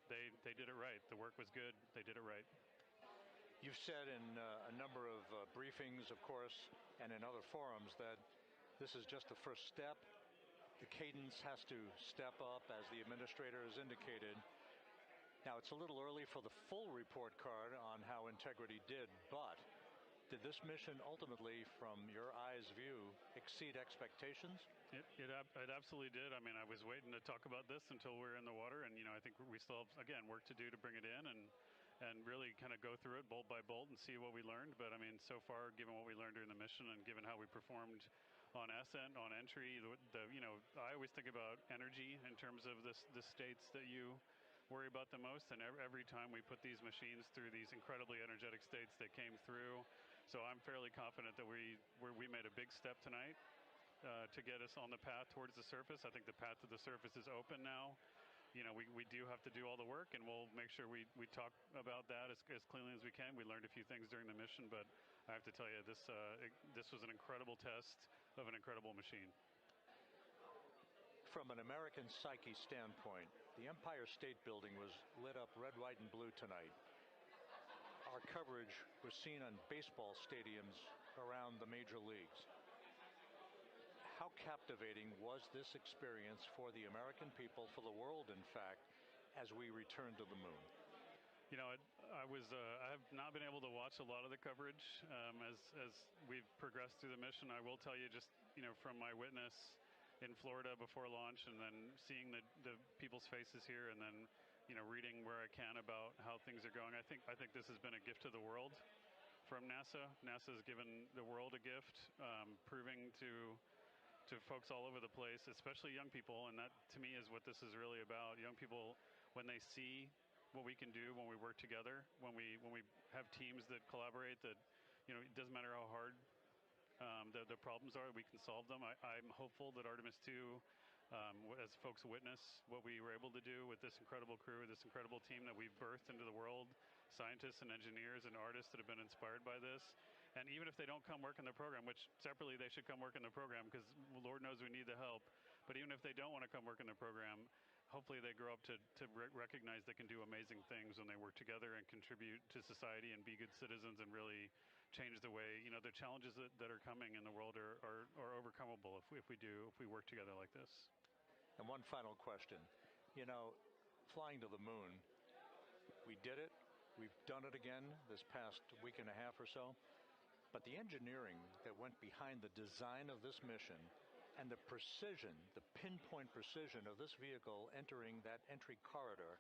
they did it right. The work was good. They did it right. You've said in a number of briefings, of course, and in other forums that this is just the first step. The cadence has to step up, as the administrator has indicated. Now, it's a little early for the full report card on how Integrity did, but did this mission ultimately, from your eyes view, exceed expectations? It absolutely did. I mean, I was waiting to talk about this until we're in the water, and I think we still have, again, work to do to bring it in and really kind of go through it bolt by bolt and see what we learned. But I mean, so far, given what we learned during the mission and given how we performed on ascent, on entry, I always think about energy in terms of the states that you worry about the most, and every time we put these machines through these incredibly energetic states, they came through. So I'm fairly confident that we made a big step tonight to get us on the path towards the surface. I think the path to the surface is open now. We do have to do all the work, and we'll make sure we talk about that as cleanly as we can. We learned a few things during the mission, but I have to tell you, this was an incredible test of an incredible machine. From an American psyche standpoint, the Empire State Building was lit up red, white, and blue tonight. Our coverage was seen on baseball stadiums around the major leagues. How captivating was this experience for the American people, for the world, in fact, as we returned to the moon? You know, I have not been able to watch a lot of the coverage as we've progressed through the mission. I will tell you, just from my witness in Florida before launch, and then seeing the people's faces here, and then reading where I can about how things are going. I think this has been a gift to the world from NASA. NASA has given the world a gift, proving to folks all over the place, especially young people, and that to me is what this is really about. Young people, when they see what we can do when we work together, when we have teams that collaborate, that it doesn't matter how hard the problems are, we can solve them. I'm hopeful that Artemis II, as folks witness what we were able to do with this incredible crew, this incredible team that we've birthed into the world, scientists and engineers and artists that have been inspired by this. And even if they don't come work in the program, which separately they should come work in the program because Lord knows we need the help, but even if they don't want to come work in the program, hopefully they grow up to recognize they can do amazing things when they work together and contribute to society and be good citizens and really change the way, the challenges that are coming in the world are overcomable if we work together like this. And one final question. Flying to the moon, we did it. We've done it again this past week and a half or so. But the engineering that went behind the design of this mission and the precision, the pinpoint precision of this vehicle entering that entry corridor,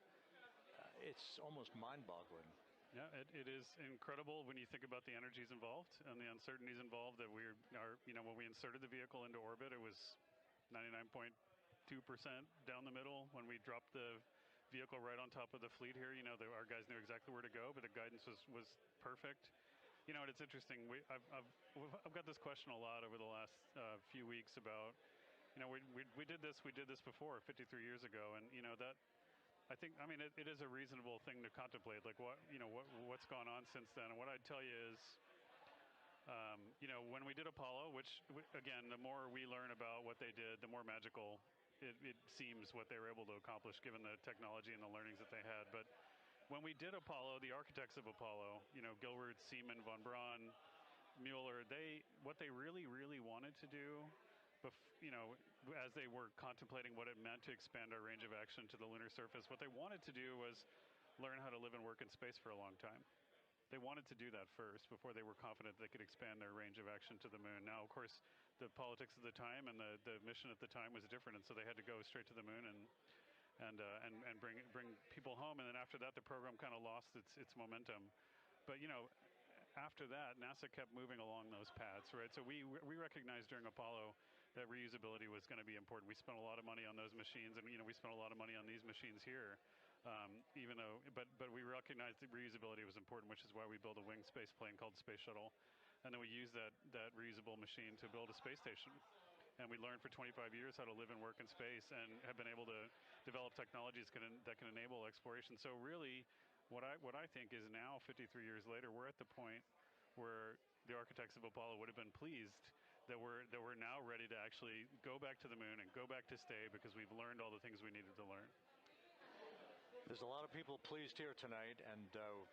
it's almost mind-boggling. Yeah, it is incredible when you think about the energies involved and the uncertainties involved. That when we inserted the vehicle into orbit, it was 99.2% down the middle. When we dropped the vehicle right on top of the fleet here, our guys knew exactly where to go, but the guidance was perfect. And it's interesting. I've got this question a lot over the last few weeks about, we did this before 53 years ago, and that. It is a reasonable thing to contemplate, like what's gone on since then. And what I'd tell you is, when we did Apollo, which again, the more we learn about what they did, the more magical it seems what they were able to accomplish given the technology and the learnings that they had. But when we did Apollo, the architects of Apollo, Gilbert, Seaman, von Braun, Mueller, what they really, really wanted to do, as they were contemplating what it meant to expand our range of action to the lunar surface, what they wanted to do was learn how to live and work in space for a long time. They wanted to do that first before they were confident they could expand their range of action to the moon. Now, of course, the politics of the time and the mission at the time was different, and so they had to go straight to the moon and bring people home. And then after that, the program kind of lost its momentum. But after that, NASA kept moving along those paths, right? So we recognized during Apollo that reusability was going to be important. We spent a lot of money on those machines, and we spent a lot of money on these machines here. But we recognized that reusability was important, which is why we built a winged space plane called Space Shuttle, and then we used that reusable machine to build a space station. And we learned for 25 years how to live and work in space, and have been able to develop technologies that can enable exploration. So really, what I think is now, 53 years later, we're at the point where the architects of Apollo would have been pleased that we're now ready to actually go back to the moon and go back to stay, because we've learned all the things we needed to learn. There's a lot of people pleased here tonight, and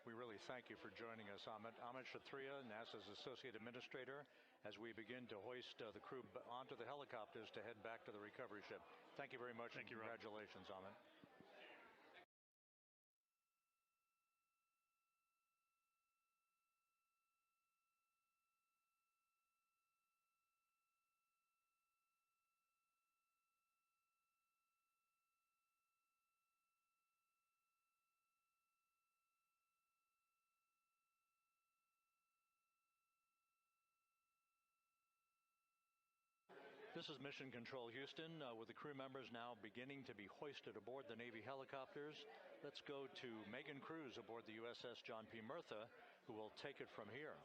we really thank you for joining us. Amit Kshatriya, NASA's Associate Administrator, as we begin to hoist the crew onto the helicopters to head back to the recovery ship. Thank you very much. Thank you, Rob. Congratulations, Amit. This is Mission Control Houston, with the crew members now beginning to be hoisted aboard the Navy helicopters. Let's go to Megan Cruz aboard the USS John P. Murtha, who will take it from here.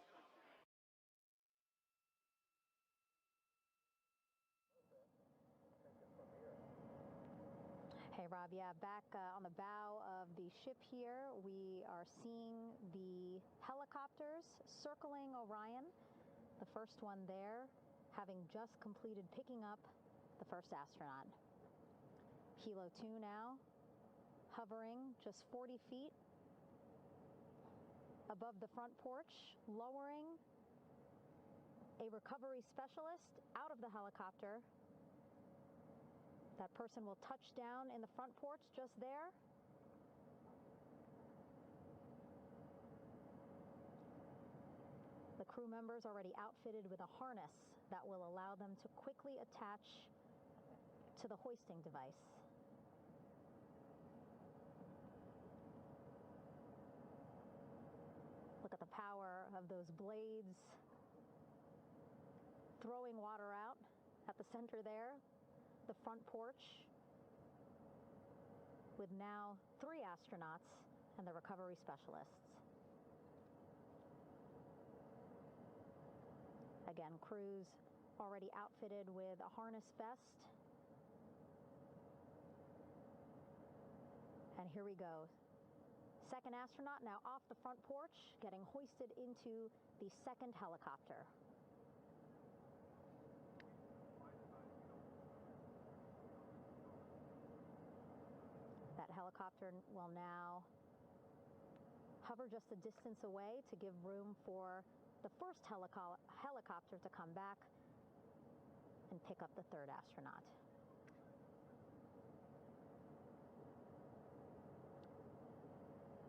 Hey, Rob, yeah, back on the bow of the ship here, we are seeing the helicopters circling Orion, the first one there having just completed picking up the first astronaut. Helo 2 now, hovering just 40 feet above the front porch, lowering a recovery specialist out of the helicopter. That person will touch down in the front porch just there. The crew members already outfitted with a harness that will allow them to quickly attach to the hoisting device. Look at the power of those blades throwing water out at the center there, the front porch, with now 3 astronauts and the recovery specialists. Again, crews already outfitted with a harness vest. And here we go. Second astronaut now off the front porch, getting hoisted into the second helicopter. That helicopter will now hover just a distance away to give room for the first helicopter to come back and pick up the third astronaut.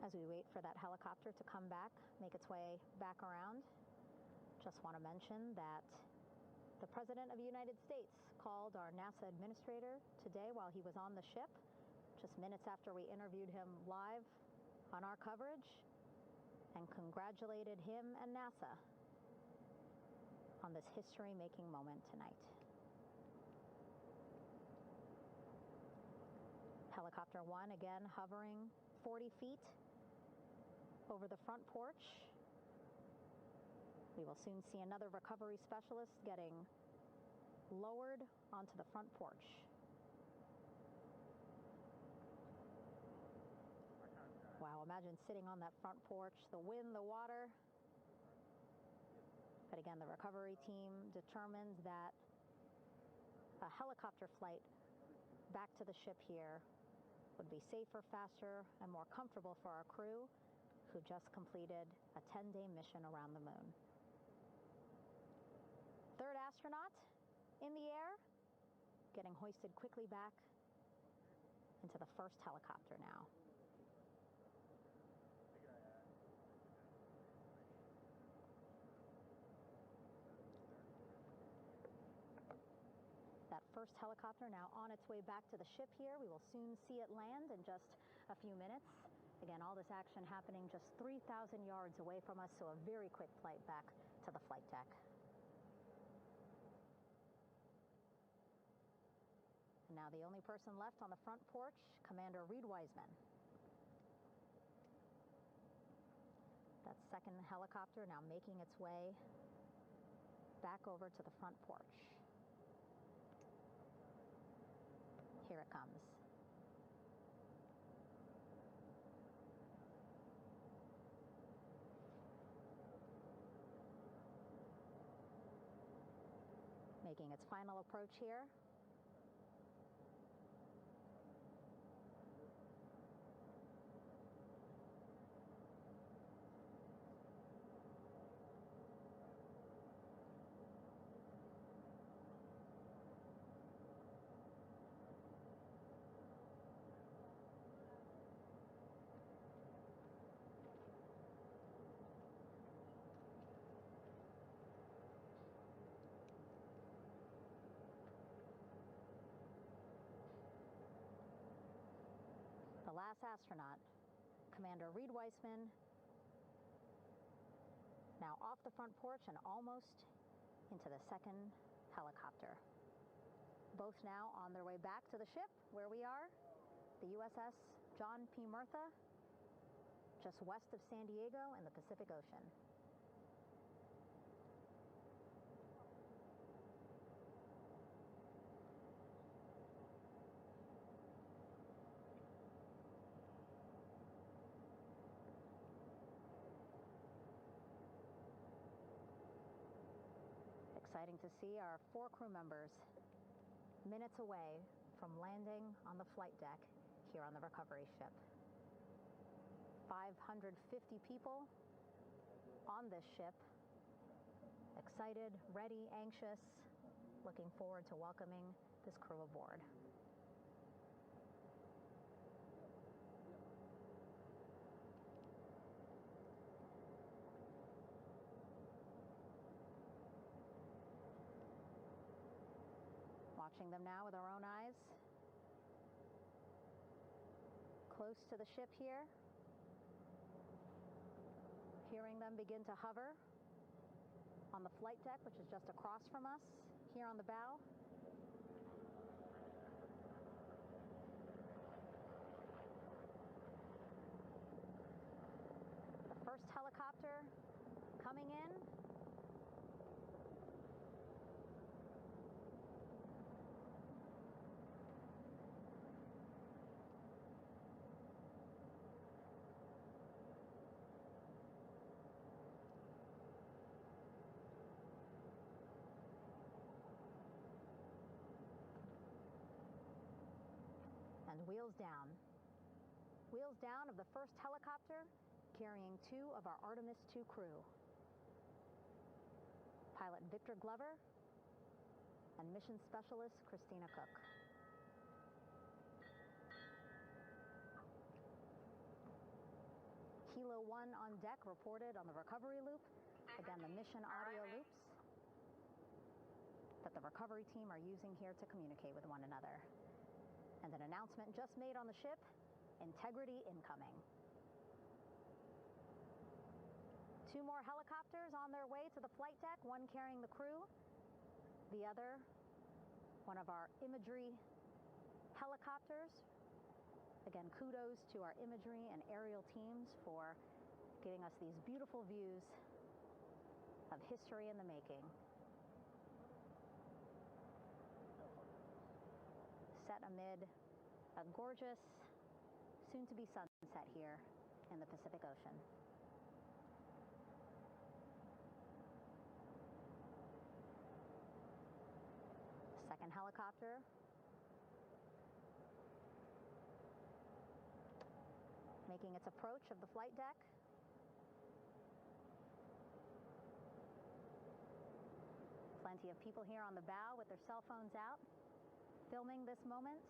As we wait for that helicopter to come back, make its way back around, just want to mention that the President of the United States called our NASA administrator today while he was on the ship, just minutes after we interviewed him live on our coverage, and congratulated him and NASA on this history-making moment tonight. Helicopter 1 again hovering 40 feet over the front porch. We will soon see another recovery specialist getting lowered onto the front porch. Wow, imagine sitting on that front porch, the wind, the water. But again, the recovery team determined that a helicopter flight back to the ship here would be safer, faster, and more comfortable for our crew who just completed a 10-day mission around the moon. Third astronaut in the air, getting hoisted quickly back into the first helicopter now. That first helicopter now on its way back to the ship here. We will soon see it land in just a few minutes. Again, all this action happening just 3,000 yards away from us, so a very quick flight back to the flight deck. And now the only person left on the front porch, Commander Reed Wiseman. That second helicopter now making its way back over to the front porch. Here it comes. Making its final approach here. The last astronaut, Commander Reed Wiseman, now off the front porch and almost into the second helicopter. Both now on their way back to the ship where we are, the USS John P. Murtha, just west of San Diego in the Pacific Ocean. Exciting to see our 4 crew members minutes away from landing on the flight deck here on the recovery ship. 550 people on this ship, excited, ready, anxious, looking forward to welcoming this crew aboard. Watching them now with our own eyes. Close to the ship here. Hearing them begin to hover on the flight deck, which is just across from us, here on the bow. The first helicopter coming in. And wheels down. Wheels down of the first helicopter carrying 2 of our Artemis II crew. Pilot Victor Glover and mission specialist Christina Cook. Kilo 1 on deck reported on the recovery loop. Again, the mission audio loops that the recovery team are using here to communicate with one another. And an announcement just made on the ship, integrity incoming. 2 more helicopters on their way to the flight deck, one carrying the crew, the other, one of our imagery helicopters. Again, kudos to our imagery and aerial teams for giving us these beautiful views of history in the making. Set amid a gorgeous, soon-to-be sunset here in the Pacific Ocean. Second helicopter. Making its approach of the flight deck. Plenty of people here on the bow with their cell phones out, filming this moment.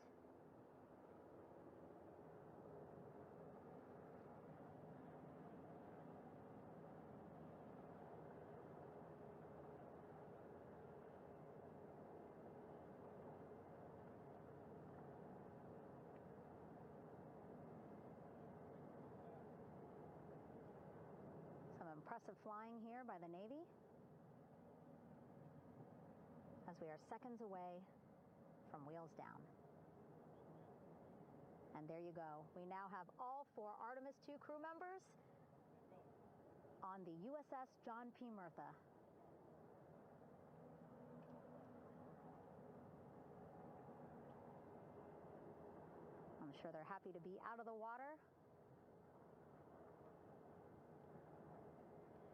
Some impressive flying here by the Navy as we are seconds away from wheels down. And there you go. We now have all 4 Artemis II crew members on the USS John P. Murtha. I'm sure they're happy to be out of the water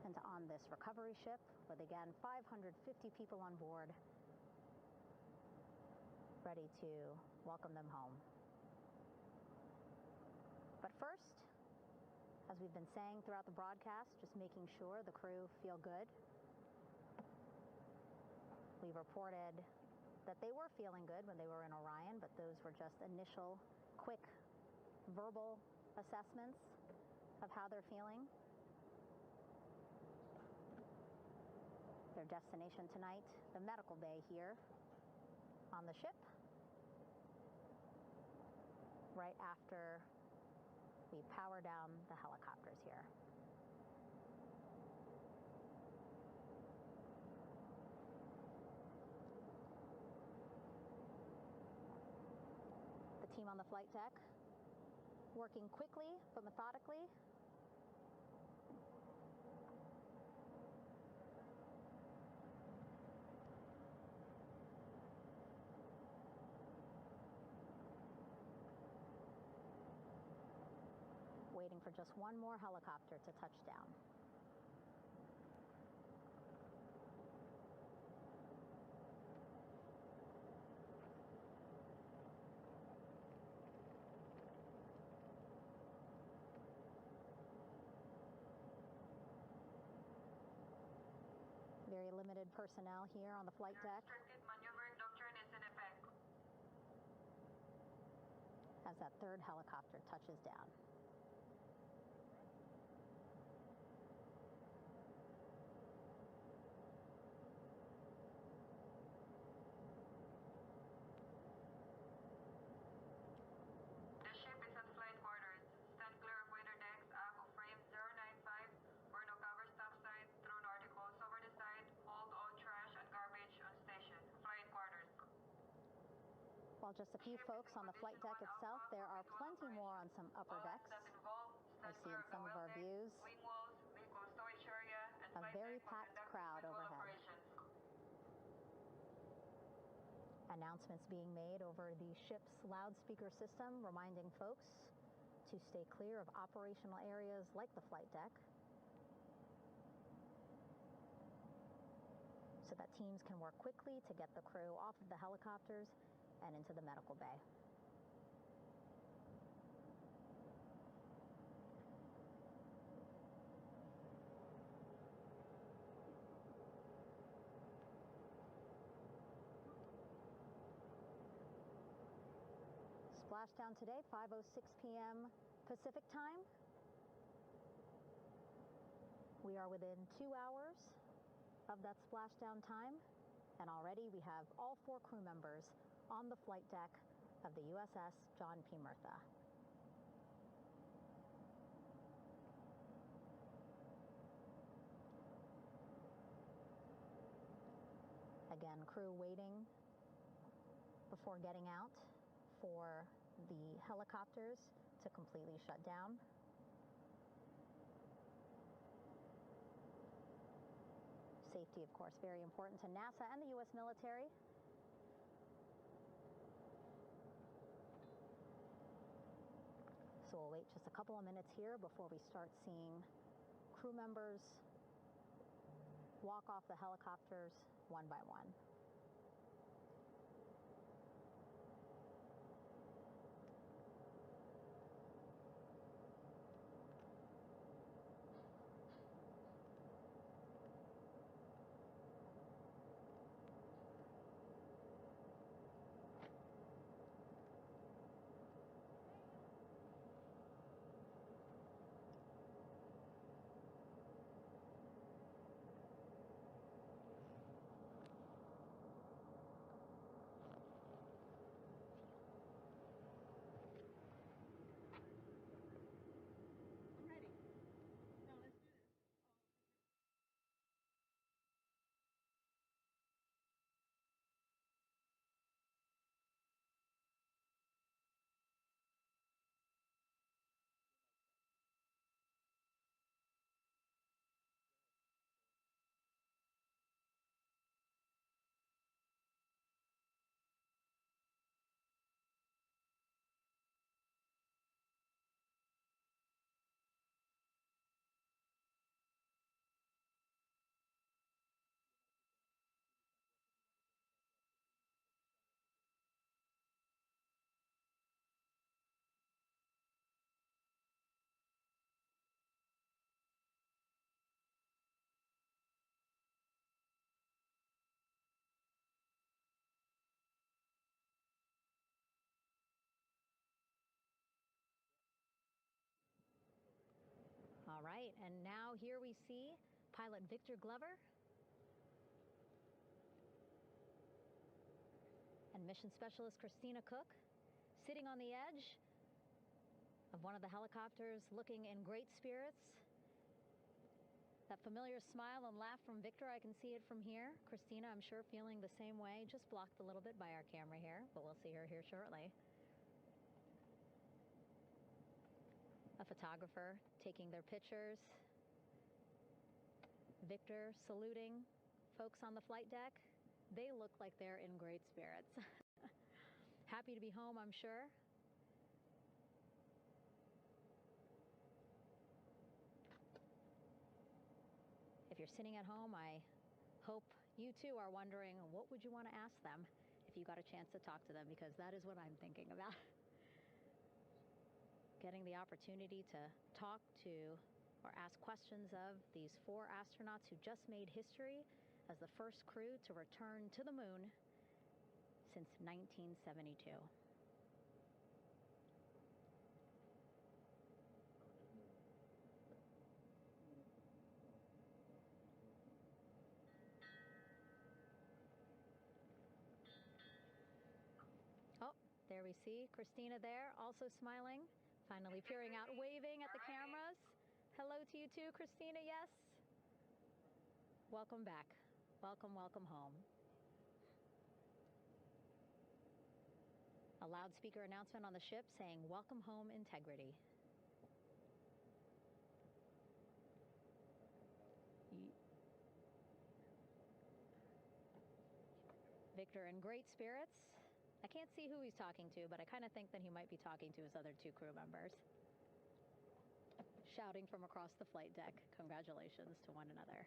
and on this recovery ship with, again, 550 people on board, ready to welcome them home. But first, as we've been saying throughout the broadcast, just making sure the crew feel good. We reported that they were feeling good when they were in Orion, but those were just initial, quick, verbal assessments of how they're feeling. Their destination tonight, the medical bay here on the ship, right after we power down the helicopters here. The team on the flight deck working quickly but methodically. Waiting for just one more helicopter to touch down. limited personnel here on the flight deck. Restricted maneuvering doctrine is in effect. As that third helicopter touches down. The ship is at flight quarters. Stand clear of weather decks, aft of frame 095, or no cover stop signs, thrown articles over the side, hold all trash and garbage on station. Flight quarters. While just a few folks on the flight deck itself, there are plenty more on some upper decks. I see in some of our views Wing walls, vehicle storage area, and a very packed crowd overhead. Announcements being made over the ship's loudspeaker system, reminding folks to stay clear of operational areas like the flight deck, so that teams can work quickly to get the crew off of the helicopters and into the medical bay. Splashdown today, 5:06 p.m. Pacific time. We are within 2 hours of that splashdown time, and already we have all 4 crew members on the flight deck of the USS John P. Murtha. Again, crew waiting before getting out for the helicopters to completely shut down. Safety, of course, very important to NASA and the U.S. military. So we'll wait just a couple of minutes here before we start seeing crew members walk off the helicopters one by one. All right, and now here we see pilot Victor Glover and mission specialist Christina Cook sitting on the edge of one of the helicopters, looking in great spirits. That familiar smile and laugh from Victor, I can see it from here. Christina, I'm sure, feeling the same way, just blocked a little bit by our camera here, but we'll see her here shortly. A photographer taking their pictures. Victor saluting folks on the flight deck. They look like they're in great spirits. Happy to be home, I'm sure. If you're sitting at home, I hope you too are wondering, what would you want to ask them if you got a chance to talk to them? Because that is what I'm thinking about. Getting the opportunity to talk to or ask questions of these 4 astronauts who just made history as the first crew to return to the moon since 1972. Oh, there we see Christina there, also smiling, finally peering out, waving at the cameras. Hello to you too, Christina, yes. Welcome back. Welcome, welcome home. A loudspeaker announcement on the ship saying, "Welcome home, Integrity." Victor in great spirits. I can't see who he's talking to, but I kind of think that he might be talking to his other two crew members. Shouting from across the flight deck, congratulations to one another.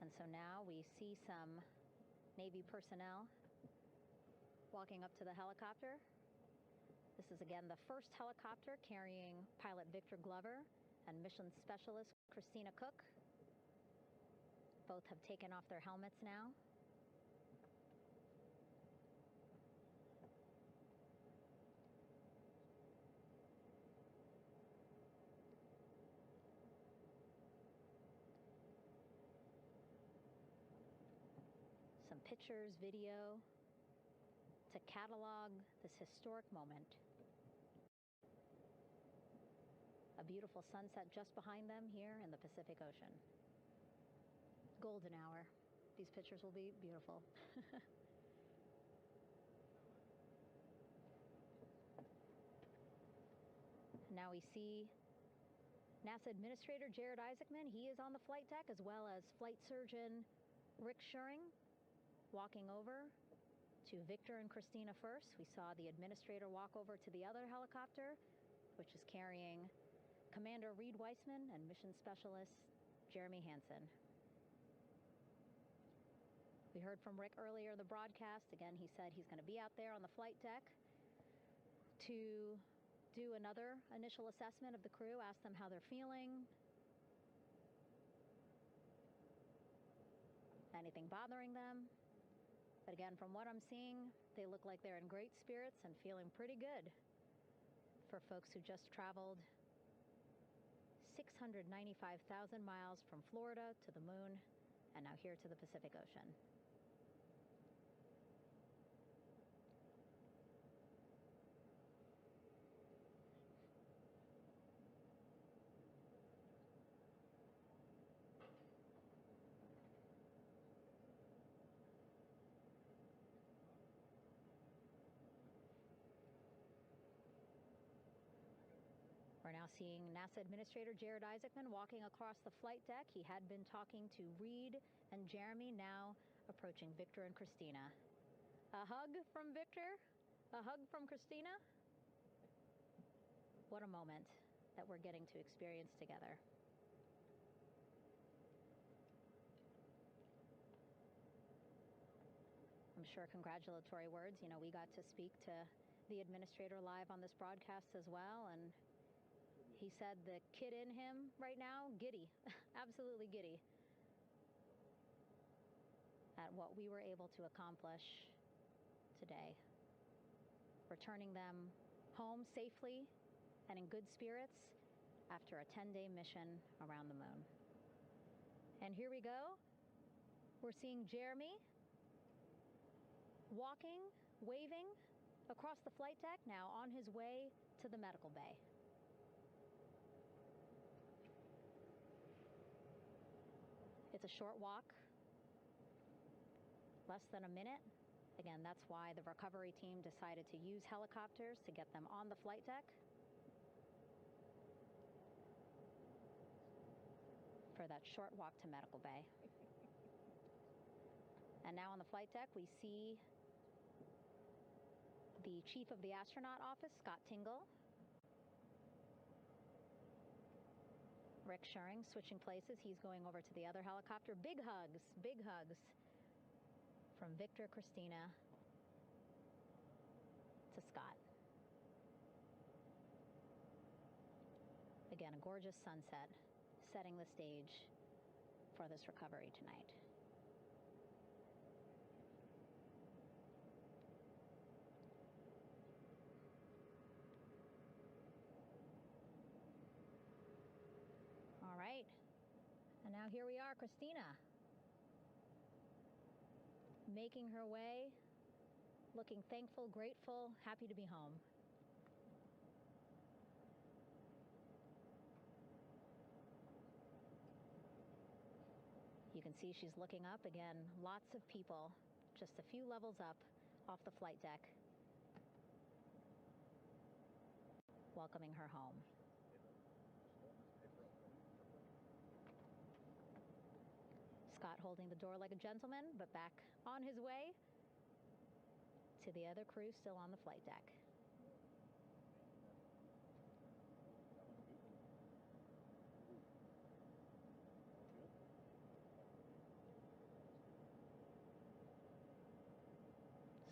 And so now we see some Navy personnel walking up to the helicopter. This is again the first helicopter carrying pilot Victor Glover and mission specialist Christina Cook. Both have taken off their helmets now. Some pictures, video to catalog this historic moment. A beautiful sunset just behind them here in the Pacific Ocean. Golden hour. These pictures will be beautiful. Now we see NASA Administrator Jared Isaacman. He is on the flight deck, as well as flight surgeon Rick Schuring walking over to Victor and Christina first. We saw the administrator walk over to the other helicopter, which is carrying Commander Reed Weissman and mission specialist Jeremy Hansen. We heard from Rick earlier in the broadcast. Again, he said he's going to be out there on the flight deck to do another initial assessment of the crew, ask them how they're feeling, anything bothering them. But again, from what I'm seeing, they look like they're in great spirits and feeling pretty good for folks who just traveled 695,000 miles from Florida to the moon and now here to the Pacific Ocean. We're now seeing NASA Administrator Jared Isaacman walking across the flight deck. He had been talking to Reed and Jeremy, now approaching Victor and Christina. A hug from Victor, a hug from Christina. What a moment that we're getting to experience together. I'm sure congratulatory words. You know, we got to speak to the administrator live on this broadcast as well, and he said the kid in him right now, giddy, absolutely giddy at what we were able to accomplish today. Returning them home safely and in good spirits after a 10-day mission around the moon. And here we go. We're seeing Jeremy walking, waving across the flight deck, now on his way to the medical bay. It's a short walk, less than a minute. Again, that's why the recovery team decided to use helicopters to get them on the flight deck for that short walk to medical bay. And now on the flight deck, we see the chief of the astronaut office, Scott Tingle. Rick Schuring switching places. He's going over to the other helicopter. Big hugs from Victor, Christina, to Scott. Again, a gorgeous sunset setting the stage for this recovery tonight. All right, and now here we are, Christina, making her way, looking thankful, grateful, happy to be home. You can see she's looking up. Again, lots of people, just a few levels up off the flight deck, welcoming her home. Scott holding the door like a gentleman, but back on his way to the other crew still on the flight deck.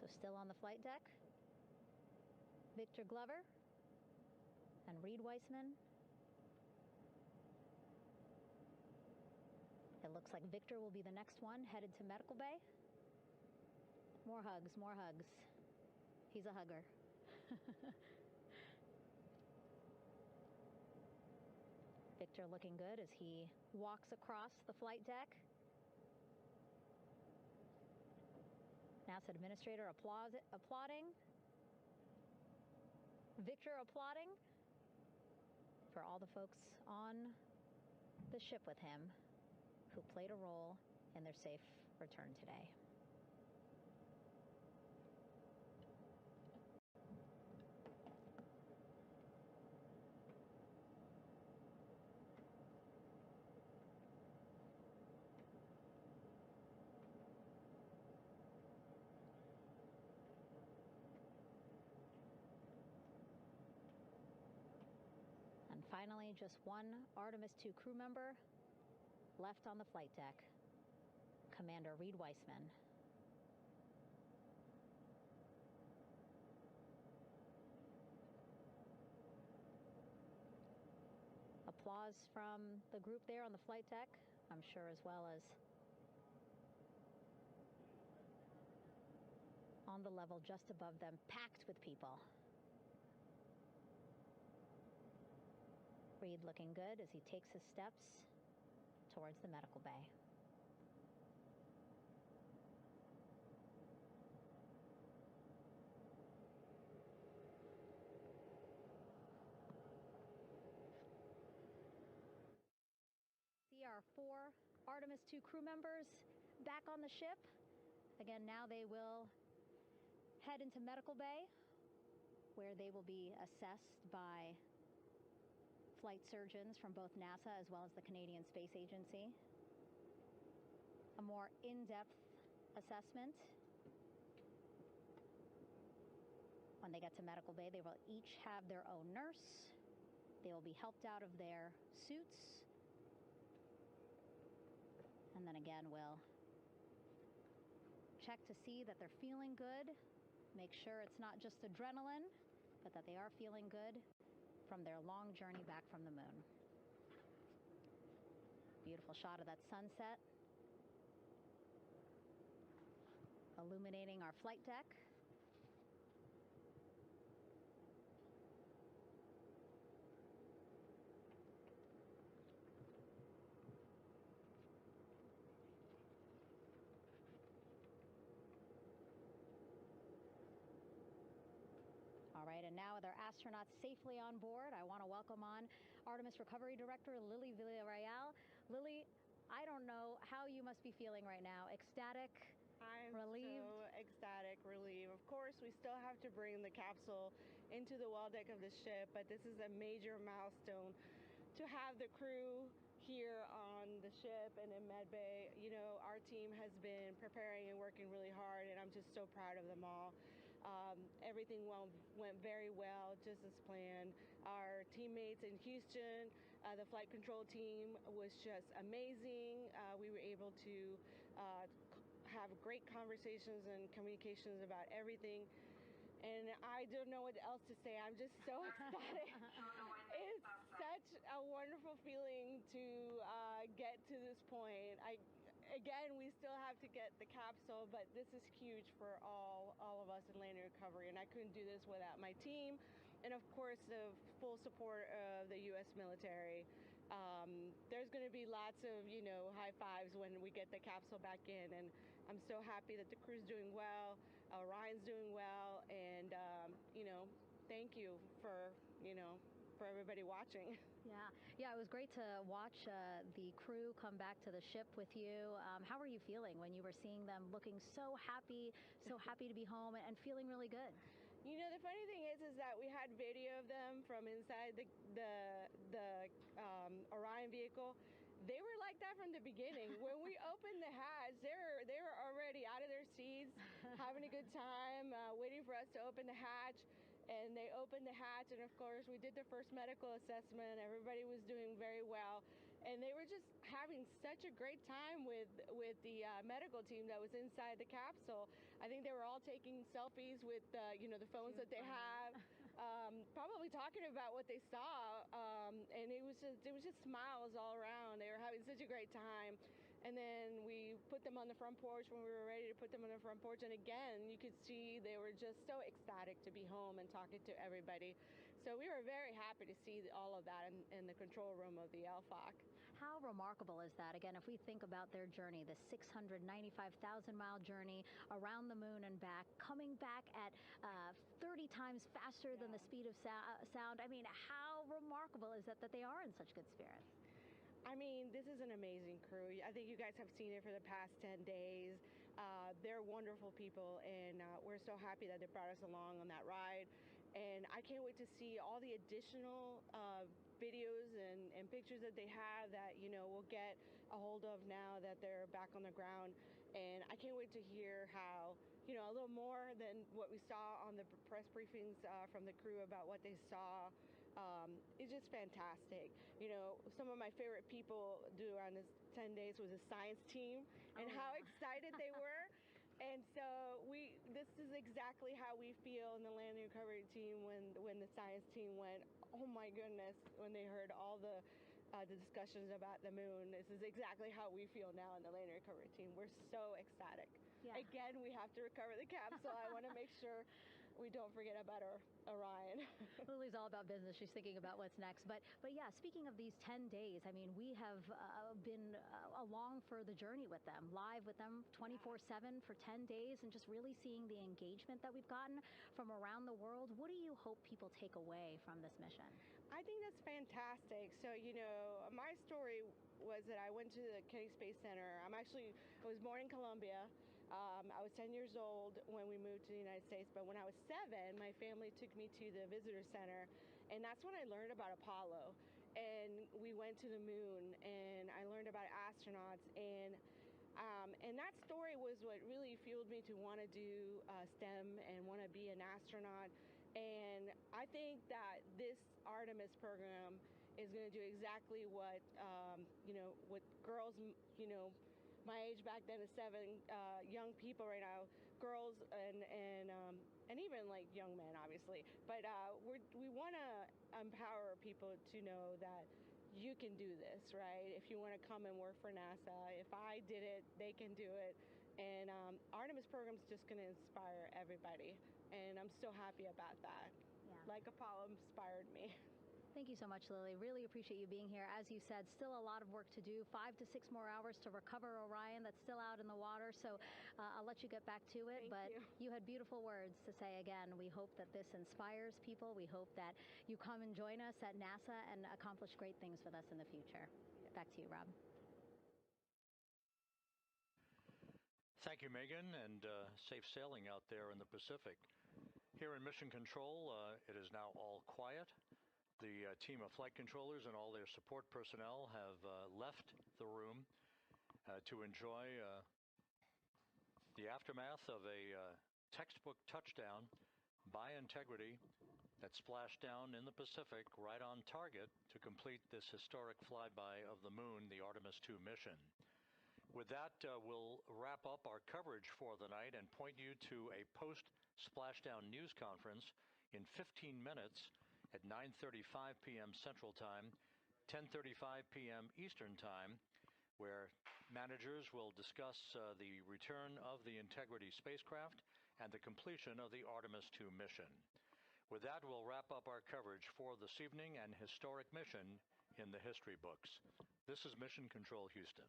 So still on the flight deck, Victor Glover and Reed Weissman. It looks like Victor will be the next one headed to medical bay. More hugs, more hugs. He's a hugger. Victor looking good as he walks across the flight deck. NASA administrator applauding. Victor applauding for all the folks on the ship with him who played a role in their safe return today. And finally, just one Artemis II crew member left on the flight deck, Commander Reed Weissman. Applause from the group there on the flight deck, I'm sure, as well as on the level just above them, packed with people. Reed looking good as he takes his steps towards the medical bay. See our 4 Artemis II crew members back on the ship. Again, now they will head into medical bay, where they will be assessed by flight surgeons from both NASA as well as the Canadian Space Agency. A more in-depth assessment. When they get to medical bay, they will each have their own nurse. They will be helped out of their suits. And then again, we'll check to see that they're feeling good. Make sure it's not just adrenaline, but that they are feeling good from their long journey back from the moon. Beautiful shot of that sunset, illuminating our flight deck. All right, and now with our astronauts safely on board, I want to welcome on Artemis Recovery Director Lily Villarreal. Lily, I don't know how you must be feeling right now. Ecstatic, relieved? So ecstatic, relieved. Of course, we still have to bring the capsule into the well deck of the ship, but this is a major milestone to have the crew here on the ship and in med bay. You know, our team has been preparing and working really hard, and I'm just so proud of them all. Everything went very well, just as planned. Our teammates in Houston, the flight control team was just amazing. We were able to have great conversations and communications about everything. And I don't know what else to say. I'm just so ecstatic. It's such a wonderful feeling to get to this point. Again, we still have to get the capsule, but this is huge for all of us in landing recovery, and I couldn't do this without my team, and of course the full support of the U.S. military. There's going to be lots of, high fives when we get the capsule back in, and I'm so happy that the crew's doing well, Orion's doing well, and thank you for everybody watching. Yeah, it was great to watch the crew come back to the ship with you. How were you feeling when you were seeing them looking so happy to be home and feeling really good? The funny thing is that we had video of them from inside the Orion vehicle. They were like that from the beginning. When we opened the hatch, they were already out of their seats, having a good time, waiting for us to open the hatch. And they opened the hatch, and of course, we did the first medical assessment. Everybody was doing very well, and they were just having such a great time with the medical team that was inside the capsule. I think they were all taking selfies with the phones that they have, probably talking about what they saw, and it was just smiles all around. They were having such a great time. And then we put them on the front porch when we were ready to put them on the front porch. And again, you could see they were just so ecstatic to be home and talking to everybody. So we were very happy to see all of that in the control room of the LFOC. How remarkable is that? Again, if we think about their journey, the 695,000-mile journey around the moon and back, coming back at 30 times faster than the speed of sound. I mean, how remarkable is that they are in such good spirits? I mean, this is an amazing crew. I think you guys have seen it for the past 10 days. They're wonderful people, and we're so happy that they brought us along on that ride. And I can't wait to see all the additional videos and pictures that they have that, we'll get a hold of now that they're back on the ground. And I can't wait to hear how, a little more than what we saw on the press briefings from the crew about what they saw. It's just fantastic. Some of my favorite people during this 10 days was the science team and how excited they were. And so this is exactly how we feel in the landing recovery team when the science team went, oh my goodness, when they heard all the discussions about the moon. This is exactly how we feel now in the landing recovery team. We're so ecstatic. Yeah. Again, we have to recover the capsule. I want to make sure we don't forget about Orion. Lily's all about business. She's thinking about what's next. But yeah, speaking of these 10 days, I mean, we have been along for the journey with them, live with them 24/7 for 10 days, and just really seeing the engagement that we've gotten from around the world. What do you hope people take away from this mission? I think that's fantastic. So, my story was that I went to the Kennedy Space Center. I was born in Colombia. I was 10 years old when we moved to the United States, but when I was 7, my family took me to the visitor center, and that's when I learned about Apollo. And we went to the moon, and I learned about astronauts, and that story was what really fueled me to want to do STEM and want to be an astronaut. And I think that this Artemis program is going to do exactly what what girls, my age back then is 7, young people right now, girls and even like young men, obviously. But we want to empower people to know that you can do this, right? If you want to come and work for NASA, if I did it, they can do it. And Artemis program is just going to inspire everybody, and I'm so happy about that. Yeah. Like Apollo inspired me. Thank you so much, Lily. Really appreciate you being here. As you said, still a lot of work to do. 5 to 6 more hours to recover Orion that's still out in the water. So I'll let you get back to it. But you had beautiful words to say again. We hope that this inspires people. We hope that you come and join us at NASA and accomplish great things with us in the future. Back to you, Rob. Thank you, Megan, and safe sailing out there in the Pacific. Here in Mission Control, it is now all quiet. The team of flight controllers and all their support personnel have left the room to enjoy the aftermath of a textbook touchdown by Integrity that splashed down in the Pacific right on target to complete this historic flyby of the moon, the Artemis II mission. With that, we'll wrap up our coverage for the night and point you to a post-Splashdown news conference in 15 minutes at 9:35 p.m. Central Time, 10:35 p.m. Eastern Time, where managers will discuss the return of the Integrity spacecraft and the completion of the Artemis II mission. With that, we'll wrap up our coverage for this evening and historic mission in the history books. This is Mission Control Houston.